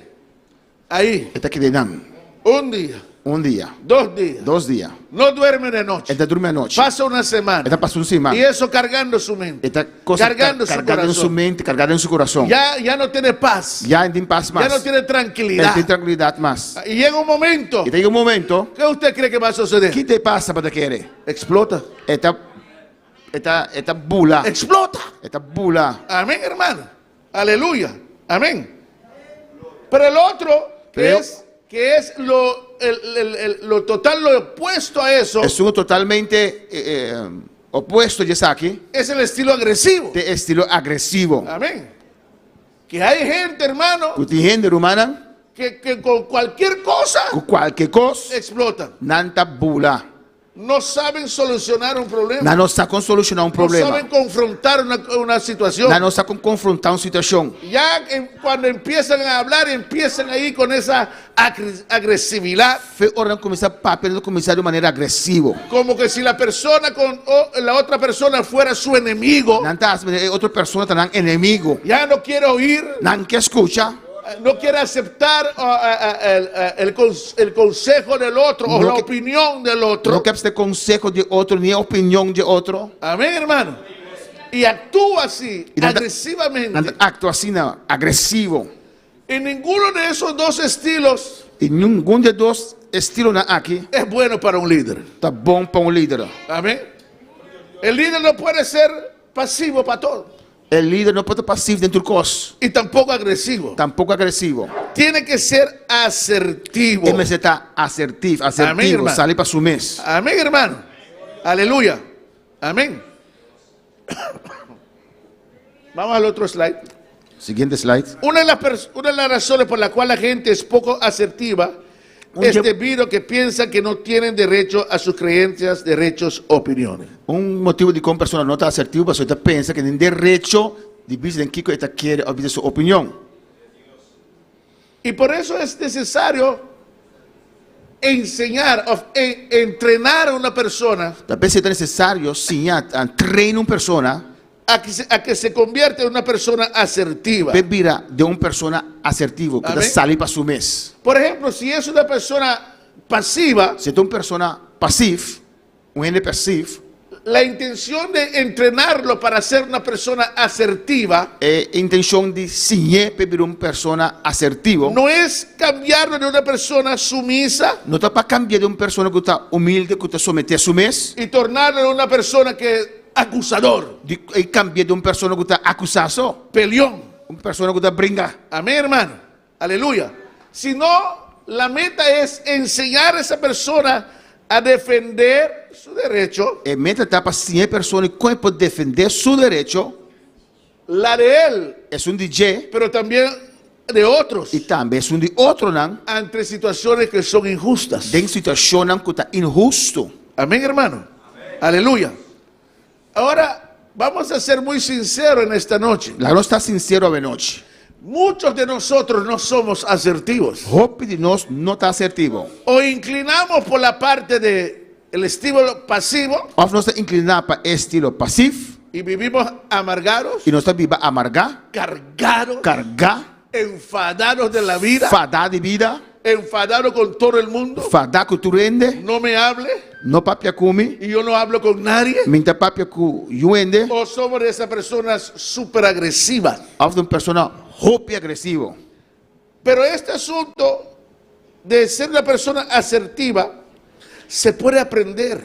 Ahí. Está aqui não. Un día, Dia, 2 días. 2 dias. No duerme de noche. Está dorme à noite. Pasa una semana. Está passando semana. Y eso cargando su mente. Está Cargando su carregando em corazón. sua mente, carregando em seu coração. Ya no tiene paz. Já não tem paz Ya mais. no tiene Não tranquilidad. tem tranquilidade mais. Y llega un momento. E tem momento, ¿Qué usted cree que va a suceder? que te passa para querer? Explota. Está bula. Explota. Está bula. Amén, hermano. Aleluya. Amén. Pero el otro, que es lo total, lo opuesto a eso, É um totalmente oposto de aqui. es el estilo agresivo. De estilo agressivo. Amén. Que hay gente, hermano, Que tem gente humana, que con cualquier cosa com qualquer coisa, explotan. não está bula. No saben solucionar un problema. Não sabe solucionar um No problema. saben confrontar una situación. Não sabe confrontar uma situação. Ya cuando empiezan a hablar, empiezan ahí con esa agresividad. Ahora começar a papel, começar de maneira agressiva. Como que si la persona la otra persona fuera su enemigo. Não está outra pessoa está inimigo. Ya no quiere oír, Não quer escuchar. no quiere aceptar el consejo del otro o No la que- opinión del otro. Não quer ter conselho de outro, nem a opinião de outro. Amén, hermano. Y actúa así, Y nada- agresivamente. Não actua assim, não, agressivo. Y ninguno de esos dos estilos E nenhum de dois estilos aqui es bueno para un líder. está bom para líder. Amén. El líder no puede ser pasivo para todo O líder não pode ser passivo dentro do coisa, y tampoco agresivo. tampouco agressivo. Tiene que ser asertivo. Ele está assertivo, Amém, irmão. sale para su mês. Amén, hermano. Aleluya. Amén. Vamos al otro slide. Seguinte slide. Una de las razones por la cual la gente es poco asertiva es debido a que piensan que no tienen derecho a sus creencias, derechos, opiniones. Motivo de como pessoa não está assertiva, a pessoa pensa que tem direito de dizer em que ela quer ouvir sua opinião. Y por eso es necesario enseñar, entrenar a una persona Talvez seja necessário, sim, treinar uma pessoa a que se convierta en una persona asertiva. para virar de uma pessoa assertiva, que Amém. sale para su mês. Por ejemplo, si es una persona pasiva, Se é uma pessoa passiva, gente passivo, la intención de entrenarlo para ser una persona asertiva é a intenção de sim para virar uma pessoa assertiva. no es cambiarlo de una persona sumisa Não está para cambiar de uma pessoa que está humilde, que está sometida a su mês, y tornarlo en una persona que acusador, E cambia de uma pessoa que está acusado, peleón. uma pessoa que está brinca. Amén, hermano. Aleluya. Si no, la meta es enseñar a esa persona a defender su derecho, E mentre está para a pessoa que pode defender seu direito, la de él, é um DJ pero también de otros, e também é de outro não, ante situaciones que son injustas. tem situação que está injusto. Amén, hermano. Aleluya. Ahora, vamos a ser muy sinceros en esta noche. Lá não está sincero a noite. Muchos de nosotros no somos asertivos. Roupa de nós não está assertivo. O inclinamos por la parte de el estilo pasivo Ou nós está inclinado para estilo passivo y vivimos amargados, e nós está viva amargar, cargados, cargar, enfadados de la vida, fadar de vida, enfadados con todo el mundo. fadar que tu rende, No me hable não papia come, y yo no hablo con nadie. minta papia que rende, O somos de esas personas súper agresivas. ou uma pessoa roupa e agressivo. Pero este asunto de ser una persona asertiva se puede aprender.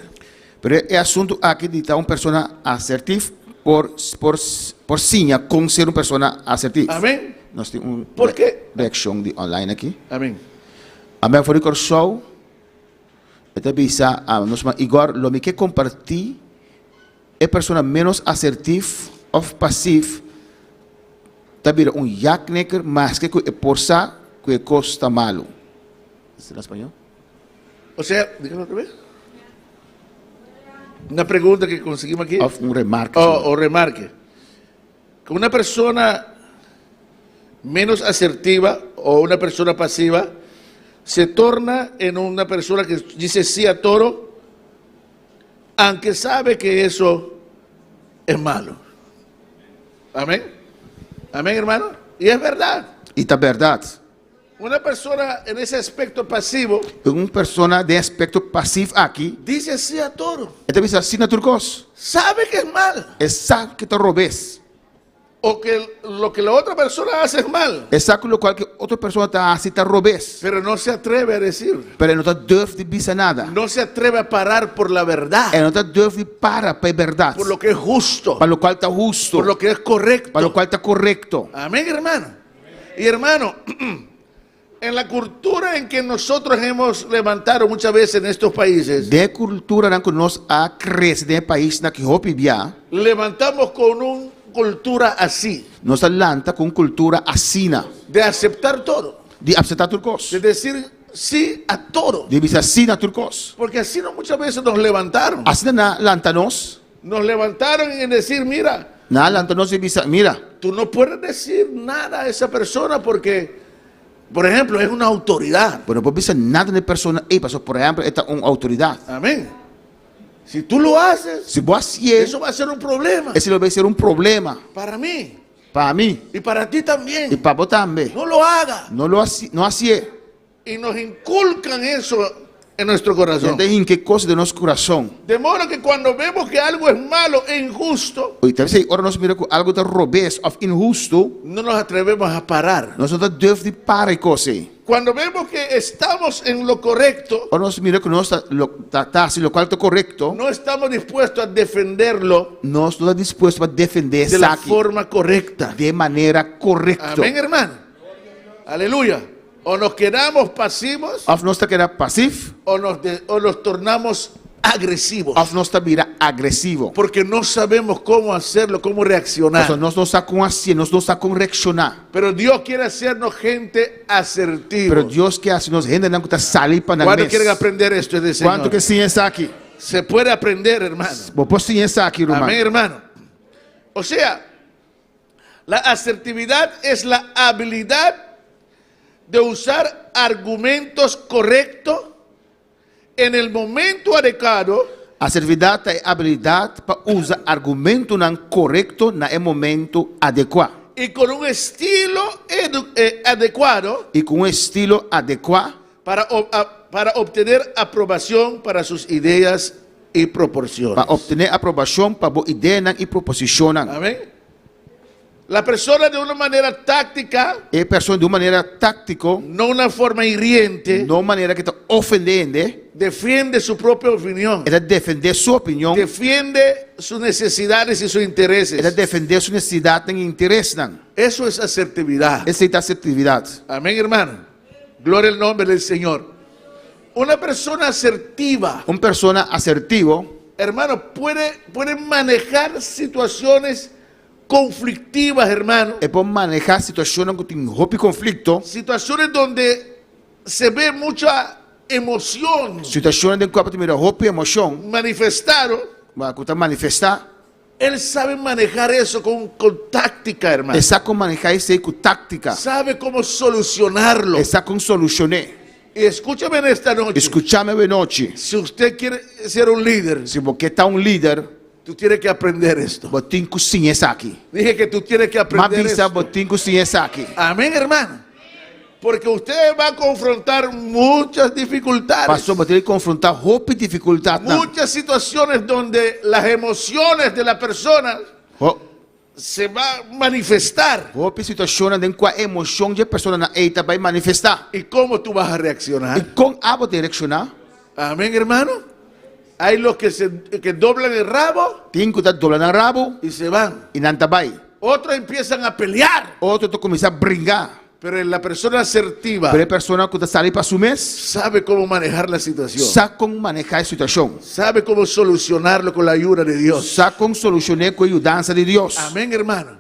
Pero é assunto aqui de estar uma pessoa assertiva por sinha com ser uma pessoa assertiva. Amén. Nós temos uma ¿Por qué? reação de online aqui. Amén. Amém, foi o show. Então, bisa, nós Igor, lo que compartilhar é pessoa menos assertiva ou passiva. Também jacknecker, mas que é força que custa malo. ¿Es en español? O sea, dígalo otra vez. Una pregunta que conseguimos aquí. Ou remarque. O remarque. Que una persona menos asertiva o una persona pasiva se torna en una persona que dice sí a todo, aunque sabe que eso es malo. Amén. Amén, hermano. Y es verdad. E tá verdade. Una persona en ese aspecto pasivo Uma pessoa de aspecto passivo aqui, dice sí a todo. então bisa, assim na turcos. Sabe que es mal. É sabe que te robes. O que lo que la otra persona hace es mal. É sabe o qual que outra pessoa está assim, te robes. Pero no se atreve a decir. Pero não te deve de bisa nada. No se atreve a parar por la verdad. É não te deve de para a verdade. Por lo que es justo. Para o qual está justo. Por lo que es correcto. Para o qual está correto. Amén, hermano. Y hermano, en la cultura en que nosotros hemos levantado muchas veces en estos países, De cultura que nós a cresce no país na que hopi via, levantamos con una cultura así, nós lanta com cultura assina. de aceptar todo, De aceitar turcos. de decir sí a todo. De bisa assina turcos. Porque así no muchas veces nos levantaron. Assina na lanta nós. Nos levantaron en decir, mira, Na lanta nós de bisa, mira, tú no puedes decir nada a esa persona porque, por ejemplo, es una autoridad. pero não bisa nada de pessoa, ei, pastor, por exemplo, esta uma autoridade. Amén. Si tú lo haces, Se você é, eso va a ser un problema esse vai ser um problema para mí para mim y para ti e también. para você também. No lo haga. Não lo não assim. Y nos inculcan eso en nuestro corazón. Tem que coisa de nosso coração. De modo que cuando vemos que algo es malo e injusto, E talvez ora nós mira que algo de robes ou injusto, no nos atrevemos a parar. nós não devemos de parar coisa. Cuando vemos que estamos en lo correcto, Ora nós mira que nós está assim, o qual está correto, no estamos dispuestos a defenderlo nós não estamos dispostos para defender de isso la aqui forma correcta. de maneira correta. Amén, hermano. Aleluya. O nos quedamos pasivos Ou nós está querendo passivo, o nos tornamos agresivos. ou nós está vira agressivo. Porque no sabemos cómo hacerlo, cómo reaccionar. Nós não está com assim, nós não está com reaccionar. Pero Dios quiere hacernos gente asertiva. Pero Deus quer assim, nós ainda não está salir para ¿Cuántos nós. quieren aprender esto de Señor? Quanto que sim está aqui? Se puede aprender, hermano. Vou pôr sim está aqui, irmão. Amén, hermano. O sea, la asertividad es la habilidad de usar argumentos correctos en el momento adecuado Assertividade é a habilidade para usar argumento não correto no momento adequado y con un estilo adecuado e com um estilo adequado para obtener aprobación para sus ideas y proporciones. para obter aprovação para boa ideia e proposição. Amén. La persona de una manera táctica, é pessoa de uma maneira tático, no una forma hiriente, não maneira que está ofendendo, defiende su propia opinión, é defender sua opinião, defiende sus necesidades y sus é intereses. defender sua necessidade e interesse. Eso es asertividad. Essa é a assertividade. Amén, hermano. Gloria al nombre del Señor. Una persona asertiva, Uma pessoa assertiva, hermano, puede manejar situaciones conflictivas, hermano. pode manejar situações que tem roupa e conflito, Situaciones donde se ve mucha emoción situações em que a primeira roupa e emoção, manifestado. que está manifestar, Él sabe manejar eso con táctica, hermano. está com manejar isso aí com tática, Sabe cómo solucionarlo. está com solucionar. Y escúchame en esta noche. Escúchame de noite. Si usted quiere ser un líder, Se você está líder, tú tienes que aprender esto. você tem que cozinhar isso aqui. Dije que tú tienes que Mas aprender bisa, esto. você tem que cozinhar isso aqui. Amén, hermano. Porque usted va a confrontar muchas dificultades. Pastor, você tem que confrontar roupa e dificuldade. Muchas situaciones donde las emociones de la persona se va a manifestar. Roupa e situações em que a emoção de pessoa na eita vai manifestar. ¿Y cómo tú vas a E reaccionar? com a direcionar, Amén, hermano. Hay los que doblan el rabo tem que estar dobrando o rabo y se van. e não vai. Otros empiezan a pelear. Outro tu começa a brincar. Pero la persona asertiva Pero a pessoa que está ali para su mês, sabe cómo manejar la situación. sabe como manejar a situação. Sabe cómo solucionarlo con la ayuda de Dios. Sabe como solucionar com a ajuda de Deus. Amén, hermano.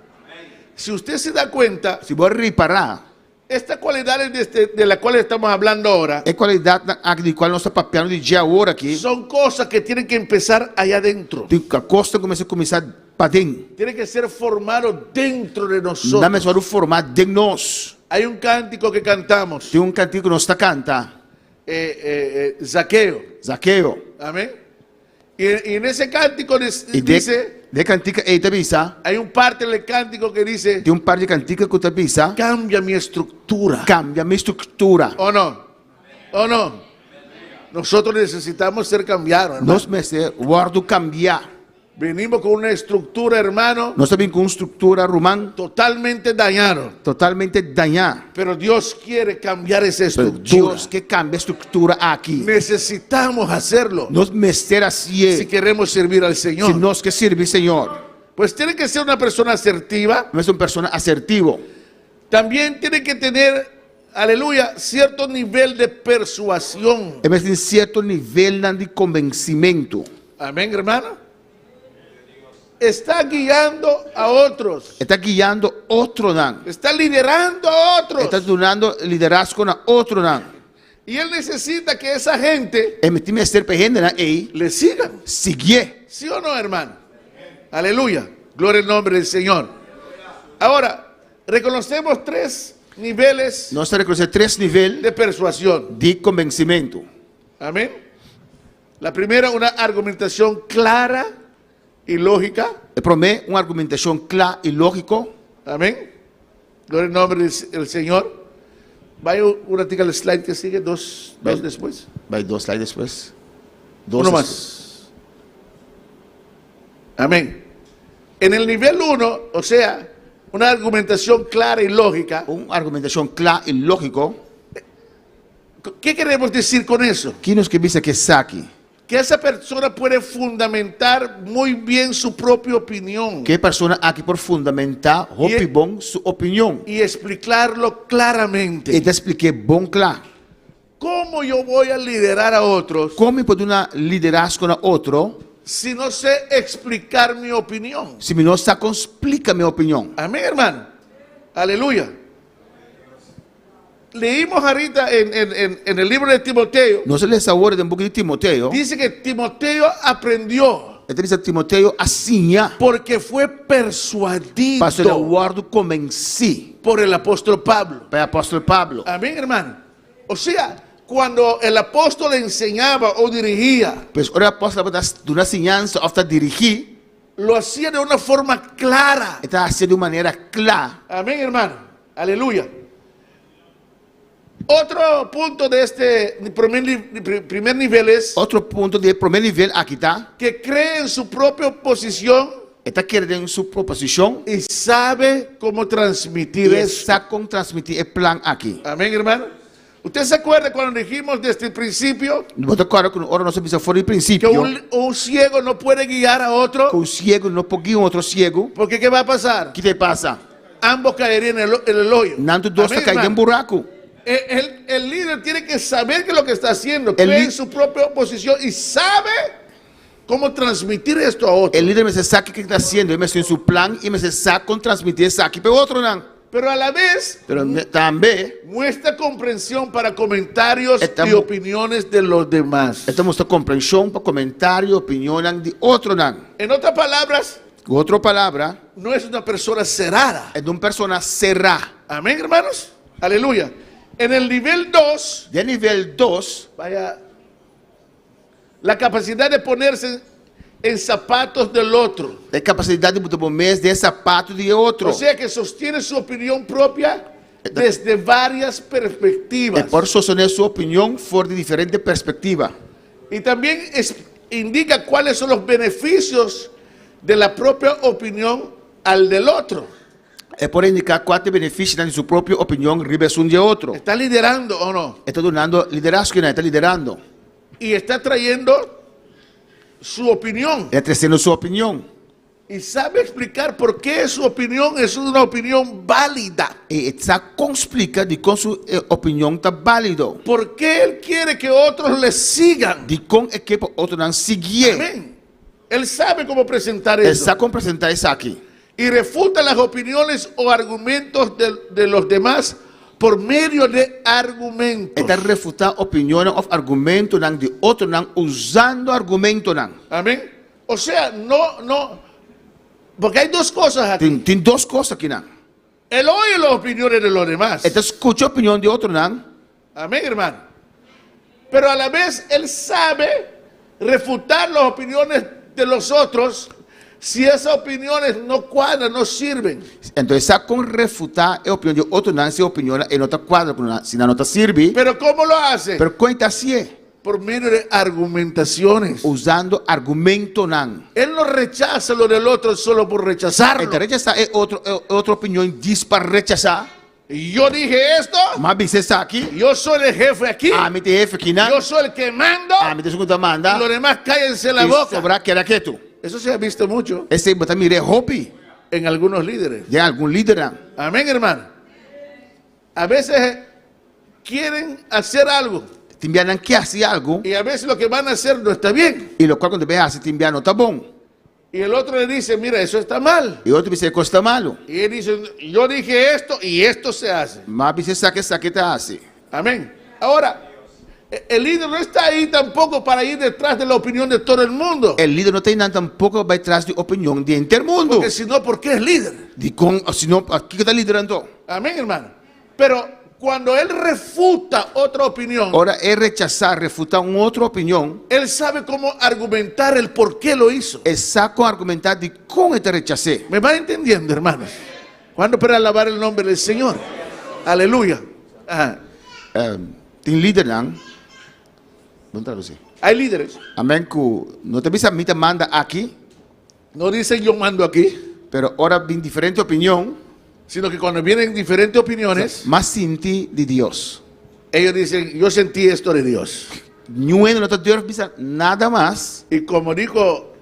Si usted se da cuenta, Se você reparar, estas cualidades de las cuales estamos hablando ahora é qualidade de qual nós estamos papelando de dia agora aqui. son cosas que tienen que empezar allá adentro. Tem que a costa começar para dentro. Tienen que ser formados dentro de Não nosotros. é mesmo formar de nós. Hay un cántico que cantamos, Tem cantigo que nós está canta. Zaqueo. Zaqueu. Amén. Y en ese cántico E dice, de cantica eita bisa. hay un parte del cántico que dice, Tem par de cantica que está bisa. cambia mi estructura. Cambia minha estrutura. ¿O no? ¿O no? Nosotros necesitamos ser cambiados, hermano. Nós meses guardo cambiar. Venimos con una estructura, hermano, Nós também com estrutura romana totalmente dañada. totalmente dañada. Pero Dios quiere cambiar esa Pero estructura. Deus que cambia a estrutura aqui. Necesitamos hacerlo Nós meses assim. si queremos servir al Se Señor. nós que servir Senhor. Pues tiene que ser una persona asertiva. Mas uma pessoa assertivo. También tiene que tener, aleluya, cierto nivel de persuasión. É mesmo em certo nível de convencimento. Amén, hermano. Está guiando a otros. Está guiando outro não. Está liderando a otros. Está dando liderazgo na outro não. Y él necesita que esa gente É mesmo ser pegando na ei. le sigan. Seguir. ¿Sí o no, hermano? Aleluya. Gloria al nombre del Señor. Ahora, reconocemos tres niveles Nós reconhecemos três níveis de persuasión. de convencimento. Amén. La primera, una argumentación clara y lógica. Promete uma argumentação clara e lógica. Amén. Gloria al nombre del Señor. Vaya un ratito al slide que sigue, dos después. Vai 2 slides depois. Uno más. Amén. En el nivel 1, o sea, una argumentación clara y lógica. Uma argumentação clara e lógica. ¿Qué queremos decir con eso? Que nos que visa que saque. Que esa persona puede fundamentar muy bien su propia opinión Que pessoa aqui por fundamentar roupa bom sua opinião. y explicarlo claramente. E te expliquei bom claro. ¿Cómo yo voy a liderar a otros Como pode uma liderazgo na outro? si no sé explicar mi opinión? Se me não sabe, explica minha opinião. Amén, hermano. Aleluya. Leímos ahorita en el libro de Timoteo. Nós lemos agora de pouco de Timoteo. Dice que Timoteo aprendió Ele diz a Timoteo assim, porque fue persuadido para ser guardo convenci por el apóstol Pablo. para o apóstolo Pablo. Amén, hermano. O sea, cuando el apóstol enseñaba o dirigía, Pois ora apóstolo da uma ensinança ou dirigir, lo hacía de una forma clara. está assim de maneira clara. Amén, hermano. Aleluya. Otro punto de este primer nivel es Outro ponto de primeiro nível aqui tá, que cree en su propia posición Está quiere en su proposición y sabe cómo transmitir y eso. está con transmitir el plan aquí. Amén, hermano. ¿Usted se acuerda cuando dijimos desde el principio ¿No te acuerdas que ahora no se empieza por el que principio? un ciego no puede guiar a otro? Que un ciego no puede guiar a otro ciego. Porque ¿qué va a pasar? ¿Qué te pasa? Ambos caerían en el hoyo. Nanto dos Amén, está cayendo en hermano. buraco. El líder tiene que saber qué es lo que está haciendo, El cree li- en su propia posición y sabe cómo transmitir esto a otro. El líder me dice, saque qué está haciendo. Él me dice en su plan y me dice, saca con transmitir ese aquí. Pero otro no. Pero a la vez Pero también muestra comprensión para comentarios y Estamos- opiniones de los demás. estamos esta comprensión para comentario, opinión de otro no. En otras palabras, Otra palabra no es una persona cerrada. es de una persona cerrada. Amén, hermanos. Aleluya. En el nivel 2, De nivel 2, vaya, la capacidad de ponerse en zapatos del otro. la capacidad de poner de zapato de otro. O sea que sostiene su opinión propia desde varias perspectivas. Por sostener su opinión por de diferente perspectiva. Y también indica cuáles son los beneficios de la propia opinión al del otro. Por indicar cuántos beneficios de su propia opinión un de otro. ¿Está liderando o no? Está donando liderazgo, está liderando. Y está trayendo su opinión. Está trayendo su opinión. Y sabe explicar por qué su opinión es una opinión válida. Y está explica de con su opinión está válido. ¿Por qué él quiere que otros le sigan? De con que otro no sigue. Amén. Él sabe cómo presentar eso. Está con presentar eso aquí. Y refuta las opiniones o argumentos de los demás por medio de argumentos. Está refutar opiniones o argumentos de otro usando argumentos. Amén. O sea, no. Porque hay dos cosas aquí. Tiene dos cosas aquí. Él oye las opiniones de los demás. Está escucha opinión de otro. Amén, hermano. Pero a la vez él sabe refutar las opiniones de los otros si esas opiniones no cuadran, no sirven. Entonces está con refutar la opinión de otro. Si opinión no está cuadra, si no te sirve. Pero ¿cómo lo hace? Pero cuenta así. Por medio de argumentaciones. Usando argumentos. Él no rechaza lo del otro solo por rechazarlo. Entonces rechazar otra opinión dice para rechazar. Y yo dije esto. Más dice aquí. Yo soy el jefe aquí. A mí te jefe aquí. Yo soy el que mando. A mí te segunda manda. Y los demás cállense la Y boca. sobra que era que tú. Eso se ha visto mucho Ese botar mire hobby en algunos líderes. de algún líder. Amén, hermano. A veces quieren hacer algo Te envían que hace algo y a veces lo que van a hacer no está bien. y lo cual cuando ves así te envían no está bon. Y el otro le dice, mira, eso está mal. Y otro dice que está malo. Y él dice, yo dije esto y esto se hace. Más dice saque te hace. Amén. Ahora, el líder no está ahí tampoco para ir detrás de la opinión de todo el mundo. El líder no tiene tampoco va detrás de opinión de intermundo. Porque si no, ¿por qué es líder? De con si no aquí que está liderando. Amén, hermano. Pero cuando él refuta otra opinión, Ahora es rechazar, refutar una otra opinión. él sabe cómo argumentar el por qué lo hizo. Es saco argumentar de cómo te rechacé. ¿Me van entendiendo, hermanos? ¿Cuándo para alabar el nombre del Señor? Aleluya. Ajá. Tin líder ¿dónde traduce? Hay líderes. Amén. No te visa a mí te manda aquí, No dicen yo mando aquí, pero ahora bien diferente opinión, sino que cuando vienen diferentes opiniones, más sin ti de Dios. ellos dicen, yo sentí esto de Dios. No te Dios visa nada más. Y como dijo,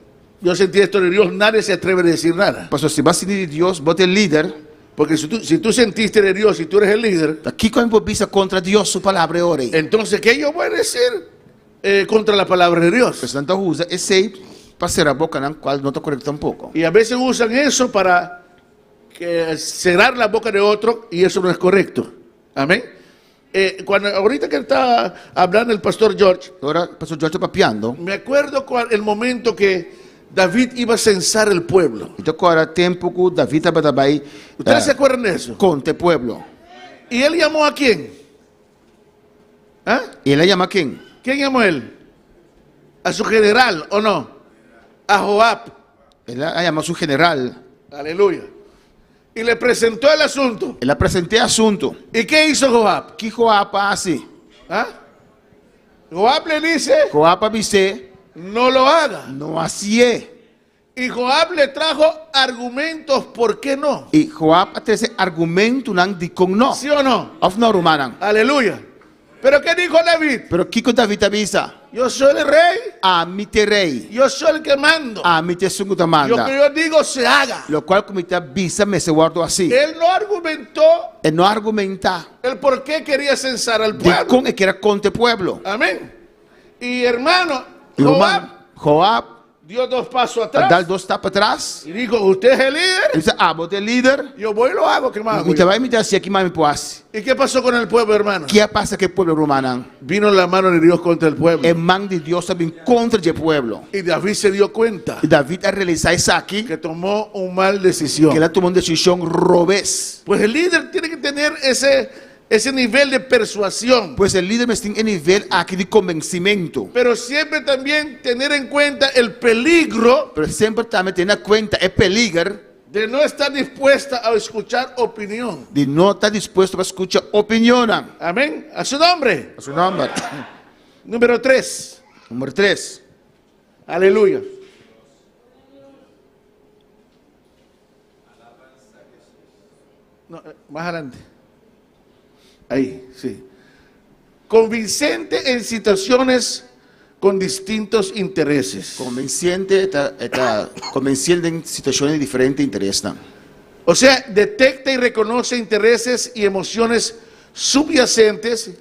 yo sentí esto de Dios, nadie se atreve a decir nada. Pues si vas a sentir de Dios, vos eres líder. Porque si tú sentiste de Dios y tú eres el líder, Aquí cuando visa contra Dios su palabra ore. entonces, ¿qué yo voy a decir contra la palabra de Dios? Pues tanto usa ese para cerrar la boca, cual no te correcto tampoco. Y a veces usan eso para cerrar la boca de otro y eso no es correcto. Amén. Ahorita que está hablando el pastor George, Ahora, pastor George está papiando. me acuerdo el momento que David iba a censar el pueblo. Então agora tempo que David estava aí. ¿Ustedes se acuerdan de eso? Conte pueblo. ¿Y él llamó a quién? ¿Ah? E ele llama quem? ¿Quién llamó él? ¿A su general o no? A Joab. Ele llama su general. Aleluya. Y le presentó el asunto. Ele apresentou assunto. ¿Y qué hizo Joab? Que Joab assim? ¿Ah? Joab le dice, Joab avise, no lo haga. não assim é. Y Joab le trajo argumentos, ¿por qué no? Y Joab trae argumento nang di kung no. ¿Sí o no? Of no rumanang. Aleluya. Pero ¿qué dijo David? Pero Kiko David avisa, Yo soy el rey, a mi te rey, yo soy el que mando. a mi te sungo Lo que manda. yo digo se haga. Lo cual como te avisa me se guardo así. Él no argumentó E no argumenta el por qué quería censar al di pueblo. con e que era conte pueblo. Amén. Y hermano, Y Joab dio 2 pasos a atrás dar 2 tapas atrás. y dijo, usted es el líder, Dice, vos el líder. yo voy y lo hago, ¿qué más hago Y te yo? va a imitar si aquí mami puas. ¿Y qué pasó con el pueblo, hermano? ¿Qué pasa que el pueblo romano? Vino la mano de Dios contra el pueblo. El man de Dios también contra el pueblo. Y David se dio cuenta Y David a realizar eso aquí, que tomó una mal decisión. que él tomó una decisión robés. Pues el líder tiene que tener ese nivel de persuasión. Pues el líder me está en nivel aquí de convencimiento. Pero siempre también tener en cuenta el peligro Pero siempre también tener en cuenta el peligro de no estar dispuesta a escuchar opinión. de no estar dispuesto a escuchar opinión. A Amén. A su nombre. su nombre. Número 3. Número 3. Aleluya. No, más adelante. Ahí, sí. Convincente en situaciones con distintos intereses. Convenciente, convenciente en situaciones diferentes interesan. O sea, detecta y reconoce intereses y emociones subyacentes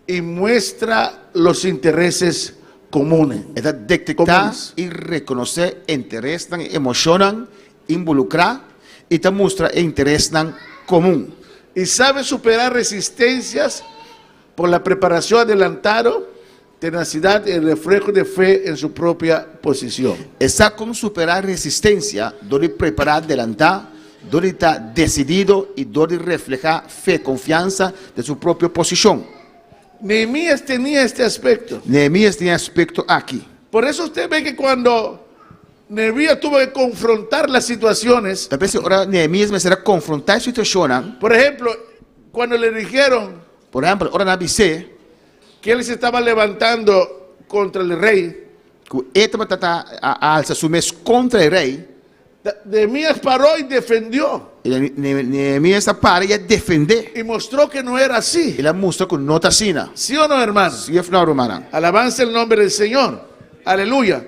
y muestra los intereses comunes. Está detectar Comunes. y reconocer interesan, emocionan, involucrar y te muestra interesan común. Y sabe superar resistencias por la preparación adelantada, tenacidad y el reflejo de fe en su propia posición. Está con superar resistencia, donde preparar adelantar, donde está decidido y donde refleja fe, confianza de su propia posición. Nehemías tenía este aspecto. Nehemías tiene aspecto aquí. Por eso usted ve que cuando Nehemías tuvo que confrontar las situaciones, Tal vez ahora Nehemías me será confrontar situaciones. por ejemplo, cuando le dijeron Por ejemplo, ahora Nabise, que él se estaba levantando contra el rey, que esta batata alza su mes contra el rey, Nehemías paró y defendió y Nehemías para y defender. y mostró que no era así. Y la muestra con nota sina. ¿Sí o no, hermano? Si es no romana. Alabanza el nombre del Señor. Aleluya.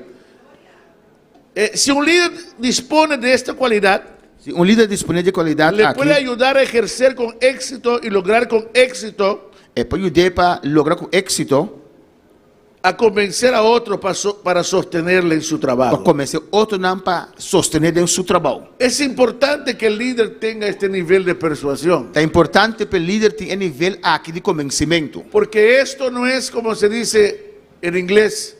Si un líder dispone de esta cualidad, Si un líder disponible de cualidad le aquí, puede ayudar a ejercer con éxito y lograr con éxito puede ayudar para lograr con éxito, a convencer a otros para sostenerle en su para trabajo. comenzar otro nam para sostener en su trabajo. Es importante que el líder tenga este nivel de persuasión, Es importante para el líder tener nivel aquí de convencimiento. porque esto no es, como se dice en inglés,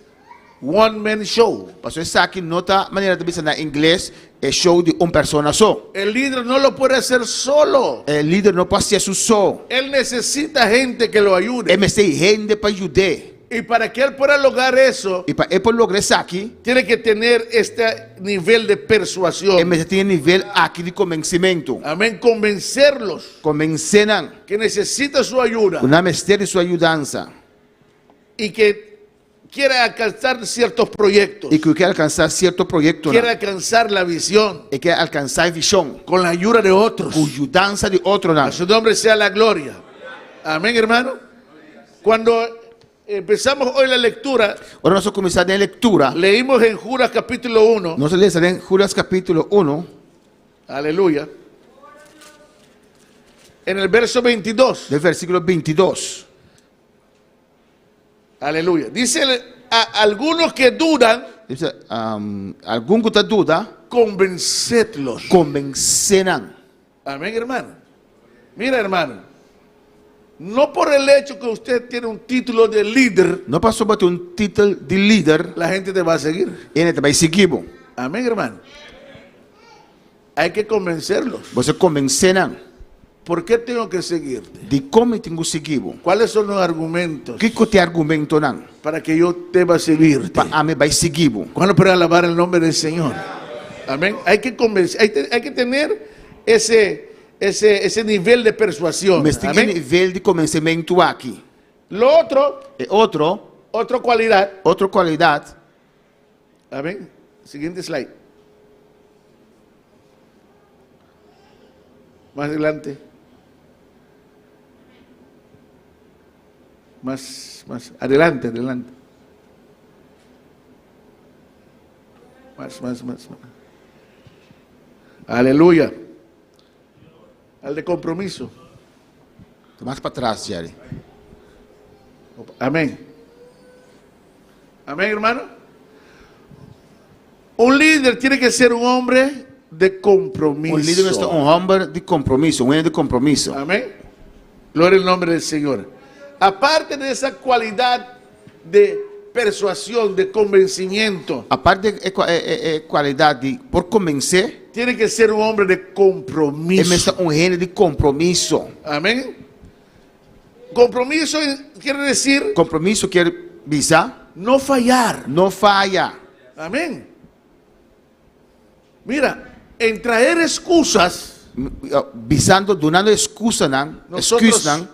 one man show. Pasó esa aquí nota manera de decir en inglés, es show de una persona solo. El líder no lo puede hacer solo. El líder no puede hacer su solo. Él necesita gente que lo ayude. Él necesita gente para ayudar. Y para que él pueda lograr eso, Y para él poder lograr eso aquí, tiene que tener este nivel de él persuasión. necesita tener nivel aquí de convencimiento. Amén. Convencerlos Convencenan que necesita su ayuda una misterio y su ayudanza. y que quiere alcanzar ciertos proyectos. Y que quiere alcanzar cierto proyecto. Quiere alcanzar la visión Y quiere alcanzar visión. con la ayuda de otros. Con ayudanza de otro. A su nombre sea la gloria. Amén, hermano. Cuando empezamos hoy la lectura, Ahora nosotros comenzamos en lectura. leímos en Judas capítulo 1. Nosotros leemos en Judas capítulo 1. Aleluya. En el verso 22. Del versículo 22. Aleluya. Dice a algunos que dudan, Dice, algún que está duda, convencedlos. convencerán. Amén, hermano. Mira, hermano. No por el hecho que usted tiene un título de líder, No pasó por un título de líder, la gente te va a seguir. y te va a seguir. Amén, hermano. Hay que convencerlos. Você convencerán. ¿Por qué tengo que seguirte? De cómo tengo seguido. ¿Cuáles son los argumentos ¿Qué te argumento nan? para que yo deba seguirte? Para a me vai seguir. ¿Cuándo para alabar el nombre del Señor? Amén. Hay que convencer, hay que tener ese nivel de persuasión. Mas tem Amén. nível de convencimento aqui. Lo otro, E outra otra cualidad. qualidade, Amén. Siguiente slide. Más adelante. Más adelante. Más. Aleluya. Al de compromiso. Más para atrás, Jerry. Amén. Amén, hermano. Un líder tiene que ser un hombre de compromiso. Un líder es un hombre de compromiso, un hombre de compromiso. Amén. Gloria al nombre del Señor. Aparte de esa cualidad de persuasión, de convencimiento, Aparte de cualidad de por convencer, tiene que ser un hombre de él compromiso. es un hombre de compromiso. Amén. Compromiso quiere decir Compromiso quiere visar, no fallar. no falla. Amén. Mira, en traer excusas, Visando, donando excusa,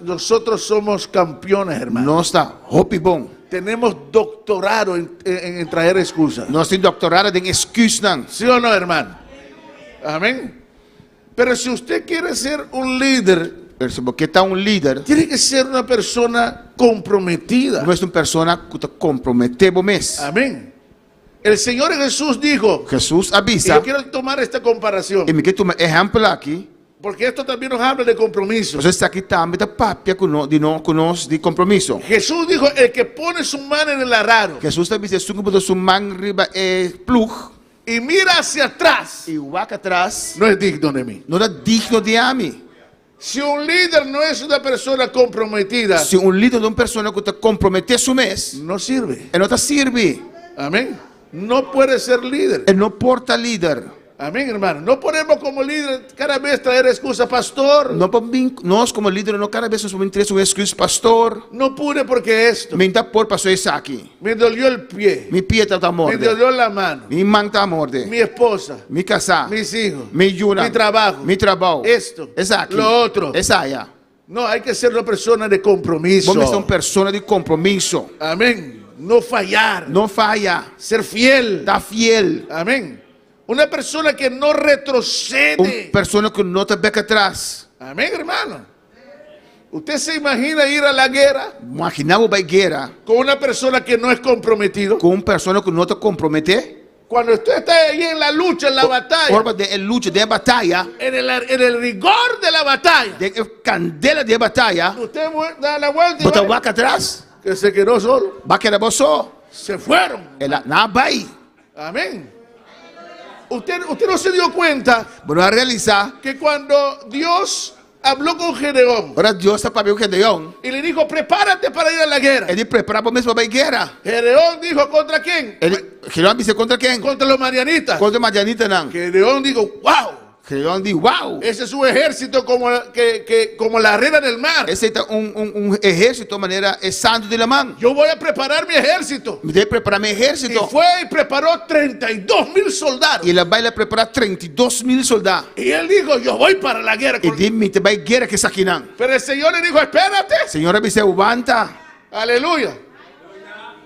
nosotros somos campeones, hermano. no está hopi bom. Tenemos doctorado en traer excusas. Nós temos doctorado em excusa. ¿Sí o no, hermano? Amén. Pero si usted quiere ser un líder, Porque está um líder, tiene que ser una persona comprometida. não é uma pessoa que está comprometida mesmo. Amén. El Señor Jesús dijo, Jesus y avisa, yo quiero tomar esta comparación, e me quer tomar exemplo aqui. porque esto también nos habla de compromiso. Você está aqui também da papia conosco de compromisso. Jesús dijo, el que pone su mano en el arado Jesus está dizendo, "Sunga botou sua mão riba plug y mira hacia atrás, e o atrás, no es digno de mí. não é digno de mim." Si un líder no es una persona comprometida, Se líder de uma pessoa que está comprometida su mês, no sirve. ele não está sirve. Amén. No puede ser líder. Ele não porta líder. Amén, hermano. No ponemos como líder cada vez traer excusa, pastor. Nós como líder não cada vez nos interessa um excuse, pastor. No pude porque esto. Me dá por passou isso aqui. Me dolió el pie. Mi pie está Me morde. dolió la mano. Mi mão está morde. Mi esposa. Mi casa. Mis hijos. Mi yuna. Mi trabajo. Mi trabalho. Esto. Essa aqui. Lo otro. Essa aí. No, hay que ser una persona de compromiso. Vamos ser uma pessoa de compromisso. Amén. No fallar. Não falha. Ser fiel. Está fiel. Amén. Una persona que no retrocede. Uma pessoa que não está beca atrás. Amén, hermano. ¿Usted se imagina ir a la guerra Imaginava a guerra con una persona que no es comprometido? com uma pessoa que não está comprometida. Cuando usted está ahí en la lucha, en la batalla, Forma de luta, de batalha, en el rigor de la batalla, de candela de batalha. usted da la vuelta y Bota va, vaca atrás. que se quedó solo. Vai querer você. Se fueron. Ela não vai. Amén. Usted no se dio cuenta Para realizar. que cuando Dios habló con Gedeón Ora Deus está para ver o Gedeão. y le dijo, prepárate para ir a la guerra. Ele preparava mesmo para a guerra. Gedeón dijo, ¿contra quién? Gedeão disse contra quem? Contra los marianitas. Contra Madianita não. Gedeón dijo, wow, Gedeão disse, uau. ese es un ejército como la arena del mar. Esse é exército de maneira santo de la mão. Yo voy a preparar mi ejército. Me deve preparar meu Y exército. fue y preparó 32,000 soldados. E ele vai preparar 32,000 soldados. Y él dijo, yo voy para la guerra. E disse, vai guerra que está aqui não. Pero el Señor le dijo, espérate. Senhora me disse, levanta. Aleluya.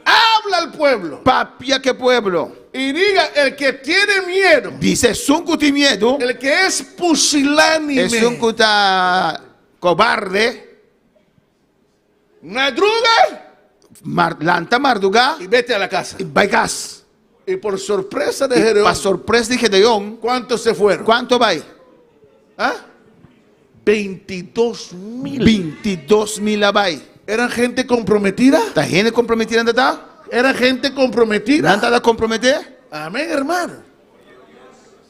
Habla al pueblo Papia que pueblo. y diga, el que tiene miedo, Dice, sunco de medo. el que es pusilánime, É sunco da cobarde. madruga Lanta marduga. y vete a la casa. E vai gas. Y por sorpresa de Para Gedeón, surpresa de Gedeão, ¿cuántos se fueron? quanto vai? ¿Ah? 22,000. 22,000 vai. ¿Eran gente comprometida? Tá gente comprometida ainda tá? ¿Era gente comprometida? Não tá comprometer? Amén, hermano.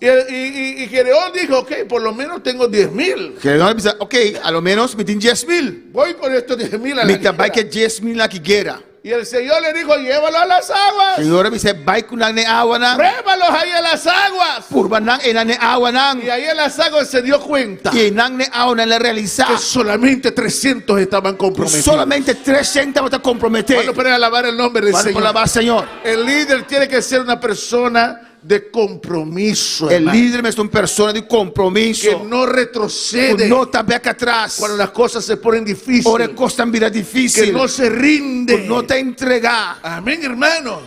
Y Gedeón dijo, ok, por lo menos tengo 10,000. Gedeão disse, ok, a lo menos me tem 10,000. Voy con estos 10,000 a la Me vai que guerra. 10,000 aqui guerra. Y el Señor le dijo, llévalo a las aguas. Senhora me disse, vai com na água não. Pruébalos ahí a las aguas. Purba não e na água não. Y ahí en las aguas se dio cuenta E não na água não realizar. que solamente 300 estaban comprometidos. Solamente 300 vai comprometer. Cuando para alabar el nombre del Vale por Señor. lavar, Senhor. El líder tiene que ser una persona de compromiso, El hermano, líder é uma pessoa de compromisso. que no retrocede Não está beca atrás. cuando las cosas se ponen difíciles, Ora costa vida que difícil. no se rinde. Não te entregar. Amén, hermano.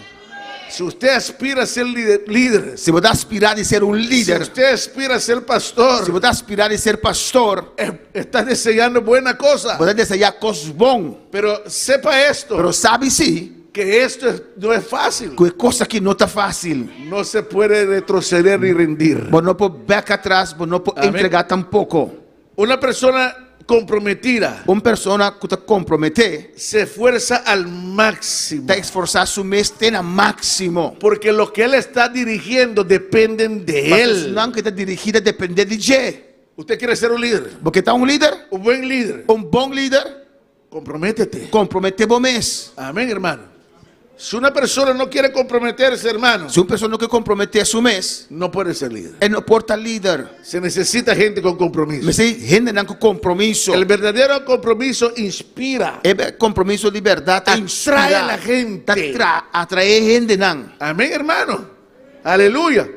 Si usted aspira a ser líder, Se você aspirar de ser um si líder, usted aspira a ser se pastor, você aspirar de ser pastor, está deseando buena cosa. você desejar coisas bom, Pero sepa esto, pero sabe sim que esto no es fácil. que coisa que não está fácil. No se puede retroceder ni rendir. Você não pode back atrás, você não pode Amém. entregar tampouco. Una persona comprometida Uma pessoa que está comprometer, se esfuerza al máximo. está esforçar su mês, tem a máximo. Porque lo que él está dirigiendo dependen de Mas él. não que está dirigida depende de você. Usted quiere ser un líder, Porque está um líder, un buen líder. um bom líder, Comprométete. comprometer o mês. Amén, hermano. Si una persona no quiere comprometerse, hermano, Se uma pessoa não quer comprometer su mês, no puede ser líder. ele não pode estar líder. Se necesita gente con compromiso. Mas se gente não com compromisso, El verdadero compromiso inspira. é compromisso de verdade, Atrae a la gente. atrai gente não. Amén, hermano. Aleluya.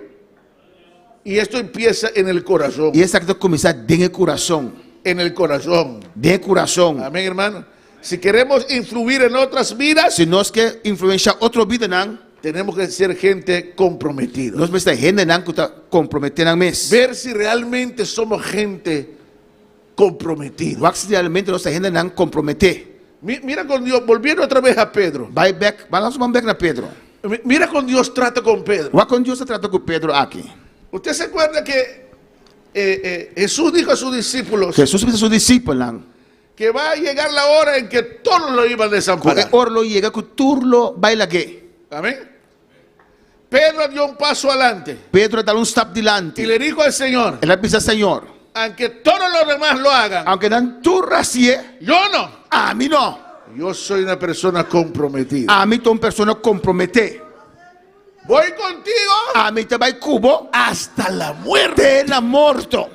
Y esto empieza en el corazón. E essa que tem que começar dentro do coração, En el corazón. dentro do coração. Amén, hermano. Si queremos influir en otras vidas, Se nós quer influenciar outra vida não, tenemos que ser gente comprometida. nós precisamos de gente não que está comprometendo a mês. Ver si realmente somos gente comprometida. O que realmente nossa gente não comprometer. Mira con Dios, volviendo otra vez a Pedro. Vai nós vamos back na Pedro. Mira con Dios trata con Pedro. O que Deus trata com Pedro aqui. Usted se acuerda que Jesús dijo a sus discípulos Jesus disse a seus discípulos não, que va a llegar la hora en que todos lo iban a que desamparar. orlo chega que turlo vai lá que. Amén. Pedro dio un paso adelante Pedro dá step y dilante. le dijo al Señor, Ele disse, Senhor, aunque todos los demás lo hagan, aunque não turra assim, yo no. a mim não. Yo soy una persona comprometida. A mim uma pessoa comprometer. Voy contigo A mim te vai cubo hasta la muerte. até na morto.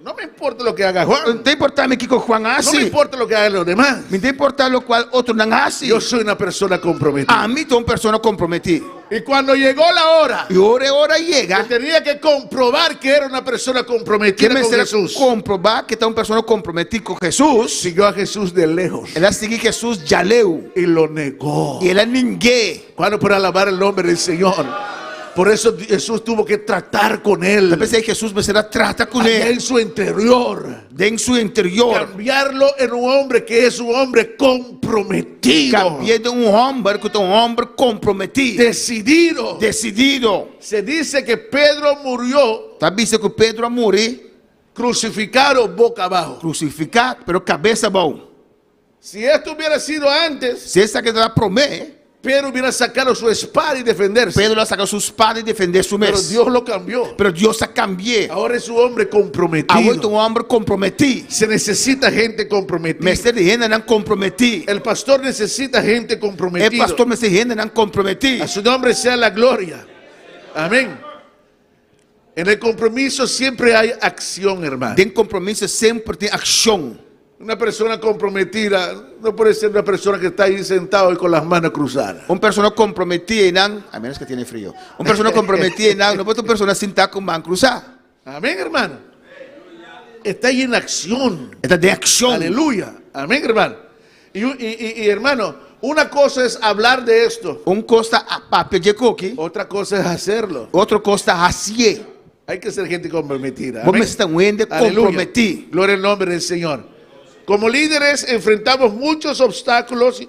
No me importa lo que haga Juan. Não tem importar que com Juan No me assim. importa lo que hagan los demás. Não tem importar o qual outro não assim. Yo soy una persona comprometida. A mim uma pessoa comprometida. Y cuando llegó la hora, E hora que chega tenía que comprobar que era una persona que comprometida me con será Jesús, comprovar que está uma pessoa comprometida com Jesus. siguió a Jesús de lejos Ela seguiu Jesus já leu. y lo negó. E ela ninguém. ¿Cuándo para alabar el nombre del Señor? Por eso Jesús tuvo que tratar con él Eu pensei que Jesus será trata com allá ele. en su interior, Dentro seu interior. cambiarlo en un hombre que es un hombre comprometido, Cambiei de homem que é homem comprometido. decidido. Decidido. Se dice que Pedro murió Tá visto que Pedro a morir, crucificado boca abajo. crucificado, pero cabeça bom. Si esto hubiera sido antes, Se essa que dá promessa, Pedro hubiera sacado su espada y defenderse. Pedro lá sacou sua espada e defender seu Pero mês. Dios lo cambió. Pero Deus a cambiou. Ahora es un hombre A comprometido. homem comprometido. Se necesita gente comprometida. Mas de gente não comprometido. El pastor necesita gente É comprometida. pastor, mas de gente não comprometido. A su nombre sea la gloria. Amén. En el compromiso siempre hay acción, hermano. Tem compromisso, sempre tem ação. Una persona comprometida no puede ser una persona que está ahí sentado y con las manos cruzadas. Uma pessoa comprometida e não, a menos que tenha frio. Uma pessoa comprometida e não pode uma pessoa sentar com mão cruzada. Amén, hermano. Está ahí en acción. Está de ação. Aleluya. Amén, hermano. Y, hermano, una cosa es hablar de esto. Costa a papel de cookie, Otra cosa es hacerlo. outro costa racier. Hay que ser gente comprometida. Vamos Amén. estar gente Aleluya. comprometido. Gloria al nombre del Señor. Como líderes enfrentamos muchos obstáculos y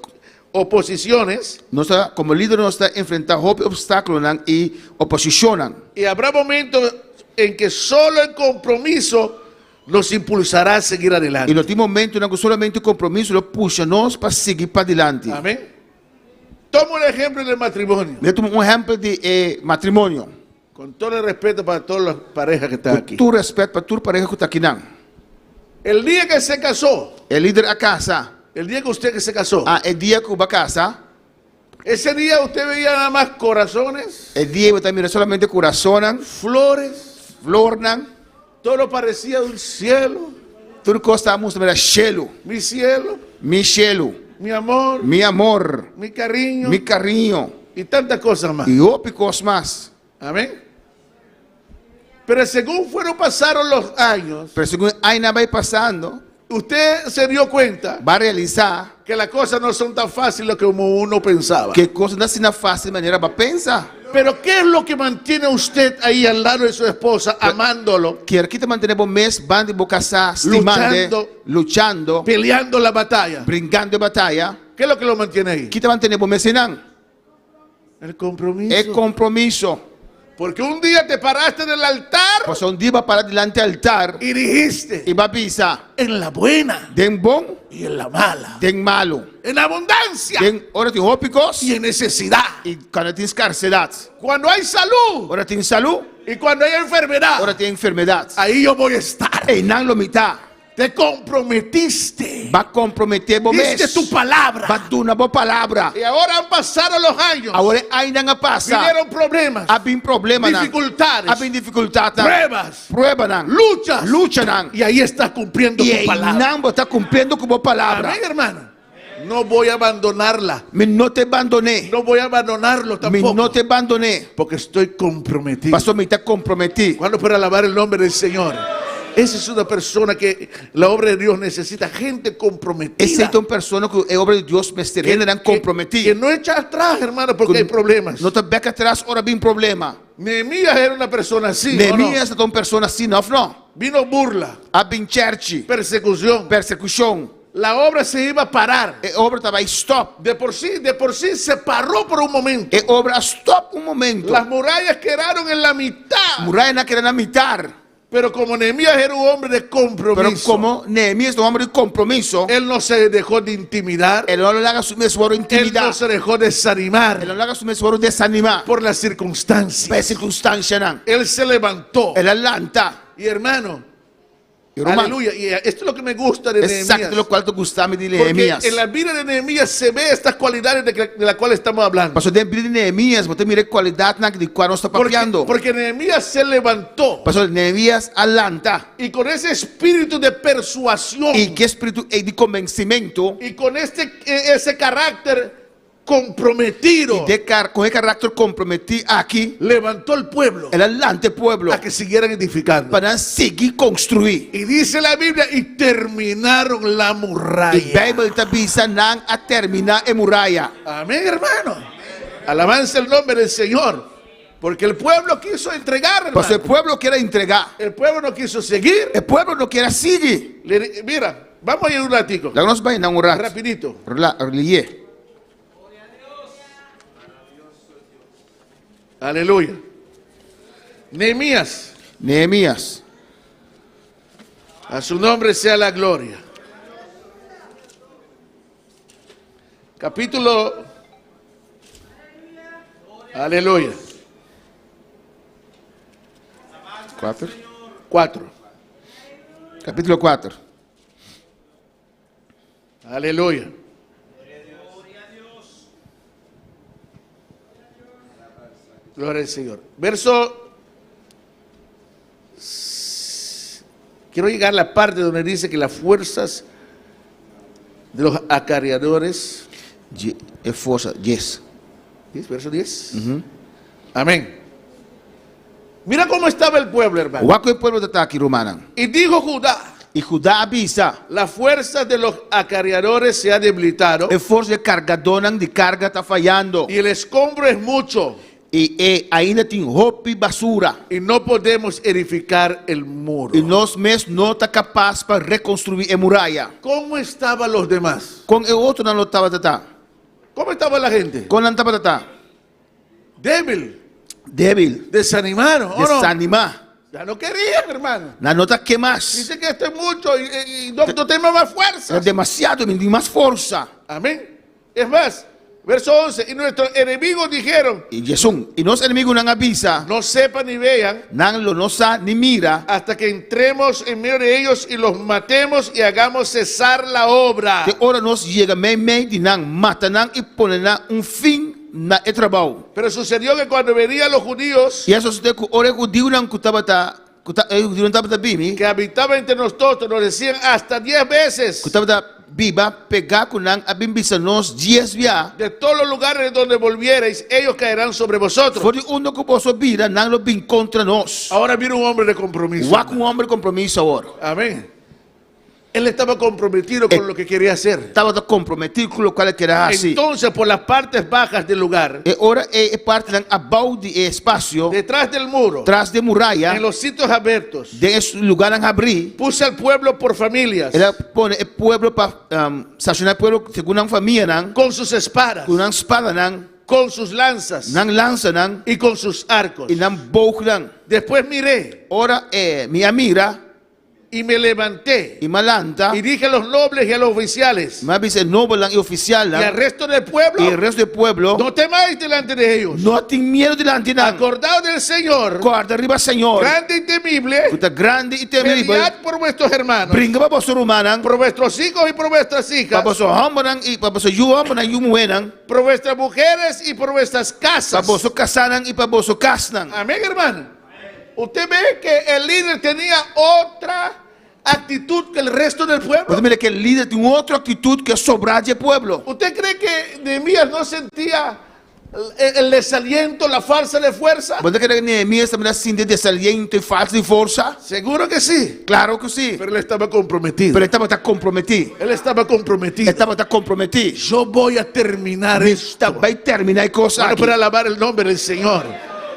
oposiciones. Nós, como líder, nós estamos enfrentando obstáculos e oposição. Y habrá momentos en que solo el compromiso nos impulsará a seguir E adelante. no tem momento em que solamente o compromisso puxa nós para seguir para adiante. Amén. Tomo el ejemplo del matrimonio. Eu tomo exemplo de matrimônio. Con todo el respeto para todas las parejas que están Com aquí. todo respeito para toda pareja que está aqui. Não. El día que se casó, É líder a casa. el día que usted que se casó, É dia que vai casa. ese día usted veía nada más corazones, É dia que está mirando solamente coração, flores, flor, não. todo parecía un cielo, Tudo que estamos mirando cielo, mi cielo, mi cielo, mi amor, mi amor, mi cariño mi carinho y tantas cosas más. e outras mais. Amén. Pero según pasaron los años, Pero segundo ainda vai passando, usted se dio cuenta vai realizar que las cosas no son tan fáciles como uno pensaba. que coisa não é assim na fácil de maneira para pensar. Pero ¿qué es lo que mantiene a usted ahí al lado de su esposa, amándolo, Que aqui te manter bom mês, bande bo casar, estimando, luchando, peleando la batalla? brincando de batalha. ¿Qué es lo que lo mantiene ahí? Que te manter bom mês não? El compromiso. É compromisso. Porque un día te paraste en el altar Você dia vai parar diante do altar y dijiste, e vai pensar, en la buena den bom, y en la mala, den malo, en abundancia den hora tem rópicos y en necesidad. e quando tem escarcedade. Cuando hay salud Hora tem saúde, y cuando hay enfermedad, hora tem enfermidade. ahí yo voy a estar. E não limitar. Te comprometiste. Vai comprometer bom mês. Diste tu palabra. Vai dar uma boa palavra. Y ahora han pasado los años. Agora ainda não passa. Vinieron problemas, Há bem problema não. dificultades, Há bem dificuldade não. pruebas, Prueba não. luchas. Lucha não. Y ahí estás cumpliendo E tu aí palabra. não está cumprindo com boa palavra. Amén, hermano. No voy a abandonarla. Me não te abandonei. No voy a abandonarlo Me tampoco. não te abandonei. Porque estoy comprometido. Pastor, me está comprometido. ¿Cuándo para alabar el nombre del Señor? Esa es una persona que la obra de Dios necesita gente comprometida. Essa é uma pessoa que é obra de Deus, mas terreno não que comprometido. no echa atrás, hermano, porque hay problemas. Não está beca atrás, ora bem problema. Nehemías era una persona así. ¿o no? Neemias é uma pessoa assim, não? Vino burla, Há bem church, persecución. persecução. La obra se iba a parar. A obra estava stop. De por sí se paró por un momento. A obra stop um momento. Las murallas quedaron en la mitad. Muralha não querendo imitar. Pero como Nehemías era un hombre de Pero compromiso, como Neemias é um homem de compromisso, él no se dejó de intimidar. ele não larga assumir sua Él intimidade. no se dejó desanimar Ele não larga assumir sua desanimar. por las circunstancias. Para circunstância não. Él se levantó. Ele lanta. Y hermano, Irmão, aleluya. Y esto es lo que me gusta de exacto Nehemías. lo cual tu gustame de Porque Neemias. en la vida de Nehemías se ve estas cualidades de las cuales estamos hablando. Pastor, dentro de Neemias, você mira a qualidade na de qual nós está papiando. Porque Nehemías se levantó Pastor, Neemias alanta. y con ese espíritu de persuasión E que espírito é de convencimento y con ese carácter comprometido, com esse caráter comprometido aqui, levantó el pueblo ele alanta o pueblo a que siguieran edificando. para seguir construir. Y dice la Biblia, y terminaron la E muralla. a Bíblia está avisando a terminar a muralha. Amén, hermano. Alabanza el nombre del Señor. Porque el pueblo quiso entregar, hermano. Pastor, o pueblo quer entregar. El pueblo no quiso seguir. O pueblo não quer seguir. Mira, vamos a ir un ratico. Lá nós vai não orar. Rapidito. Lie. Aleluya. Nehemías, Neemias. a su nombre sea la gloria. Capítulo. Aleluya. 4. Capítulo 4. Aleluya. Gloria al Señor. Quiero llegar a la parte donde dice que las fuerzas de los acarreadores. Força, 10. Verso 10. Amén. Mira cómo estaba el pueblo, hermano. O que o pueblo está aqui, Romana. Y dijo Judá: E Judá avisa. las fuerzas de los acarreadores se han debilitado A força de cargadora de carga está falhando. y el escombro es mucho E ainda tem roupa e basura. y no podemos edificar el muro. E nós mesmos não está capaz para reconstruir a muralha. ¿Cómo estaban los demás? Com o outro não estava tatá. ¿Cómo estaba la gente? Com não estava tatá. Débil, Débil. desanimaron, ¿o no? Desanimar. Ya no querían, hermano. Na nota que mais. Dice que esto es mucho y no tenemos más É fuerza. demasiado, me tem mais força. Amén. Es más, verso 11, y nuestros enemigos dijeron: E Jesus, e nosso inimigo não avisa, no sepan ni vean não lo nosa ni mira, hasta que entremos en medio de ellos y los matemos y hagamos cesar la obra. que ora nós chega meio de não mata não e põe fim na trabalho. Pero sucedió que cuando venían los judíos E isso é que ora o Deus não estava não estava bem, que habitaban entre nosotros, nos decían hasta 10 veces que estava biba pegar com não a bimbisa nós 10 via. de todos los lugares donde volvierais, ellos caerán sobre vosotros. Foi onde que posso vir, não lo vim contra nós. Ahora viene un hombre de compromiso. O homem compromisso agora. Amén. Él estaba comprometido con lo que quería hacer. Estava comprometido com o que ele queria fazer. Entonces, por las partes bajas del lugar, E ora é parte do abaixo de espaço, detrás del muro, atrás de muralha, en los sitios abiertos, de lugar a abrir. puse al pueblo por familias, Ele põe o povo para estacionar o povo segundo uma família, con sus espadas, com uma espada, con sus lanzas não lança, y con sus arcos. e não boog. Después miré Ora minha mira y me levanté e malanta, y dije a los nobles y a los oficiales mas é novo e oficial, y al resto del e o pueblo, resto do povo no temáis delante de ellos. não tem medo delante de nós. Acordaos del Señor, Guarda arriba, Senhor, grande y temible, puta grande e temível. pelead por vuestros hermanos, Brinca para você humana, por vuestros hijos y por vuestras para hijas, você homem e para você homem e mulher, por vuestras mujeres y por vuestras para casas. você casar e para você casar. Amén, hermano. Usted ve que el líder tenía otra actitud que el resto del pueblo. Você vê que o líder tem outra atitude que sobrar de povo. ¿Usted cree que Nehemías no sentía el desaliento, la falsa de fuerza? Você crê que Neemias também sentia desaliento e falta de força? Seguro que sí. Claro que sim. Pero él estaba comprometido. Pero estava comprometido. Él estaba comprometido. Estava comprometido. Yo voy a terminar esto. Vai terminar a coisa. Bueno, para alabar el nombre del Señor.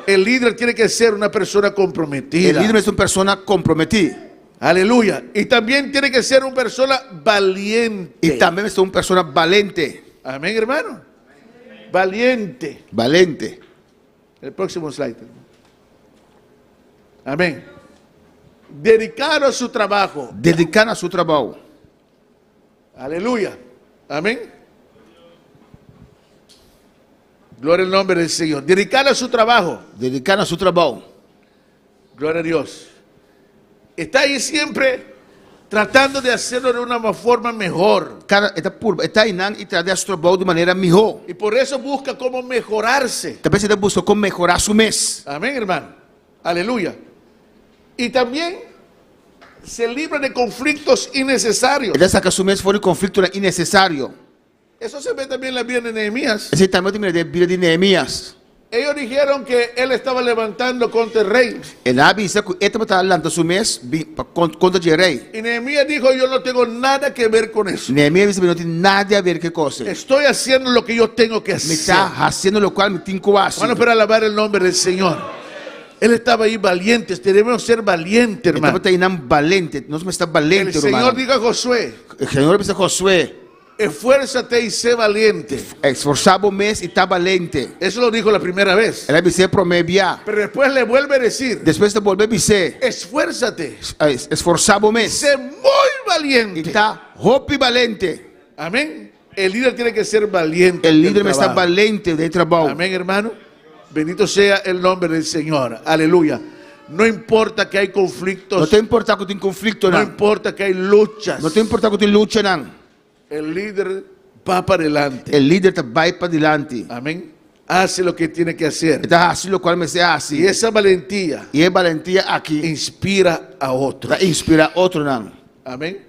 El líder tiene que ser una persona O comprometida. líder é uma pessoa comprometida. Aleluya. Y también tiene que ser una persona valiente. E também é uma pessoa valente. Amén, hermano. Valiente. Valente. El próximo slide. Amén. Dedicado a su trabajo. Dedicado a seu trabalho. Aleluya. Amén. Gloria al nombre del Señor. Dedicado a su trabajo. Dedicado a seu trabalho. Gloria a Dios. Está ahí siempre tratando de hacerlo de una forma mejor. Cara, está aí e traz seu trabalho de maneira melhor. Y por eso busca cómo mejorarse. Também você busca como melhorar seu mês. Amén, hermano. Aleluya. Y también se libra de conflictos innecesarios. Ele saca seu mês fora de conflito innecessário. Eso se ve también en la vida de Nehemías. Esse também tem a vida de Neemias. Ellos dijeron que él estaba levantando contra el rey. Ele avisa que ele está lançando seu mês contra o rei. Y Nehemías dijo, yo no tengo nada que ver con eso. Neemias não tem nada a ver com coisa. Estoy haciendo lo que yo tengo que Me hacer. está fazendo o qual me tem que fazer. Bueno, para alabar el nombre del Señor. Él estaba ahí valiente. Debemos ser valientes, hermano. Estava aí valente. Nós estamos El valente, Señor hermano. dijo a Josué, O Senhor disse a Josué, esfuérzate y sé valiente. esforçava o mês e está valente. Eso lo dijo la primera vez. Ele disse promedia. Pero después le vuelve a decir, Depois de volver a dizer, esfuérzate, esforçava o mês. sé muy E valiente. está roupa e valente. Amén. El líder tiene que ser valiente. El en el líder está trabajo. valente de trabalho. Amén, hermano. Bendito sea el nombre del Señor. Aleluya. No importa que hay conflictos. Não tem importar que tem conflito, No não. importa que hay luchas. Não tem importar que tem luta, não. El líder va para adelante. O líder vai para diante. Amén. Hace lo que tiene que hacer. Está assim o qual me se Y assim. esa valentía E é valentia aqui. inspira a otros. Para inspirar outro, não. Amén.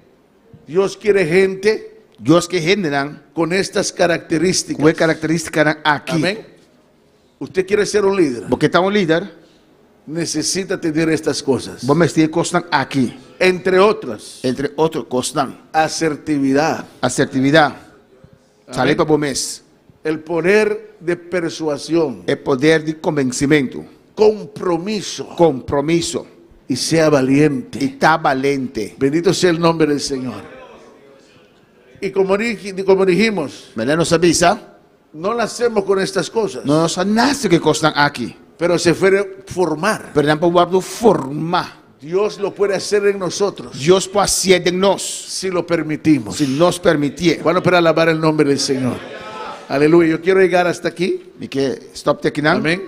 Dios quiere gente Deus que rende, não. con estas características. Com a característica não, aqui. Amén. Usted quiere ser un líder. Porque está um líder, Necesita tener estas cosas. vamos ter costas aqui. Entre otras, Entre outras costas, asertividad. assertividade. Sair Amém. para o mês. El poder de persuasión. É poder de convencimento. Compromiso. Compromisso. Y sea valiente. E está valente. Bendito sea el nombre del Señor. Y como dijimos, Mas nos avisa, no nacemos con estas cosas, não nos nasce que costas aqui. pero se puede formar. Pero não pode formar. Dios lo puede hacer en nosotros Deus pode ser de nós, si lo permitimos. se nos permitir. Bueno, para alabar el nombre del Señor. Aleluya. Yo quiero llegar hasta aquí. E que stop aqui não. Amén.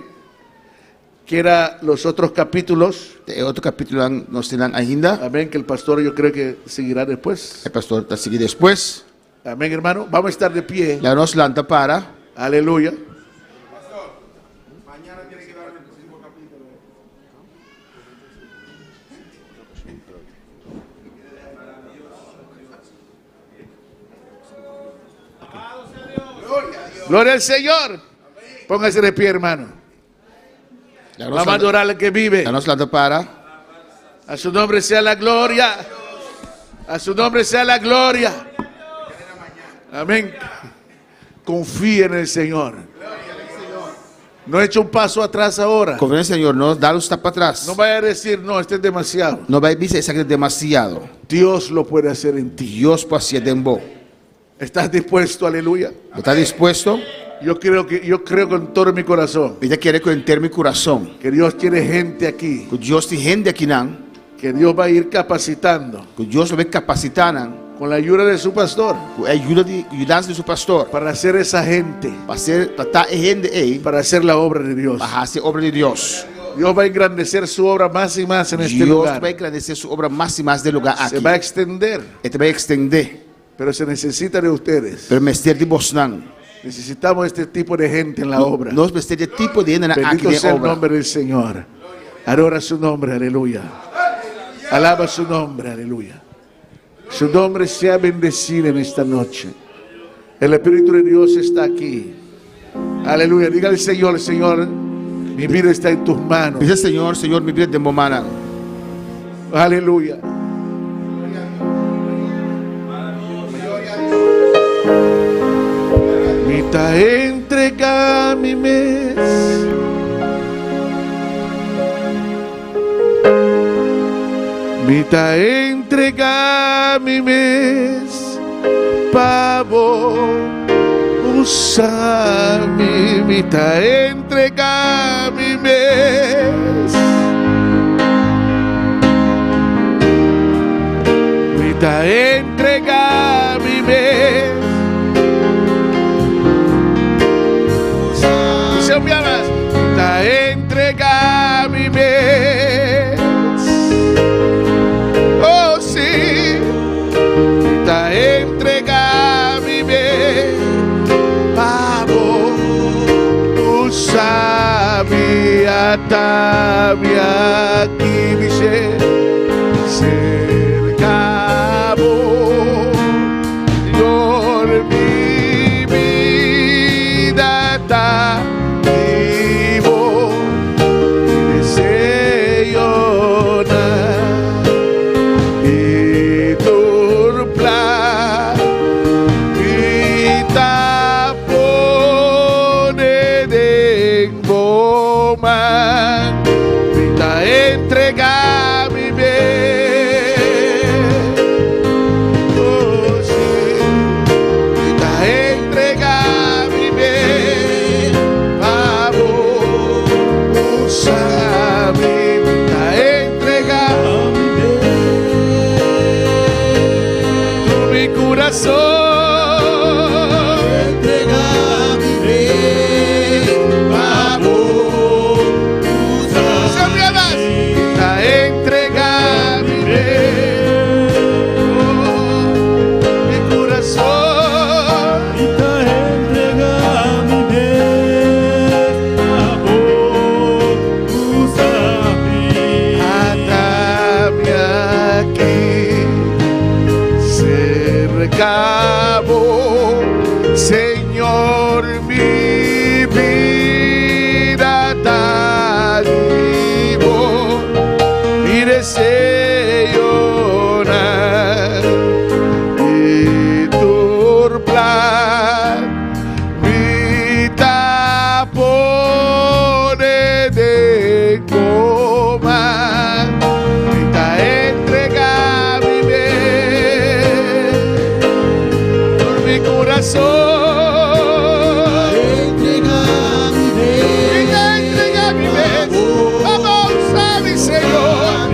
Que era los otros capítulos. Tem outro capítulo nós temos ainda. Amén. Que el pastor yo creo que seguirá después. O pastor está seguindo depois. Amén, hermano. Vamos a estar de pie. Já nos lanta para. Aleluya. Gloria al Señor. Póngase de pie, hermano. Já nos Vamos a lanta, adorar al que vive. já nos lanta para. A su nombre sea la gloria. A su nombre sea la gloria. Amén. Confía en el Señor. No eche un paso atrás ahora. Confía en el Señor, no dar un step para atrás. No vaya a decir, no, este es demasiado. No vai dizer isso aqui é demasiado. Dios lo puede hacer en ti. Dios pode ser em bom. ¿Estás dispuesto? Aleluya. Está dispuesto? Yo creo con todo mi corazón Ele quer conhecer meu coração. que Dios tiene gente aquí, Que Deus te rende aqui não. que Dios va a ir capacitando Que Deus vai capacitar não. con la ayuda de su pastor Com a ajuda de seu pastor. para hacer esa gente, Para estar rende aí. para hacer la obra de Dios. Para fazer obra de Deus. Dios va a engrandecer su obra más y más en este Deus lugar. vai engrandecer sua obra mais e mais de lugar aqui. Se va a extender, Ele vai estender. pero se necesita de ustedes. Pero mestre de vos não. Necesitamos este tipo de gente en la obra. Nós precisamos de tipo de gente aqui Bendito de sea el obra. nombre del Señor. Adora su nombre, aleluya. Alaba su nombre, aleluya. Su nombre sea bendecido en esta noche. El Espíritu de Dios está aquí. Aleluya. Diga al Señor, Señor, mi vida está en tus manos. Diz Senhor, Senhor, me vida de momana. Aleluya. Mita entrega mi mes. Mita entrega mi mes. Pavo usa mi mita entrega mi mes. Mita entrega mi mes. Se me amas, mita entrega mi mes. Oh sí, mita entrega mi mes. Pavo usa mi atami aquí dice cercabo Señor mi vida está vivo deseo y tu plan vida pone de goma vida entrega mi bien oh sí vida entrega mi bien vamos usa mi vida entrega mi bien mi corazón entrega mi bien vamos usa mi vida entrega mi bien mi corazón vida entrega mi bien vamos usa mi atame aquí cercabo Señor mi vida está vivo mi deseo y tu plan vida pone de goma vida entrega mi bien por mi corazón entrega mi bien vida entrega mi bien vamos a mi Señor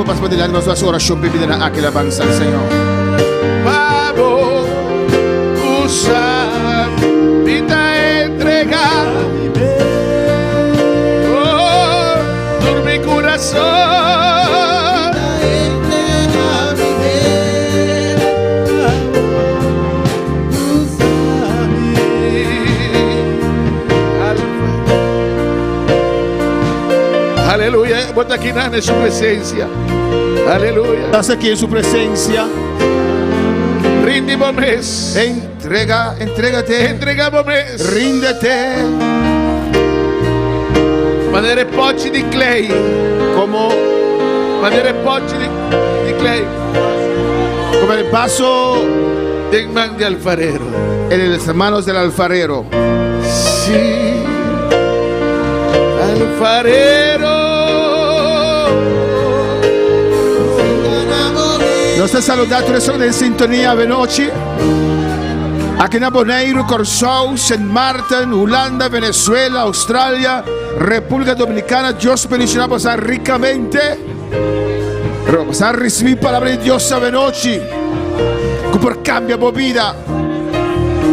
más para adelante, nuestra oración pide en aquel alabanza al Señor. Vamos, usar, vida entregar. Oh, por mi corazón. Aleluya, vuelta aquí en su presencia. Aleluya. Estás aquí en su presencia. Rindimos mes. Entrégate. Entregamos mes. Ríndete. Manere pocci di clay. Como Pocci di clay. Como el vaso en man de alfarero. en las manos del alfarero. Sí, alfarero. Nostra salutatori sono in sintonia veloci. Aqui na Bonaire, Corsou, St. Martin, Holanda, Venezuela, Australia, República Dominicana. Dios bendicioná pasar ricamente. Pasar a recibir palabra de Dios a veloci. Que por cambia mi vida.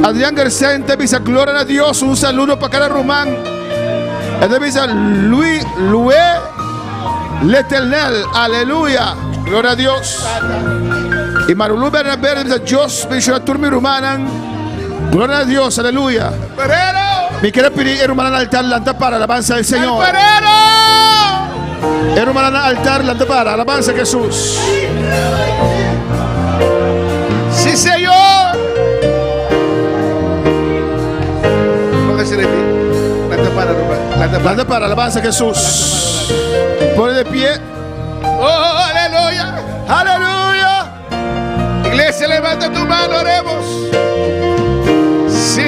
Adrián García, bisa gloria a Dios. Un saludo para cada román. Bisa Louis l'Eternel. Aleluya. Gloria a Dios. Y Marulú Bernabé dice Dios bendicioná a turmi rumanan. Gloria a Dios, aleluya. Alfarero. Mi quiere pedir el rumano al altar, la para alabanza del Señor. Alfarero. El rumano al altar, la para alabanza de Jesús. Sí, Señor. Póngase de pie. La para alabanza de Jesús. Pone de pie. Oh, aleluya. Aleluya. Iglesia, levanta tu mano, oremos. Sí.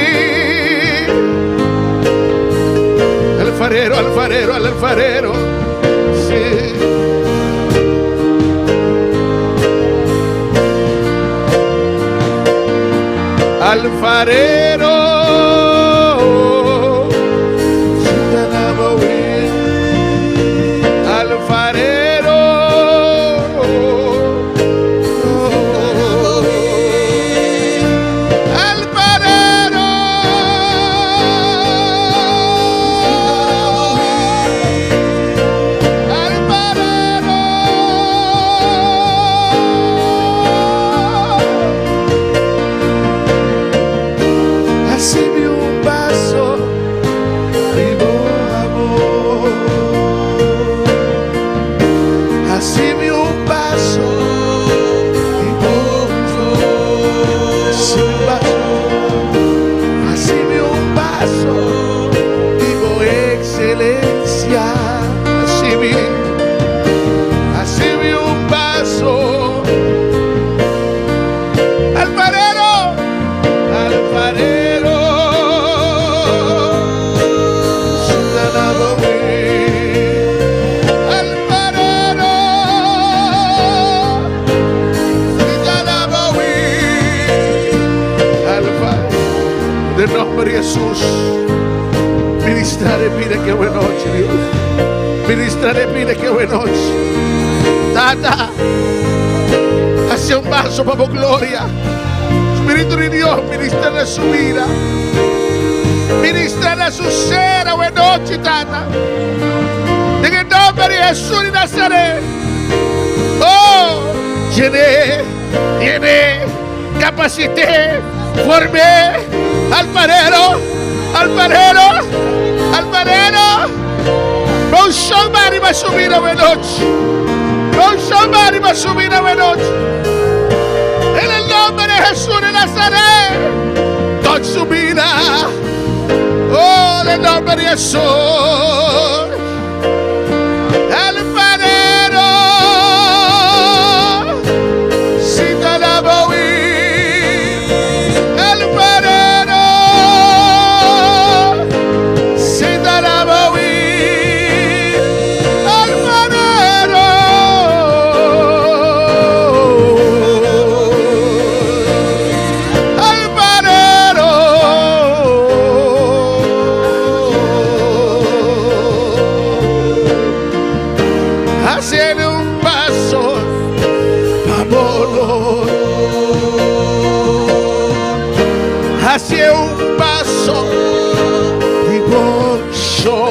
Alfarero, alfarero, al alfarero. Sí. Alfarero. Alfarero. Nel nome di Jesús, ministrare pide che buona noche, Dios. Ministrare pide che buona noche. Tata, hacia un vaso para tu gloria. Espíritu de Dios, ministra su vida. Ministra su ser. Buena noche, Tata. En el nombre de Jesús de Nazaret. Oh, llené, capacité, formé. Alfarero. Non somebody va a subir a noche. Non somebody va a subir a noche. En el nombre de Jesús de Nazaret. Con su vida. Oh, en el nombre de Jesús. Alfarero. Si te la voy. hacia un vaso de gozo,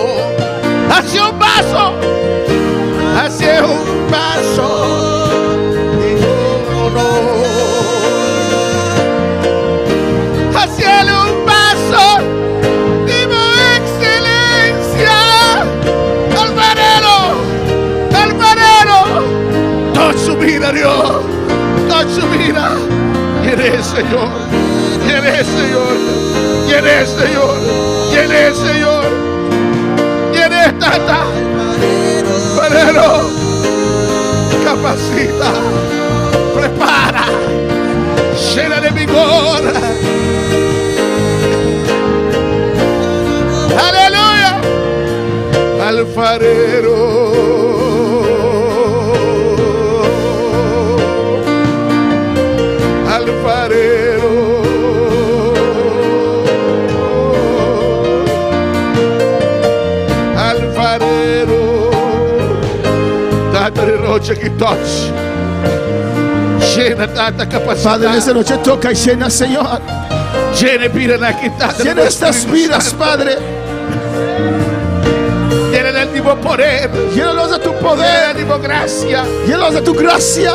hacia un vaso, hacia un vaso de honor, hacia un vaso de excelencia. Alfarero, toda su vida, Dios, toda su vida. Llene, Señor, llene, Señor, llene, Señor, llene, Señor, llene, Tata, alfarero, capacita, prepara, llena de vigor. Aleluya, alfarero. Alfarero, alfarero, date noche que toche, llena tanta capacidad. Padre, en esta noche toca y llena, Señor. Llena, pide la quitada. Llena estas vidas, Padre. Llena del tipo poder. Llénalos de tu Llena poder. del tipo gracia. Llénalos de tu gracia.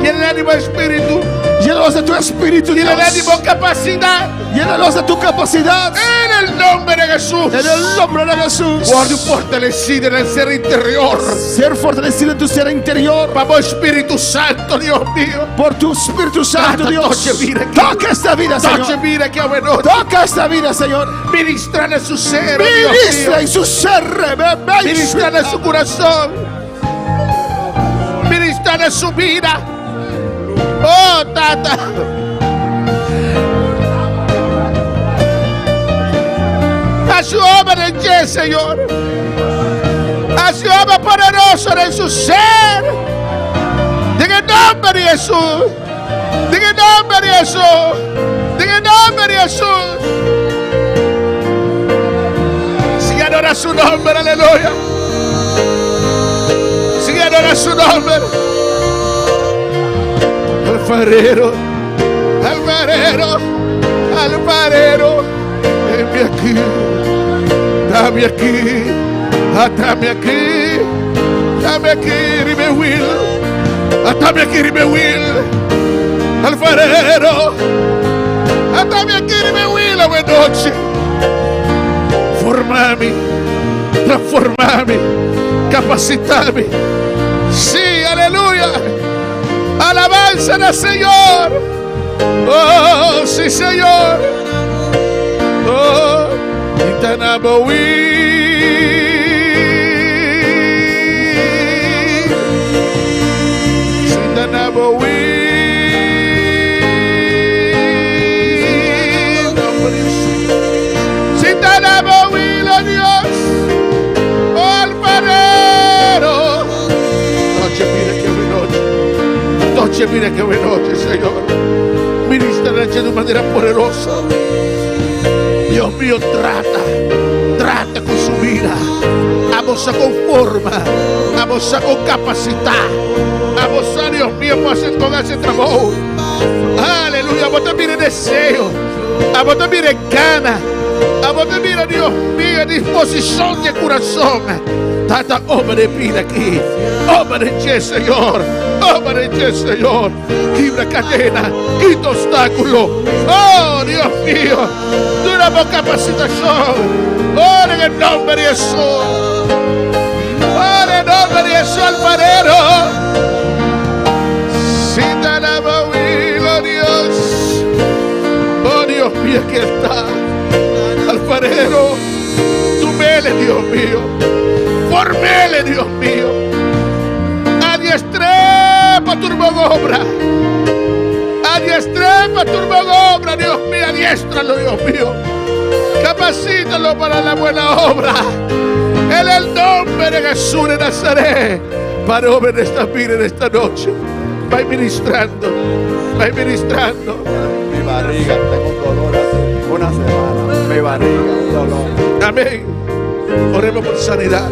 Llena del tipo espíritu. Llénalos de tu espíritu, Llena del Dios. tipo capacidad. Llénalos de tu capacidad. En el nombre de Jesús. En el nombre de Jesús. Guarda fortalecido en el ser interior. Ser fortalecido en tu ser interior. Vamos, Espíritu Santo, Dios mío. Por tu Espíritu Santo, Tata, Dios. toche vida aquí. Toca esta vida, Noche Señor. mira que bueno. Toca esta vida, Señor. Ministra en su ser, oh Ministra Dios en su ser. mío. Ministra en su corazón. Ministra en su vida. Oh, Tata. A su obra en ti, Señor. A su obra poderosa en su ser. Diga el nombre de Jesús. Diga el nombre de Jesús. Diga el nombre de Jesús. Sigue adora su nombre, aleluya. Sigue adora su nombre. Alfarero, alfarero, alfarero, heme aquí, dame aquí, atame aquí, dame aquí, rime will, atame aquí, rime will, alfarero, atame aquí, rime will, a buena noche, formame, transformame, capacitame, sí, aleluya. Alabanza al Señor. Oh, sí, Señor. Oh, Itanabawi. Itanabawi. Itanabawi, la Dios. Oh, alfarero. Noche, mira que noche. Noche, mira que buena noche, Señor. Ministra de manera poderosa. Dios mío, trata con su vida. Amosa con forma, amosa con capacidad. Amosa, Dios mío, para hacer todo ese trabajo. Aleluya, vos también deseo. A vos también gana. A vos también, Dios mío, disposición de corazón. Tanta obra de vida aquí. Obra de ti, Señor. Obra de ti, Señor. Quibra cadena, quita obstáculo. Oh, Dios mío. Duramos capacitación. Oh, en el nombre de Jesús. Oh, en el nombre de Jesús, alfarero. Si te la oh Dios. Oh, Dios mío, aquí está. Alfarero. Tú mele, Dios mío. Formele, Dios mío. Adiestré para tu obra. Adiestré para tu obra, Dios mío. Adiéstralo, Dios mío. Capacítalo para la buena obra. En el nombre de Jesús de Nazaret. Para obra en esta vida, en esta noche. Va ministrando. Va ministrando. Mi barriga, tengo un dolor hace una semana. Mi barriga, un dolor. Amén. Oremos por sanidad.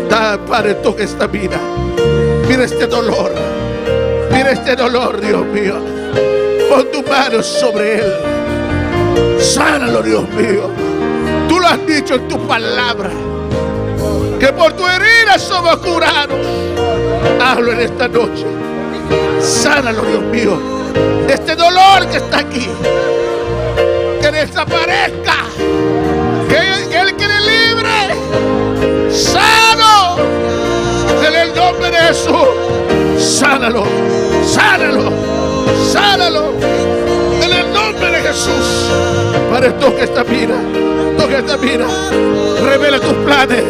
Da, Padre, toca esta vida. Mira este dolor. Mira este dolor, Dios mío. Pon tu mano sobre él. Sánalo, Dios mío. Tú lo has dicho en tu palabra, que por tu herida somos curados. Hablo en esta noche. Sánalo, Dios mío. Este dolor que está aquí, que desaparezca, que Él quede libre, sano, en el nombre de Jesús. Sánalo, sánalo, sánalo, en el nombre de Jesús. Padre, toca esta vida, toca esta vida. Revela tus planes,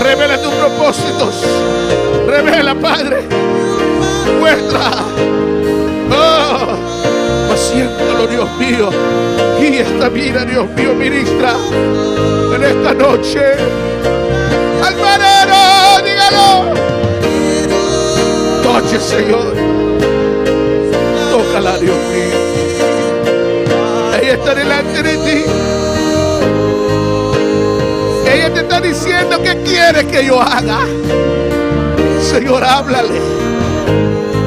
revela tus propósitos, revela, Padre, muestra. Paciéntalo, Dios mío. Y esta vida, Dios mío, ministra en esta noche. Alfarero, dígalo. Toche, Señor. Tócala, Dios mío. Ella está delante de ti. Ella te está diciendo qué quiere que yo haga. Señor, háblale.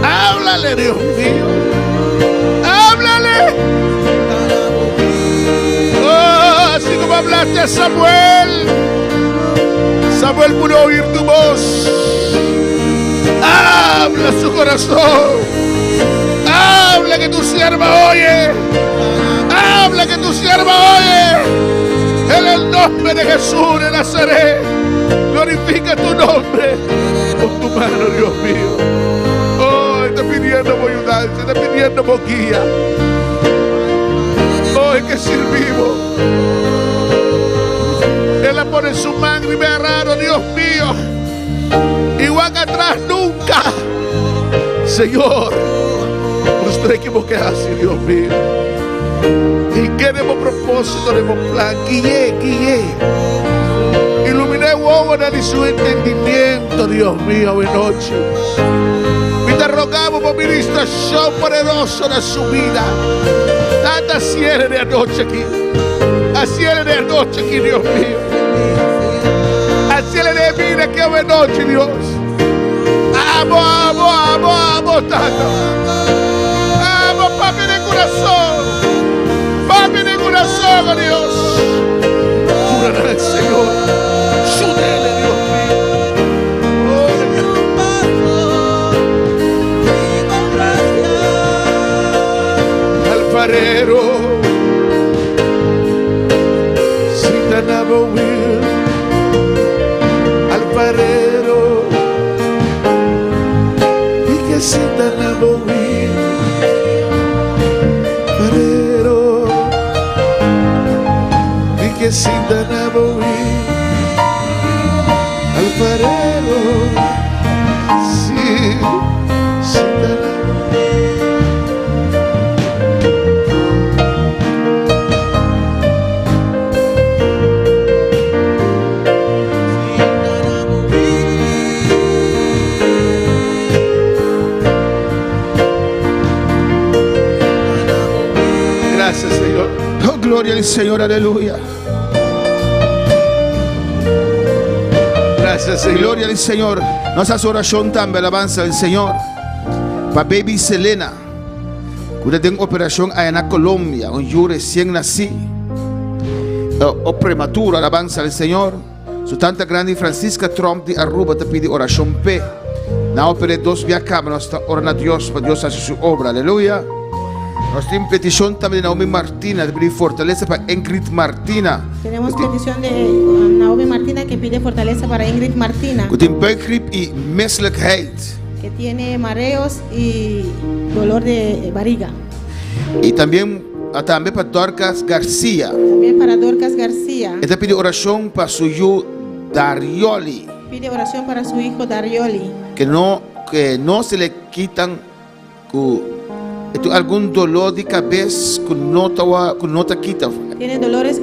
Háblale, Dios mío. Háblale. Oh, así como hablaste a Samuel. Samuel pudo oír tu voz. Habla su corazón. Habla que tu sierva oye. Habla que tu sierva oye. En el nombre de Jesús de Nazaret. Glorifica tu nombre. Con tu mano, Dios mío. Está pidiendo por ayudarse, está pidiendo por guía. Hoy que servimos. Él la pone en su mano y me agarraron, Dios mío. Igual que atrás nunca. Señor, nuestro equivocarse, Dios mío. Y queremos propósito, tenemos plan. Guíe. Iluminé de su entendimiento, Dios mío, hoy noche. Y te rogamos por ministración poderosa de su vida. Tanta cierre de anoche aquí. A cierre de anoche aquí, Dios mío. A cierre de vida que hoy noche, Dios. Amo tanto. Amo, papi de corazón. Papi de corazón, oh Dios. Júrale al Señor. Júrale, Dios mío. Alfarero, Sitanabo Will, alfarero, y que Sitanabo Will, alfarero, y que Sitanabo Will, alfarero, sí, Sitanabo. Gracias, Señor. Oh, gloria al Señor, aleluya. Gracias, Señor. Gloria al Señor. Nuestra oración también, alabanza al Señor. Para baby Selena, que tiene operación allá en Colombia, un yo recién nací. O prematuro, alabanza al Señor. Su tanta grande Francisca Trump de Aruba te pide oración P. Na opere dos via cámara, está orando a Dios, para Dios hace su obra, aleluya. Nuestra petición también de Naomi Martina, de pedir fortaleza para Ingrid Martina. Tenemos petición de Naomi Martina que pide fortaleza para Ingrid Martina. Que tiene buikgriep y misselijkheid. Que tiene mareos y dolor de barriga. Y también para Dorcas García. También para Dorcas García. Esta pide oración para su hijo Darioli. Pide oración para su hijo Darioli. Que no se le quitan algún dolor de cabeza que no te quita. Tiene dolores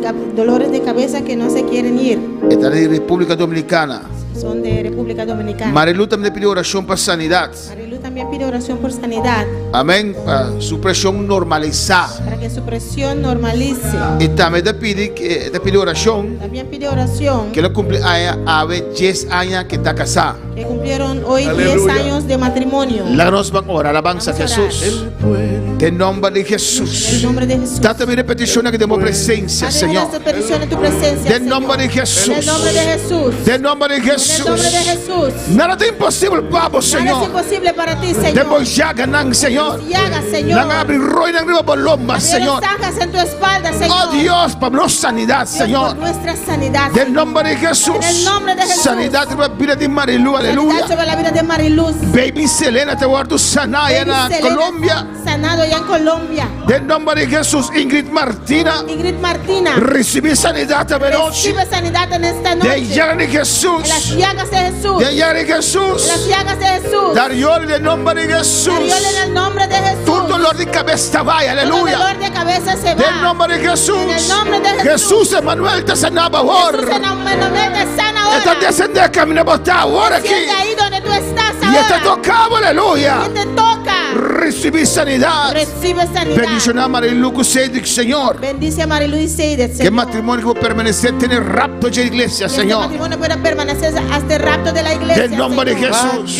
de cabeza que no se quieren ir. Esta es de República Dominicana. Son de República Dominicana. Marilu también pide oración para sanidad. Marilu también pide oración por sanidad. Amén. Para su presión normalizada. Para que su presión normalice. Y también te pide oración. También pide oración. Que lo cumple a 10 años que está casada. Que cumplieron hoy Aleluya. 10 años de matrimonio. La nos van a orar, alabanza a Jesús. Él puede En nombre de En Jesús. el nombre de Jesús. Date mi petición que demos presencia, Padre, Señor. esta petición en tu presencia, En nombre de Señor. Jesús. En el nombre de Jesús. En nombre de En el Jesús. nombre de Jesús. Nada es imposible, Papa, Nada es Señor. imposible para ti, Señor. Demos ya ganan, Señor. Llagas, Señor. Nang abrir roy nang riba paloma, Abre Señor. zanjas en tu espalda, Señor. Oh Dios, Pablo, sanidad, Dios, por Señor. nuestra sanidad. En nombre de Jesús. En el nombre de Jesús. Sanidad sobre la vida de Marilu, Sanidad aleluya. sobre la vida de Mariluz. Baby Selena, te guardo sanaya en Baby Selena, Colombia. Sanado ya en Colombia. En nombre de Jesús, Ingrid Martina. Ingrid Martina. Recibí sanidad esta noche. Recibe sanidad en esta De noche. llaga de En las Jesús. llagas de Jesús. De llaga de En Jesús. las llagas de Jesús. Dariol, en nombre de Jesús. Ariel, en el nombre de Jesús. Tu dolor de cabeza vaya, Todo aleluya. dolor de cabeza se va. En nombre de Jesús. En el nombre de Jesús. Jesús Emanuel te sanaba Jesús ahora. en Emanuel te sana ahora. Esta descendente camina botar ahora aquí. Siente ahí donde tú estás Y este ahora. tocaba, aleluya. Y te toca. Recibí sanidad. Recibe sanidad. Bendición a Marilu Cedric, Señor. Bendice a Marilu y Seidet, Que Señor. matrimonio que permanecer tener rapto de iglesia, Que este Señor. matrimonio pueda permanecer hasta el rapto de la iglesia. En nombre de Señor. Jesús.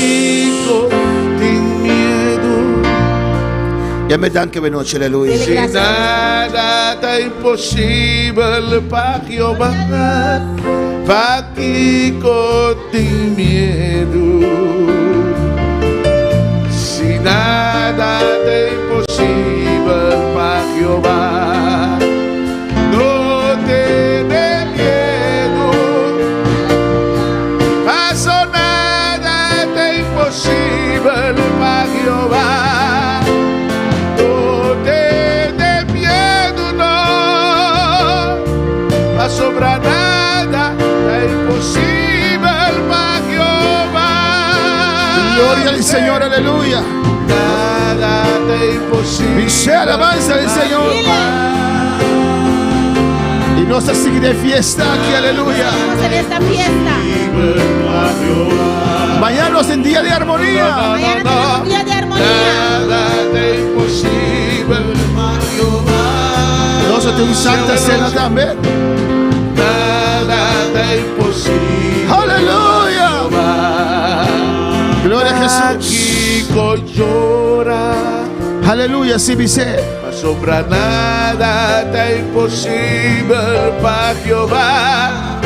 Sin miedo, Ya me dan que noche, aleluya. Dele gracias. nada está imposible para Jehová. Faquico sin miedo. Si nada está imposible para Jehová. No tenés miedo. Paso nada está imposible para Jehová. No tenés miedo, no. A sobra nada es imposible para Jehová. Gloria al Señor, aleluya. Nada es imposible. Y sea alabanza del Señor. Y nos sigue de fiesta aquí, aleluya. Estamos en esta fiesta. Mañana es el día de armonía. Mañana tenemos un día de armonía. Nada es imposible para Jehová. Nosotros tenemos Santa Cena también. Nada es imposible. Aleluya. Gloria a Jesús. Kiko llora. Aleluya, sí, dice. No sobra nada está imposible para Jehová.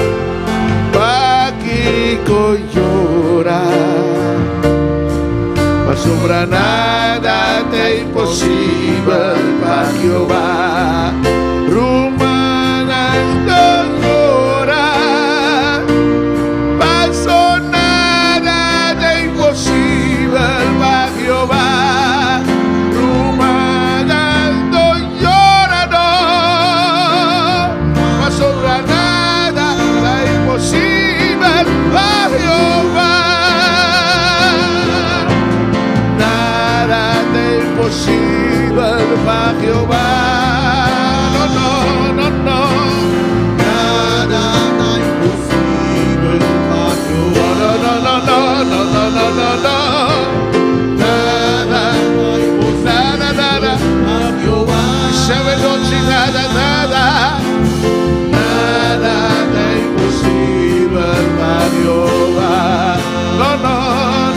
Kiko llora. No sobra nada está imposible para Jehová. Rumana no llora. Pasó nada de imposible para Jehová. Rumana no llora, no. Pasó nada de imposible para Jehová. Nada de imposible para Jehová. No, no, no, no. Nada de imposible para Jehová. No, no, no, no, no, no, no, no. Nada, nada, nada para Jehová. Sabe noche, nada, nada. Nada de imposible para Jehová. No, no,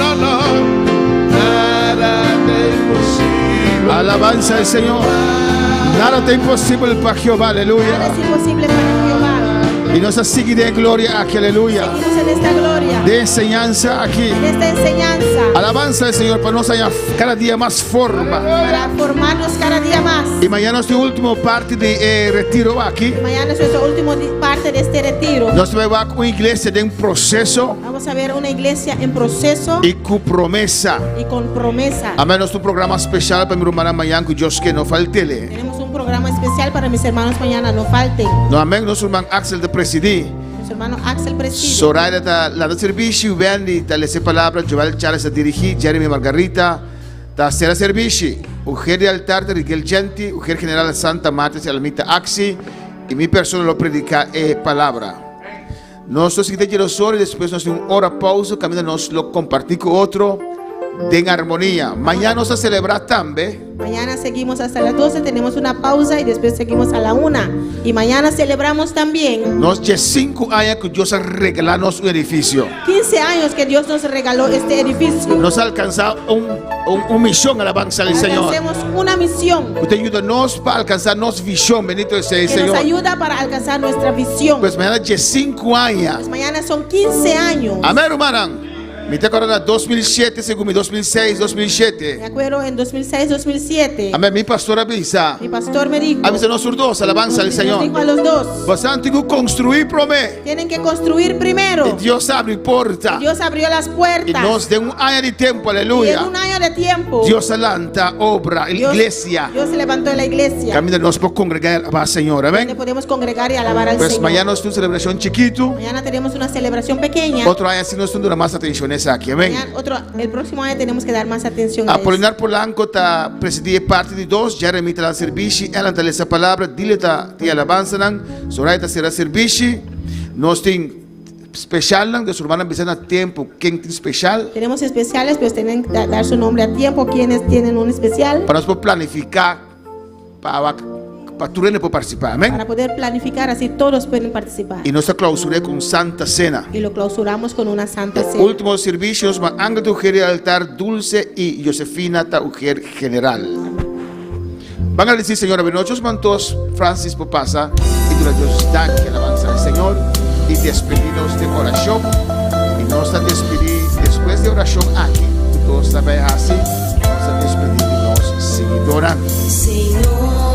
no, no. Nada de imposible. Alabanza al Señor. Nada es imposible para Jehová, Nada aleluya. es imposible para Jehová. Y nos sigue de gloria aquí, aleluya. Seguimos en esta gloria. De enseñanza aquí. En esta enseñanza. Alabanza al Señor para nos haya cada día más forma. Para formarnos cada día más. Y mañana es la última parte de retiro aquí. Mañana es nuestra última parte de este retiro. Nós vamos a una iglesia de un proceso Vamos a ver una iglesia en proceso y con promesa. y con promesa. Amén. Nuestro programa especial para mi hermana mañana que Dios que no falte. Tenemos un programa especial para mis hermanos mañana, no falten. No, amén. Nuestro hermano Axel de presidir. Nuestro hermano Axel preside. Soraya da la do serviço, Wendy da lese palavra, Joel Charles a dirigir, Jeremy Margarita da ser serviço, o head de altar de Miguel Genti, o head general Santa Marta e Alamita Axi, e minha pessoa lo predicar é palavra. Nós seguimos de oração e depois nós temos uma hora pausa, caminho nós lo compartir com outro. en armonía. Mañana nos a celebrar también. Mañana seguimos hasta las 12, tenemos una pausa y después seguimos a la 1. Y mañana celebramos también Nos ya 5 años que Dios ha regalado un edificio. 15 años que Dios nos regaló este edificio. Nos ha alcanzado una misión, alabanza al Señor. Hacemos una misión Usted ayuda-nos para alcanzar nuestra visión, bendito sea el que nos Señor. ayuda para alcanzar nuestra visión. Pues mañana ya 5 años. Pues mañana son 15 años. Amén, hermana. Me te acuerdo en 2007, según mi 2006, 2007. Me acuerdo en 2006, 2007. Amén, mi pastor avisa. Mi pastor me dijo. Avisa a nosotros dos, alabanza al Nos Señor. dijo a los dos. Pues antes de construir, promete. Tienen que construir primero. Dios abre puertas. Dios abrió las Y puertas. nos de un año de tiempo, Y en aleluya. un año de tiempo. Dios alanta, obra, la iglesia. Dios se levantó en la iglesia. Camina nos por congregar a Señor, Donde amén. podemos congregar y alabar al Pues Señor. mañana es una celebración chiquito. Mañana tenemos una celebración pequeña. Otro año si nos dura más atención esa aquí, amén. El próximo año tenemos que dar más atención a eso. Apolinar Polanco está presidir parte de 2, ya remite al servicio, ela está esa palabra, dile ta alabanza, Soraya será servicio, nos tiene especial, de su hermana empiezan a tiempo, ¿quién tiene especial? Tenemos especiales, pero tienen que dar su nombre a tiempo. ¿Quiénes tienen un especial? Para nosotros planificar, para tú puedes participar, amén. Para poder planificar, así todos pueden participar. Y nuestra clausura con Santa Cena. Y lo clausuramos con una santa cena. Últimos servicios, Ángel de Ujier altar Dulce y Josefina ta Ujier general. Van a decir, Señor, nosotros mantos Francis Popasa y durante Dios dan que alabanza al Señor y despedidos de oración. Y nos a despedir después de oración aquí. Todos saben así, nos a despedir de los seguidores. Señor.